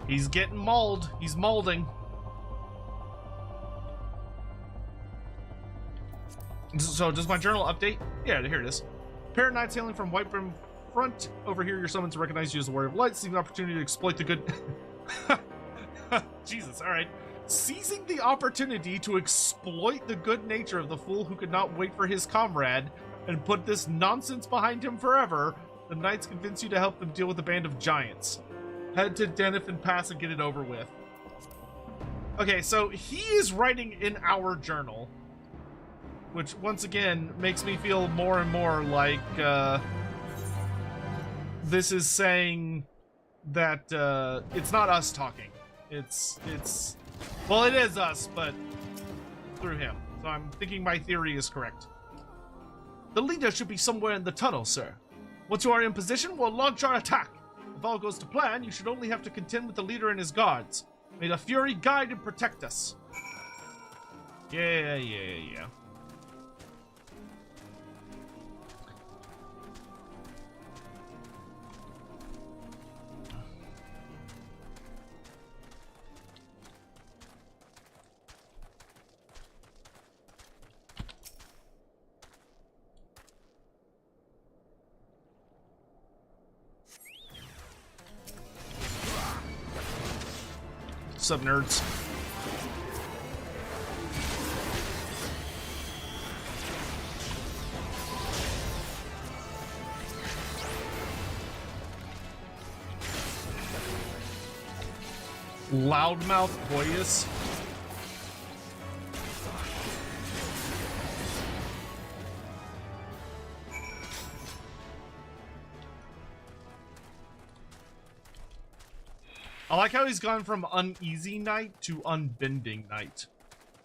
He's getting mauled. He's molding. So, does my journal update? Yeah, here it is. Pair of knights hailing from Whitebrim Front. Over here, you're summoned to recognize you as a warrior of light, seeking an opportunity to exploit the good... Jesus, alright. Seizing the opportunity to exploit the good nature of the fool who could not wait for his comrade and put this nonsense behind him forever, The knights convince you to help them deal with a band of giants. Head to Denifin Pass and get it over with. Okay, so he is writing in our journal, which once again makes me feel more and more like this is saying that it's not us talking. It's well, it is us, but through him. So I'm thinking my theory is correct. The leader should be somewhere in the tunnel, sir. Once you are in position, we'll launch our attack. If all goes to plan, you should only have to contend with the leader and his guards. May the Fury guide and protect us. Yeah. What's up, nerds? Loudmouth Poyus. I like how he's gone from uneasy knight to unbending knight.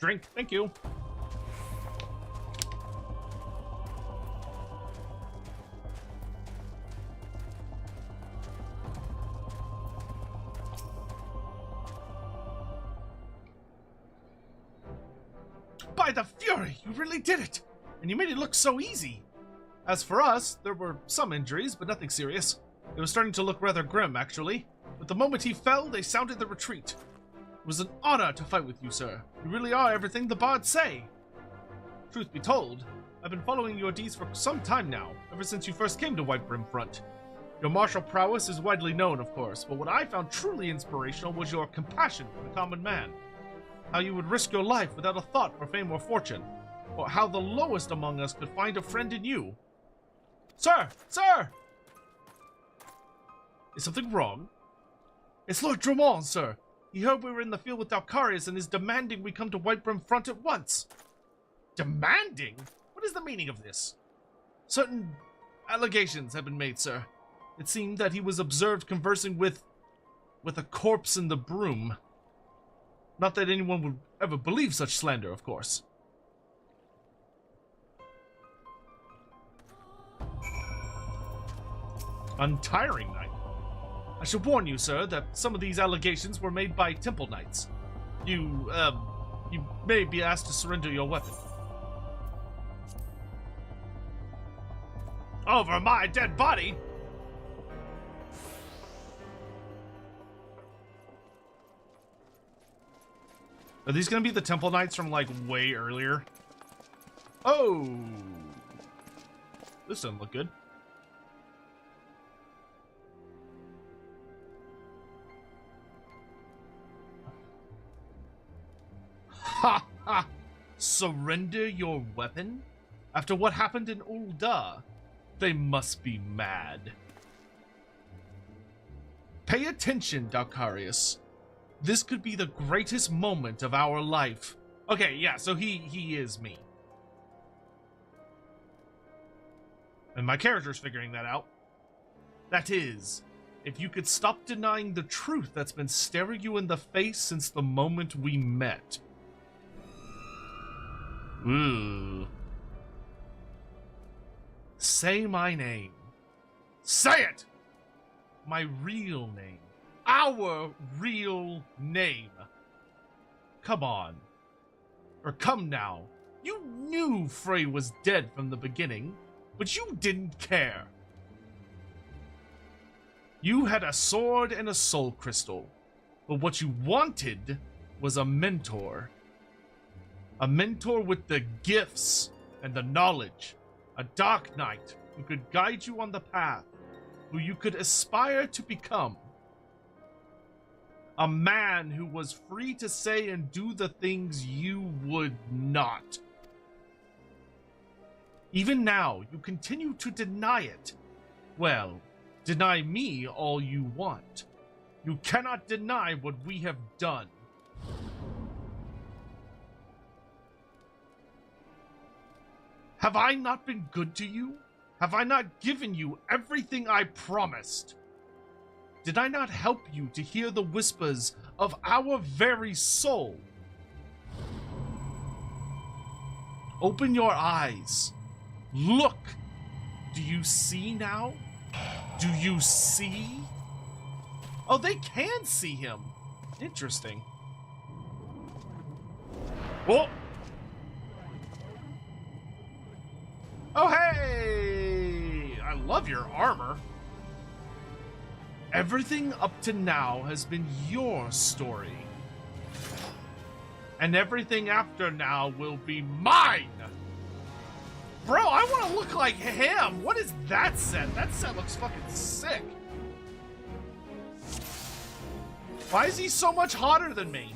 Drink, thank you. By the Fury, you really did it! And you made it look so easy! As for us, there were some injuries, but nothing serious. It was starting to look rather grim, actually. But the moment he fell, they sounded the retreat. It was an honor to fight with you, sir. You really are everything the bards say. Truth be told, I've been following your deeds for some time now, ever since you first came to Whitebrim Front. Your martial prowess is widely known, of course, but what I found truly inspirational was your compassion for the common man. How you would risk your life without a thought for fame or fortune, or how the lowest among us could find a friend in you. Sir! Sir! Is something wrong? It's Lord Drummond, sir. He heard we were in the field with Dalcarius and is demanding we come to Whitebrim Front at once. Demanding? What is the meaning of this? Certain allegations have been made, sir. It seemed that he was observed conversing with a corpse in the broom. Not that anyone would ever believe such slander, of course. Untiring Knight. I should warn you, sir, that some of these allegations were made by Temple Knights. You may be asked to surrender your weapon. Over my dead body? Are these gonna be the Temple Knights from, like, way earlier? Oh! This doesn't look good. Ha ha! Surrender your weapon? After what happened in Ul'dah? They must be mad. Pay attention, Dalcarius. This could be the greatest moment of our life. Okay, yeah, so he is me. And my character's figuring that out. That is, if you could stop denying the truth that's been staring you in the face since the moment we met. Ooh. Say my name. Say it! My real name. Our real name. Come on. Or come now. You knew Frey was dead from the beginning, but you didn't care. You had a sword and a soul crystal, but what you wanted was a mentor. A mentor with the gifts and the knowledge. A dark knight who could guide you on the path, who you could aspire to become. A man who was free to say and do the things you would not. Even now, you continue to deny it. Well, deny me all you want. You cannot deny what we have done. Have I not been good to you? Have I not given you everything I promised? Did I not help you to hear the whispers of our very soul? Open your eyes. Look. Do you see now? Do you see? Oh, they can see him. Interesting. Oh! Oh, hey! I love your armor. Everything up to now has been your story. And everything after now will be mine! Bro, I want to look like him! What is that set? That set looks fucking sick. Why is he so much hotter than me?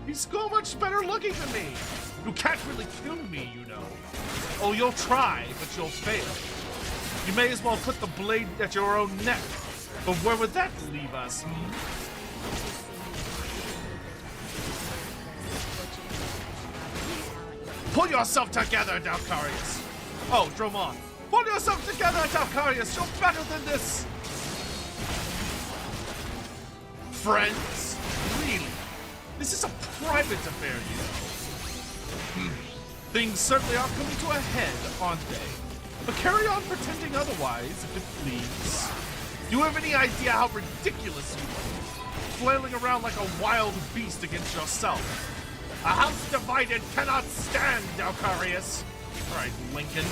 He's so much better looking than me! You can't really kill me, you know. Oh, you'll try, but you'll fail. You may as well put the blade at your own neck. But where would that leave us, Pull yourself together, Dalcarius! Oh, Dromon. Pull yourself together, Dalcarius! You're better than this! Friends? Really? This is a private affair, you know. Things certainly are coming to a head, aren't they? But carry on pretending otherwise, if it please. Do you have any idea how ridiculous you are? Flailing around like a wild beast against yourself. A house divided cannot stand, Dalcarius. All right, Lincoln.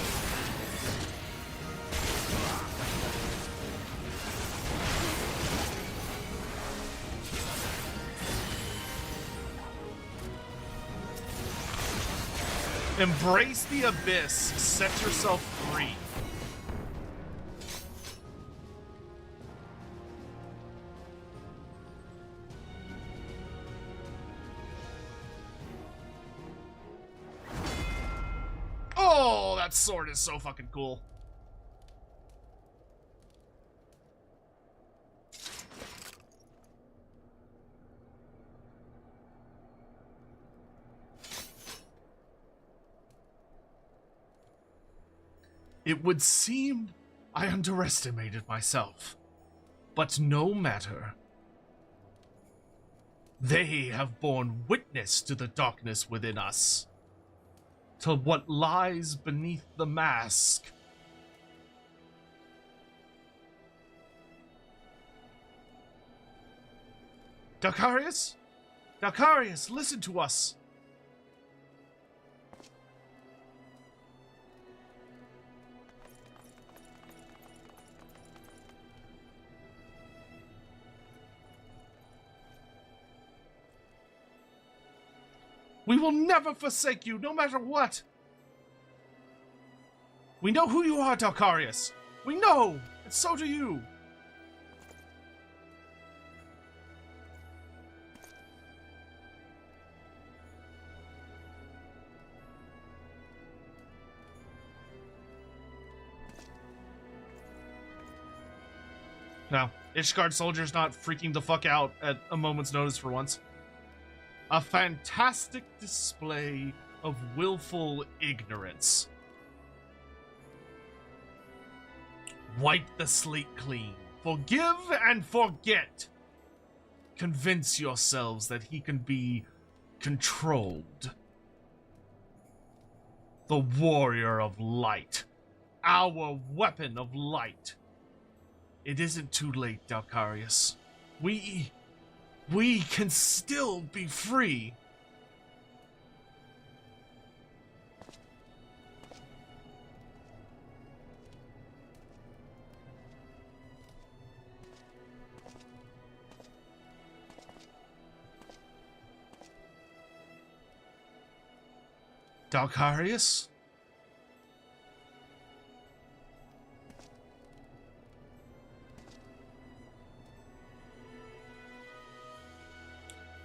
Embrace the abyss. Set yourself free. Oh, that sword is so fucking cool. It would seem I underestimated myself, but no matter. They have borne witness to the darkness within us, to what lies beneath the mask. Dalcarius? Dalcarius, listen to us! We will never forsake you, no matter what! We know who you are, Dalcarius! We know! And so do you! Now, Ishgard soldiers not freaking the fuck out at a moment's notice for once. A fantastic display of willful ignorance. Wipe the slate clean. Forgive and forget. Convince yourselves that he can be controlled. The warrior of light. Our weapon of light. It isn't too late, Dalcarius. We can still be free. Dalcarius?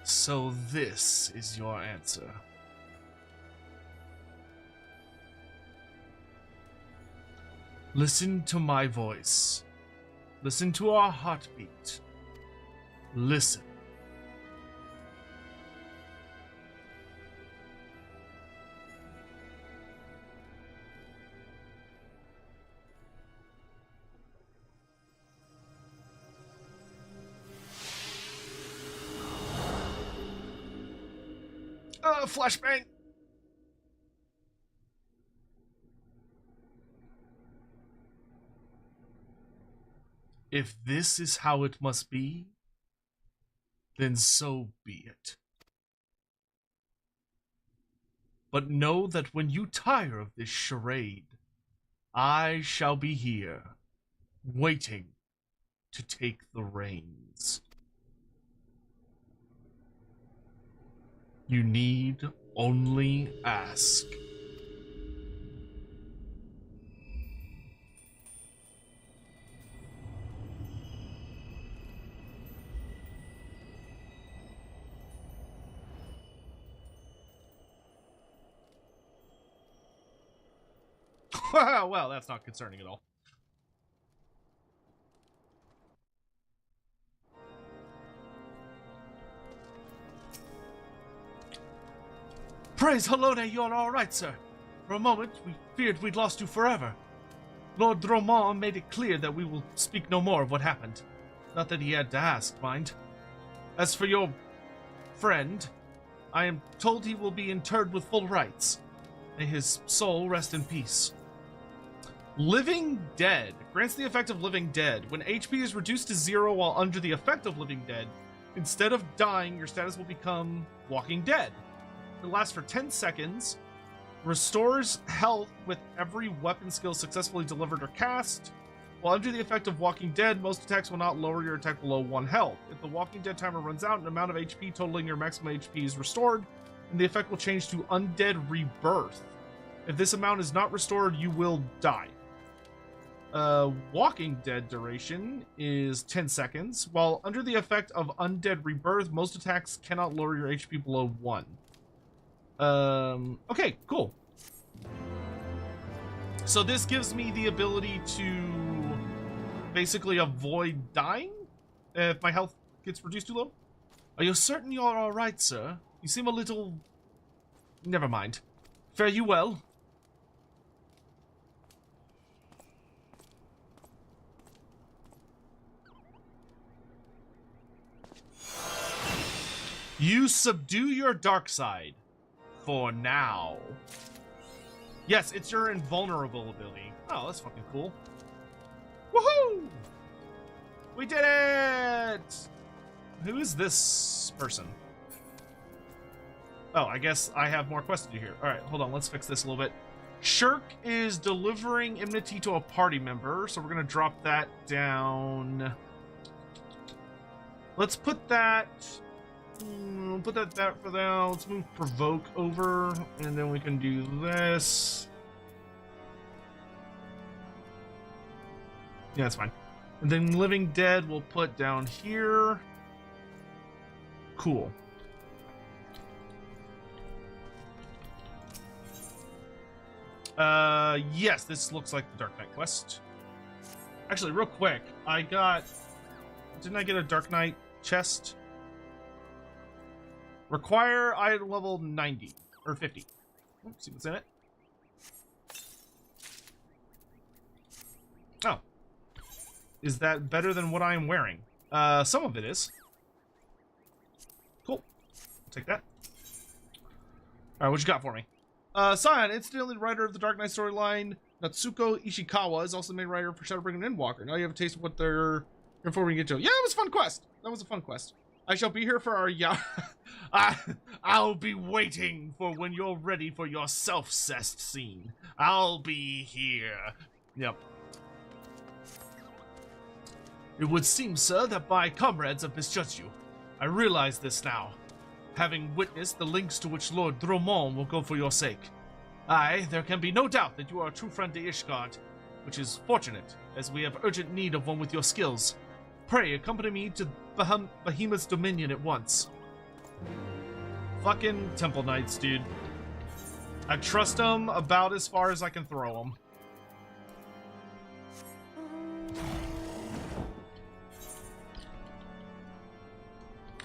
So this is your answer. Listen to my voice. Listen to our heartbeat. Listen. Flashbang! If this is how it must be, then so be it. But know that when you tire of this charade, I shall be here, waiting to take the reins. You need only ask. Well, that's not concerning at all. Praise Halone, you're all right, sir. For a moment, we feared we'd lost you forever. Lord Dromont made it clear that we will speak no more of what happened. Not that he had to ask, mind. As for your friend, I am told he will be interred with full rites. May his soul rest in peace. Living Dead grants the effect of Living Dead. When HP is reduced to 0 while under the effect of Living Dead, instead of dying, your status will become Walking Dead. It lasts for 10 seconds, restores health with every weapon skill successfully delivered or cast. While under the effect of Walking Dead, most attacks will not lower your attack below 1 health. If the Walking Dead timer runs out, an amount of HP totaling your maximum HP is restored, and the effect will change to Undead Rebirth. If this amount is not restored, you will die. Walking Dead duration is 10 seconds. While under the effect of Undead Rebirth, most attacks cannot lower your HP below 1. Okay, cool. So this gives me the ability to basically avoid dying if my health gets reduced too low. Are you certain you're alright, sir? You seem a little... Never mind. Fare you well. You subdue your dark side. For now. Yes, it's your invulnerable ability. Oh, that's fucking cool. Woohoo! We did it! Who is this person? Oh, I guess I have more quests to do here. Alright, hold on, let's fix this a little bit. Shirk is delivering enmity to a party member, so we're gonna drop that down. Let's put that... put that for now. Let's move provoke over, and then we can do this. Yeah, that's fine. And then Living Dead we'll put down here. Cool. Yes, this looks like the Dark Knight quest. Actually, real quick, didn't I get a Dark Knight chest? Require item level 90 or 50. Let's see what's in it. Oh. Is that better than what I am wearing? Some of it is. Cool. I'll take that. Alright, what you got for me? Scion, incidentally the writer of the Dark Knight storyline, Natsuko Ishikawa, is also the main writer for Shadowbringers and Endwalker. Now you have a taste of what they're before we get to it. Yeah, it was a fun quest. That was a fun quest. I shall be here for our I'll be waiting for when you're ready for your self-cessed scene. I'll be here. Yep. It would seem, sir, that my comrades have misjudged you. I realize this now, having witnessed the lengths to which Lord Dromont will go for your sake. Aye, there can be no doubt that you are a true friend to Ishgard, which is fortunate, as we have urgent need of one with your skills. Pray, accompany me to Behemoth's Dominion at once. Fucking Temple Knights, dude. I trust them about as far as I can throw them.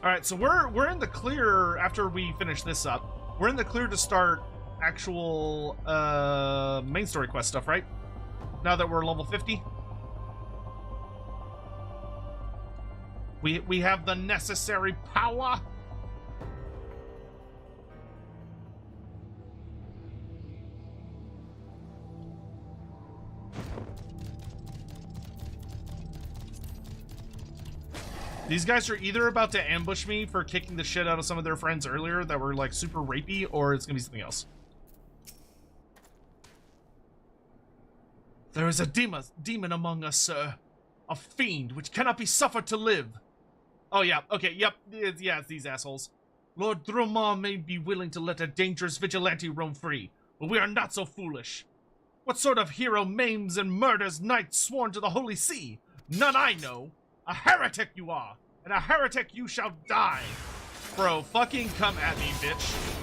All right, so we're in the clear after we finish this up. We're in the clear to start actual main story quest stuff, right? Now that we're level 50. We have the necessary power. These guys are either about to ambush me for kicking the shit out of some of their friends earlier that were like super rapey, or it's gonna be something else. There is a demon among us, sir. A fiend which cannot be suffered to live. Oh yeah, okay, yep, yeah, it's these assholes. Lord Dromar may be willing to let a dangerous vigilante roam free, but we are not so foolish. What sort of hero maims and murders knights sworn to the Holy See? None I know. A heretic you are, and a heretic you shall die. Bro, fucking come at me, bitch.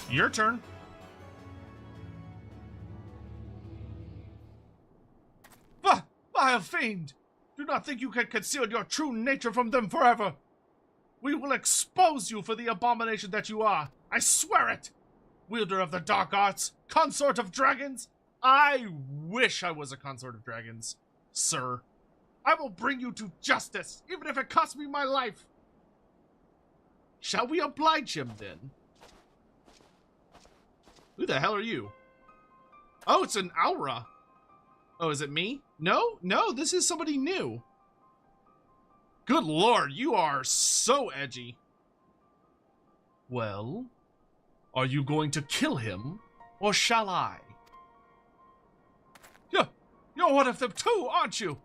Your turn. Vile fiend! Do not think you can conceal your true nature from them forever! We will expose you for the abomination that you are! I swear it! Wielder of the dark arts, consort of dragons! I wish I was a consort of dragons, sir. I will bring you to justice, even if it costs me my life! Shall we oblige him, then? Who the hell are you? Oh, it's an aura. Oh, is it me? No, this is somebody new. Good lord, you are so edgy. Well, are you going to kill him, or shall I? You're one of them too, aren't you?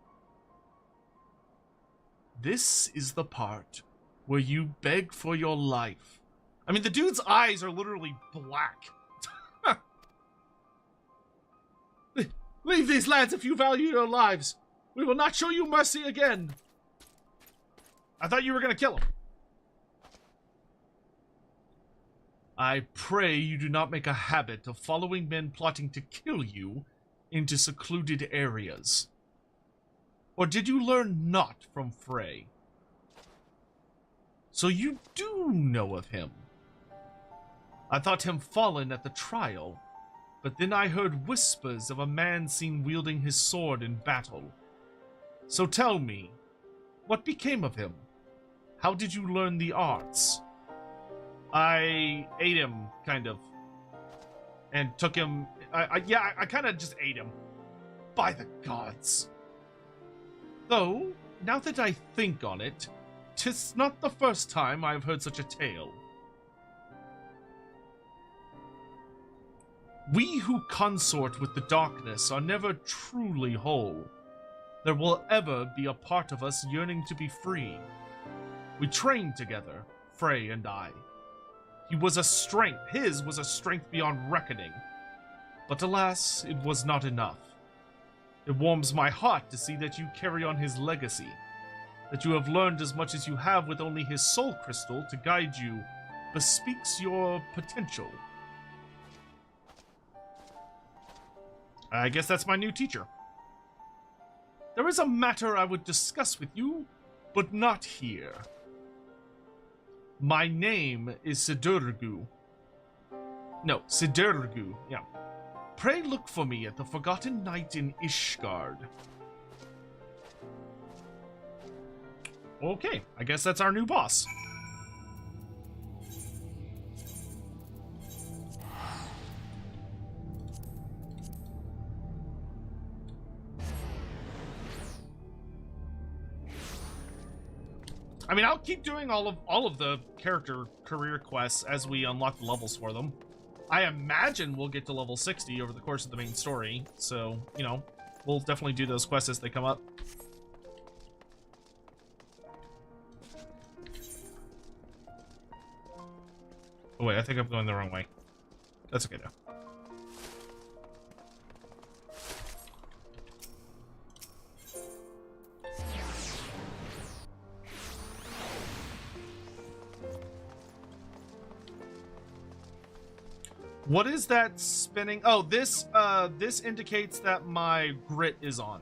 This is the part where you beg for your life. I mean, the dude's eyes are literally black. Leave these lads if you value your lives. We will not show you mercy again. I thought you were going to kill him. I pray you do not make a habit of following men plotting to kill you into secluded areas. Or did you learn naught from Frey? So you do know of him. I thought him fallen at the trial. But then I heard whispers of a man seen wielding his sword in battle. So tell me, what became of him? How did you learn the arts? I ate him, kind of. And took him... I kind of just ate him. By the gods. Though, now that I think on it, 'tis not the first time I've heard such a tale. We who consort with the darkness are never truly whole. There will ever be a part of us yearning to be free. We trained together, Frey and I. His was a strength beyond reckoning. But alas, it was not enough. It warms my heart to see that you carry on his legacy. That you have learned as much as you have with only his soul crystal to guide you bespeaks your potential. I guess that's my new teacher. There is a matter I would discuss with you, but not here. My name is Sidurgu. No, Sidurgu, yeah. Pray look for me at the Forgotten Night in Ishgard. Okay, I guess that's our new boss. I mean, I'll keep doing all of the character career quests as we unlock the levels for them. I imagine we'll get to level 60 over the course of the main story, so, you know, we'll definitely do those quests as they come up. Oh wait, I think I'm going the wrong way. That's okay though. What is that spinning? Oh, this indicates that my grit is on.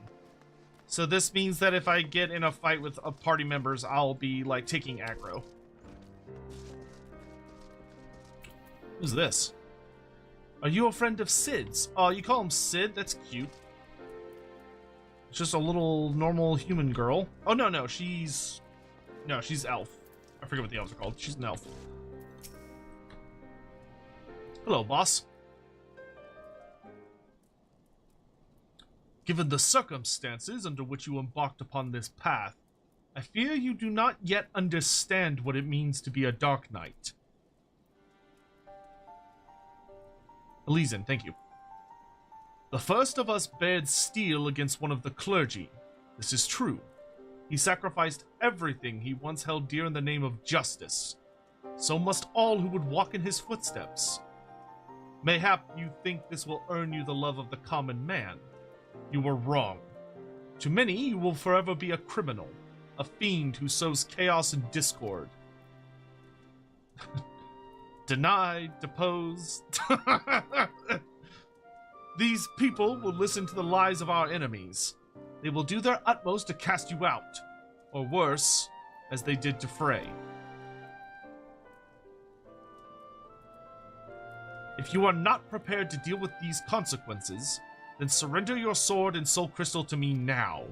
So this means that if I get in a fight with party members, I'll be like taking aggro. Who's this? Are you a friend of Sid's? Oh, you call him Sid? That's cute. It's just a little normal human girl. Oh, no, she's elf. I forget what the elves are called. She's an elf. Hello, boss. Given the circumstances under which you embarked upon this path, I fear you do not yet understand what it means to be a Dark Knight. Elysian, thank you. The first of us bared steel against one of the clergy. This is true. He sacrificed everything he once held dear in the name of justice. So must all who would walk in his footsteps. Mayhap you think this will earn you the love of the common man. You were wrong. To many, you will forever be a criminal, a fiend who sows chaos and discord. Denied, deposed. These people will listen to the lies of our enemies. They will do their utmost to cast you out, or worse, as they did to Frey. If you are not prepared to deal with these consequences, then surrender your sword and soul crystal to me now.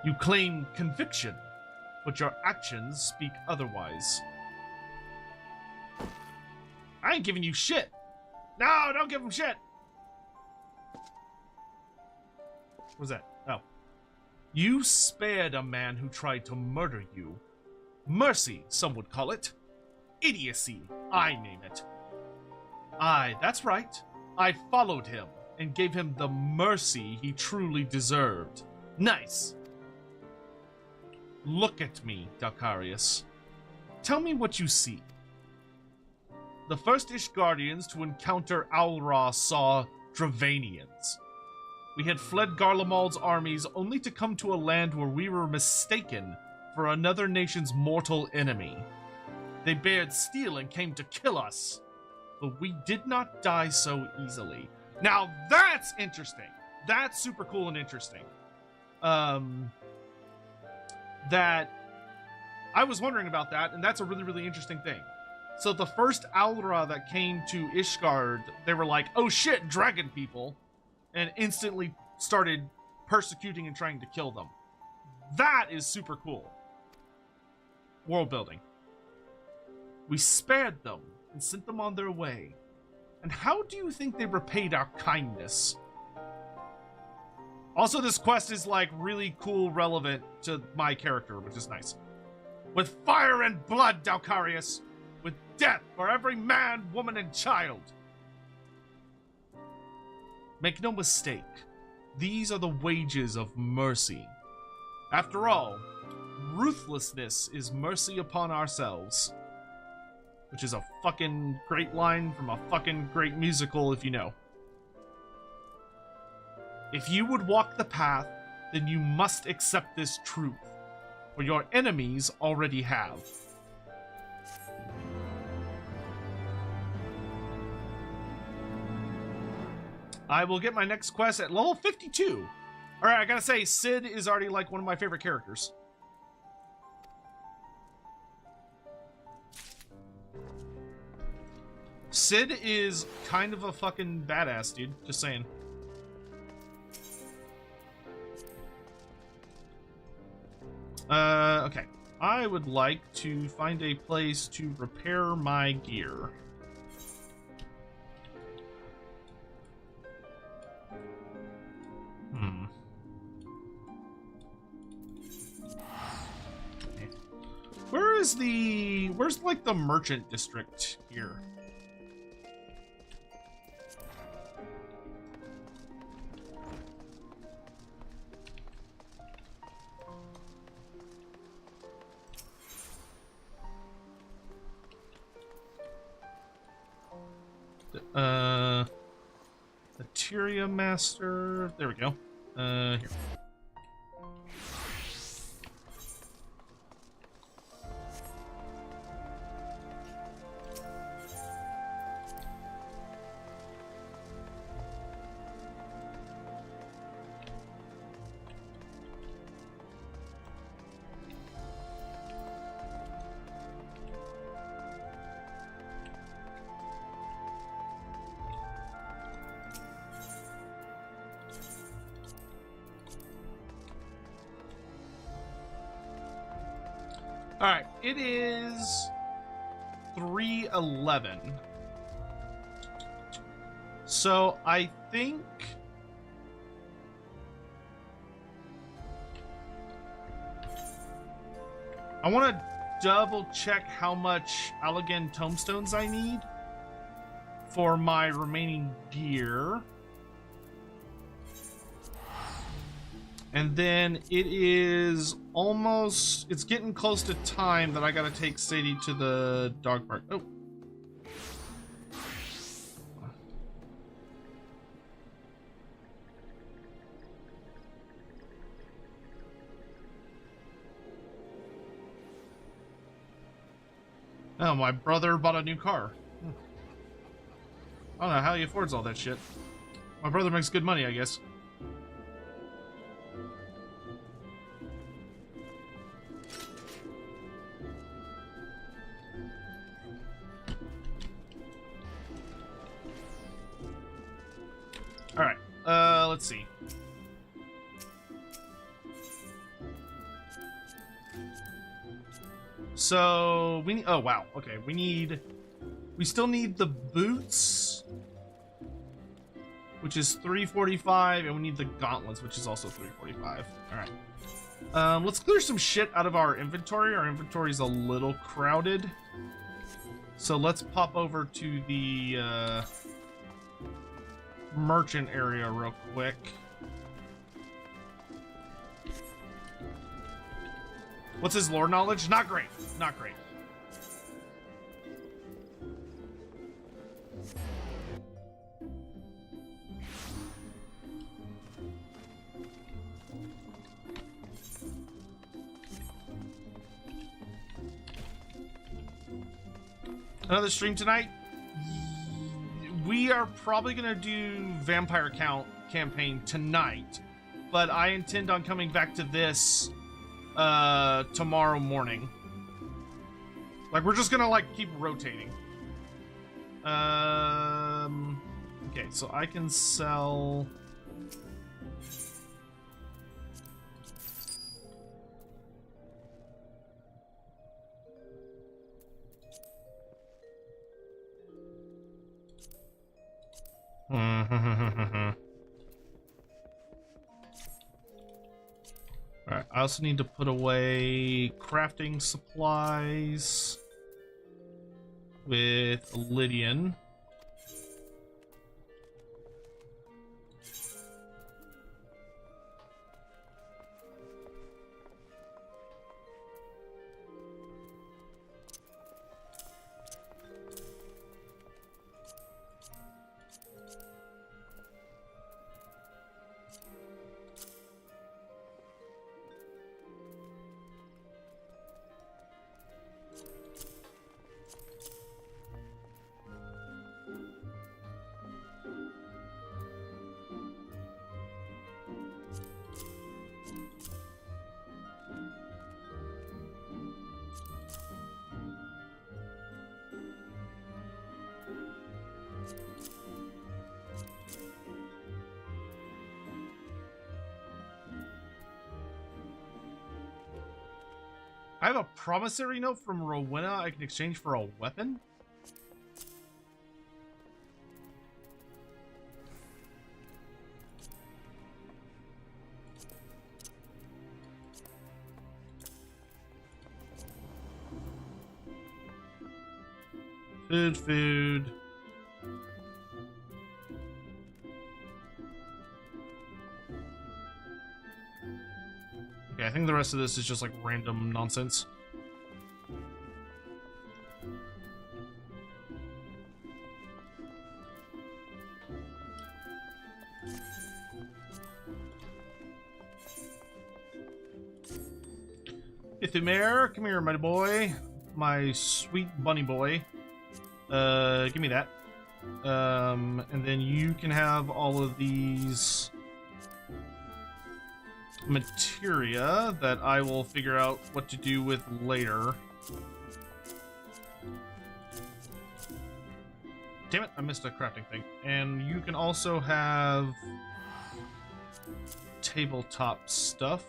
You claim conviction, but your actions speak otherwise. I ain't giving you shit. No, don't give him shit. What was that? Oh. You spared a man who tried to murder you. Mercy, some would call it. Idiocy, I name it. Aye, that's right. I followed him and gave him the mercy he truly deserved. Nice. Look at me, Dalkarius. Tell me what you see. The first Ishgardians to encounter Alra saw Dravanians. We had fled Garlemald's armies only to come to a land where we were mistaken for another nation's mortal enemy. They bared steel and came to kill us, but we did not die so easily. Now that's interesting. That's super cool and interesting. That I was wondering about that, and that's a really, really interesting thing. So the first Alra that came to Ishgard, they were like, oh shit, dragon people, and instantly started persecuting and trying to kill them. That is super cool. World building. We spared them and sent them on their way. And how do you think they repaid our kindness? Also, this quest is like really cool, relevant to my character, which is nice. With fire and blood, Dalkarius! With death for every man, woman, and child! Make no mistake, these are the wages of mercy. After all, ruthlessness is mercy upon ourselves. Which is a fucking great line from a fucking great musical, if you know. If you would walk the path, then you must accept this truth, for your enemies already have. I will get my next quest at level 52. Alright, I gotta say, Sid is already like one of my favorite characters. Sid is kind of a fucking badass, dude. Just saying. Okay. I would like to find a place to repair my gear. Where's like the merchant district here? Materia Master. There we go. Here. All right, it is 3:11. So I think I want to double check how much Allegan tomestones I need for my remaining gear. And then it is almost, it's getting close to time that I gotta take Sadie to the dog park. Oh. Oh, my brother bought a new car. I don't know how he affords all that shit. My brother makes good money, I guess. All right, let's see. So we need, oh wow, okay, we still need the boots, which is 345, and we need the gauntlets, which is also 345. All right, let's clear some shit out of our inventory. Our inventory is a little crowded, so let's pop over to the merchant area real quick. What's his lore knowledge? Not great. Not great. Another stream tonight? We are probably gonna do Vampire Count campaign tonight, but I intend on coming back to this tomorrow morning. Like, we're just gonna like keep rotating. Okay, so I can sell Alright, I also need to put away crafting supplies with Lydian. I have a promissory note from Rowena I can exchange for a weapon? Food. Okay, I think the rest of this is just like random nonsense. Ithumere, come here, my boy. My sweet bunny boy. Give me that. And then you can have all of these materia that I will figure out what to do with later. Damn it, I missed a crafting thing. And you can also have tabletop stuff,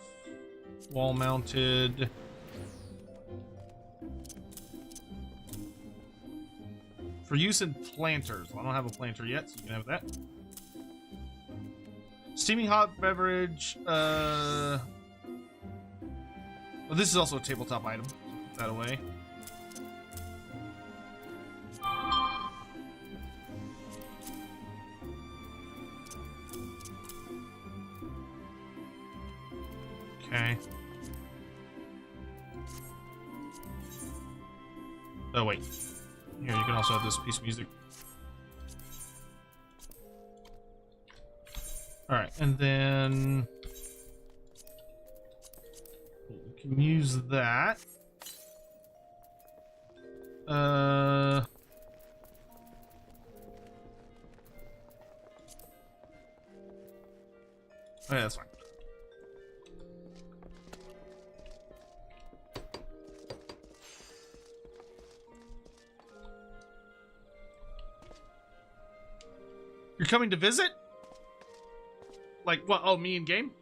wall mounted. For use in planters. Well, I don't have a planter yet, so you can have that. Steaming hot beverage. Well, this is also a tabletop item. Put that away. Okay. Oh, wait. Here, you can also have this piece of music. Alright, and then... we can use that. Oh, yeah, that's fine. You're coming to visit? Like, what? Oh, me in game?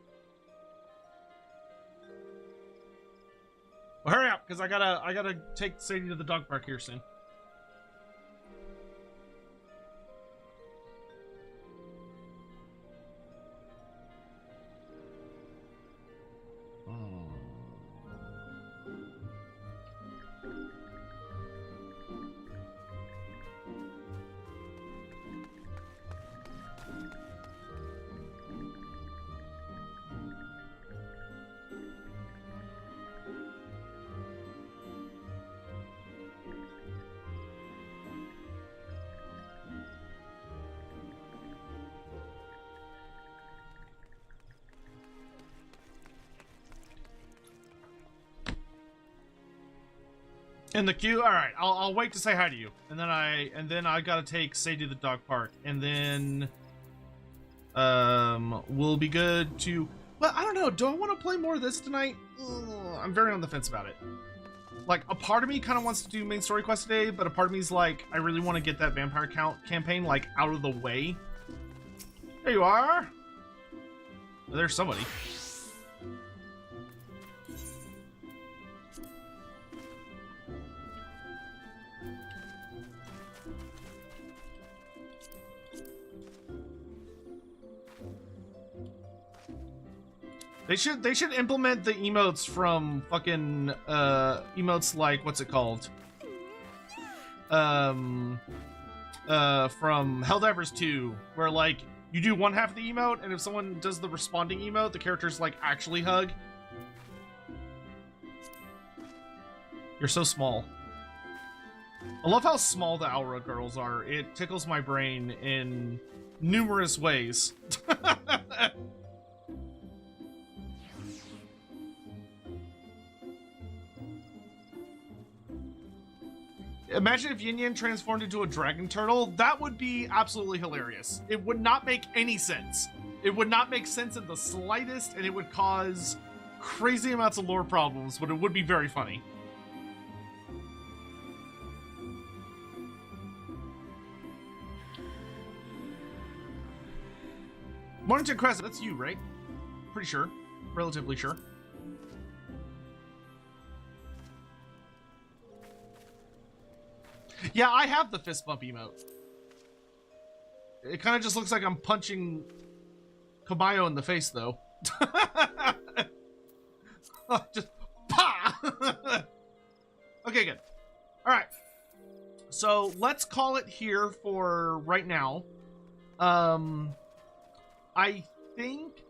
Well, hurry up, because I gotta take Sadie to the dog park here soon. In the queue? Alright, I'll wait to say hi to you. And then I gotta take Sadie to the dog park. And then we'll be good to... Well, I don't know, do I want to play more of this tonight? I'm very on the fence about it. Like, a part of me kind of wants to do main story quest today, but a part of me is like, I really want to get that vampire count campaign, like, out of the way. There you are! Oh, there's somebody. They should implement the emotes from fucking emotes like what's it called? From Helldivers 2, where like you do one half of the emote, and if someone does the responding emote, the characters like actually hug. You're so small. I love how small the Aura girls are. It tickles my brain in numerous ways. Imagine if Yin Yang transformed into a dragon turtle. That would be absolutely hilarious. It would not make any sense. It would not make sense in the slightest, and it would cause crazy amounts of lore problems, but it would be very funny. Mornington Crescent, that's you, right? Pretty sure. Relatively sure. Yeah, I have the fist bump emote. It kind of just looks like I'm punching Kabayo in the face, though. Just pa! Okay, good. All right. So let's call it here for right now. I think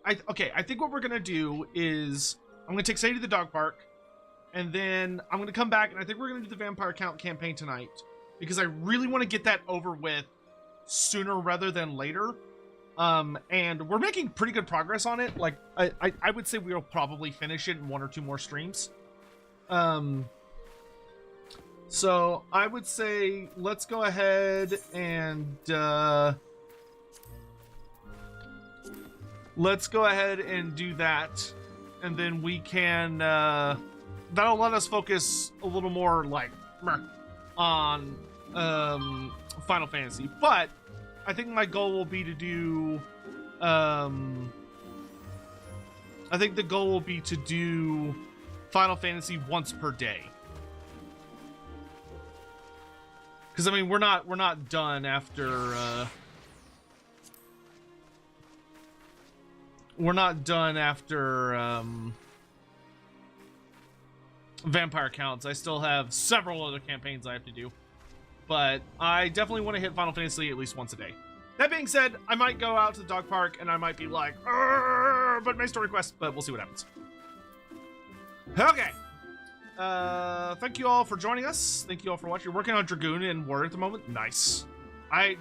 what we're gonna do is I'm gonna take Sadie to the dog park, and then I'm gonna come back, and I think we're gonna do the vampire count campaign tonight. Because I really want to get that over with sooner rather than later. And we're making pretty good progress on it. Like, I would say we'll probably finish it in 1 or 2 more streams. So I would say let's go ahead and do that. And then we can that'll let us focus a little more like on Final Fantasy, but I think my goal will be to do Final Fantasy once per day, Because I mean, we're not done after. We're not done after Vampire Counts. I still have several other campaigns I have to do, but I definitely want to hit Final Fantasy at least once a day. That being said, I might go out to the dog park and I might be like, but my story quest, but we'll see what happens. Okay. Thank you all for joining us. Thank you all for watching. You're working on Dragoon and War at the moment. Nice.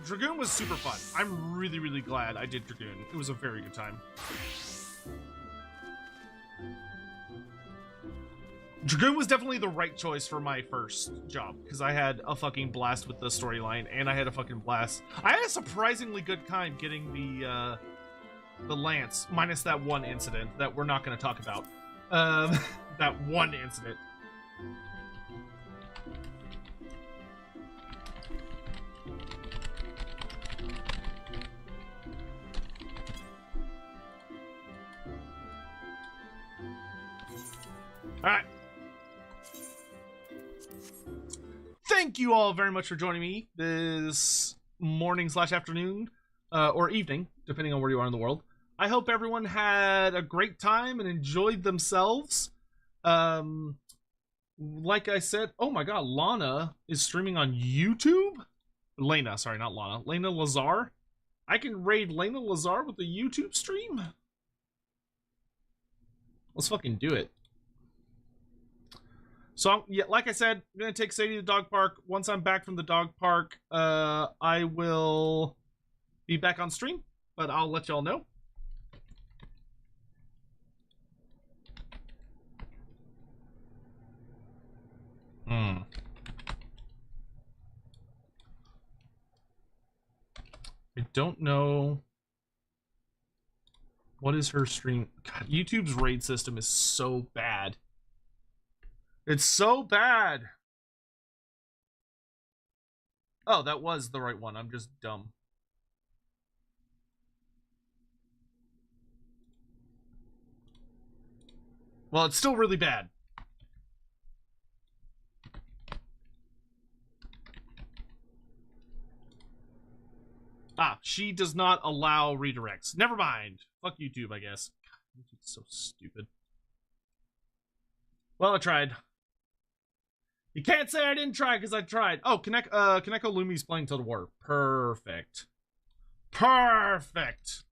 Dragoon was super fun. I'm really, really glad I did Dragoon. It was a very good time. Dragoon was definitely the right choice for my first job, because I had a fucking blast with the storyline, and I had a fucking blast. I had a surprisingly good time getting the Lance, minus that one incident that we're not going to talk about. That one incident. All right. Thank you all very much for joining me this morning/afternoon or evening, depending on where you are in the world. I hope everyone had a great time and enjoyed themselves. Like I said, oh my god, Lana is streaming on YouTube? Lena, sorry, not Lana. Lena Lazar? I can raid Lena Lazar with a YouTube stream? Let's fucking do it. So, yeah, like I said, I'm going to take Sadie to the dog park. Once I'm back from the dog park, I will be back on stream, but I'll let y'all know. I don't know. What is her stream? God, YouTube's raid system is so bad. It's so bad. Oh, that was the right one. I'm just dumb. Well, it's still really bad. Ah, she does not allow redirects. Never mind. Fuck YouTube, I guess. God, YouTube's so stupid. Well, I tried. You can't say I didn't try because I tried. Oh, Kaneko Lumi's playing Total War. Perfect. Perfect.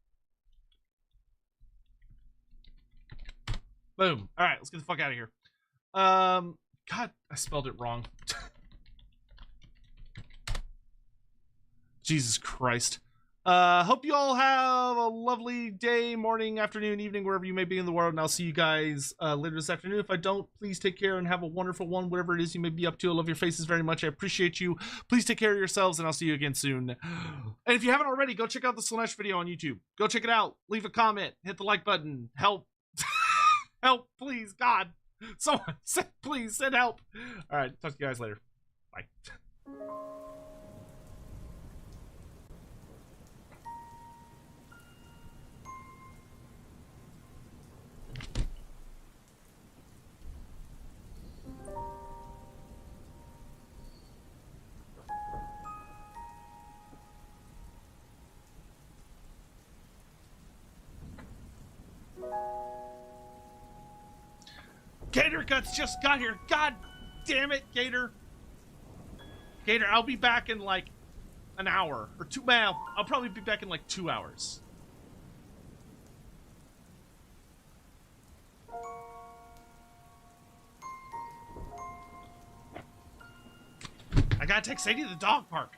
Boom. All right, let's get the fuck out of here. God, I spelled it wrong. Jesus Christ. Hope you all have a lovely day, morning, afternoon, evening, wherever you may be in the world, and I'll see you guys later this afternoon. If I don't, please take care and have a wonderful one, whatever it is you may be up to. I love your faces very much. I appreciate you. Please take care of yourselves, and I'll see you again soon. And if you haven't already, go check out the Slanesh video on YouTube. Go check it out. Leave a comment. Hit the like button. Help. Help, please. God. Someone, please, send help. All right, talk to you guys later. Bye. Gator Guts just got here. God damn it, Gator. Gator, I'll be back in like an hour or two. Well, I'll probably be back in like 2 hours. I gotta take Sadie to the dog park.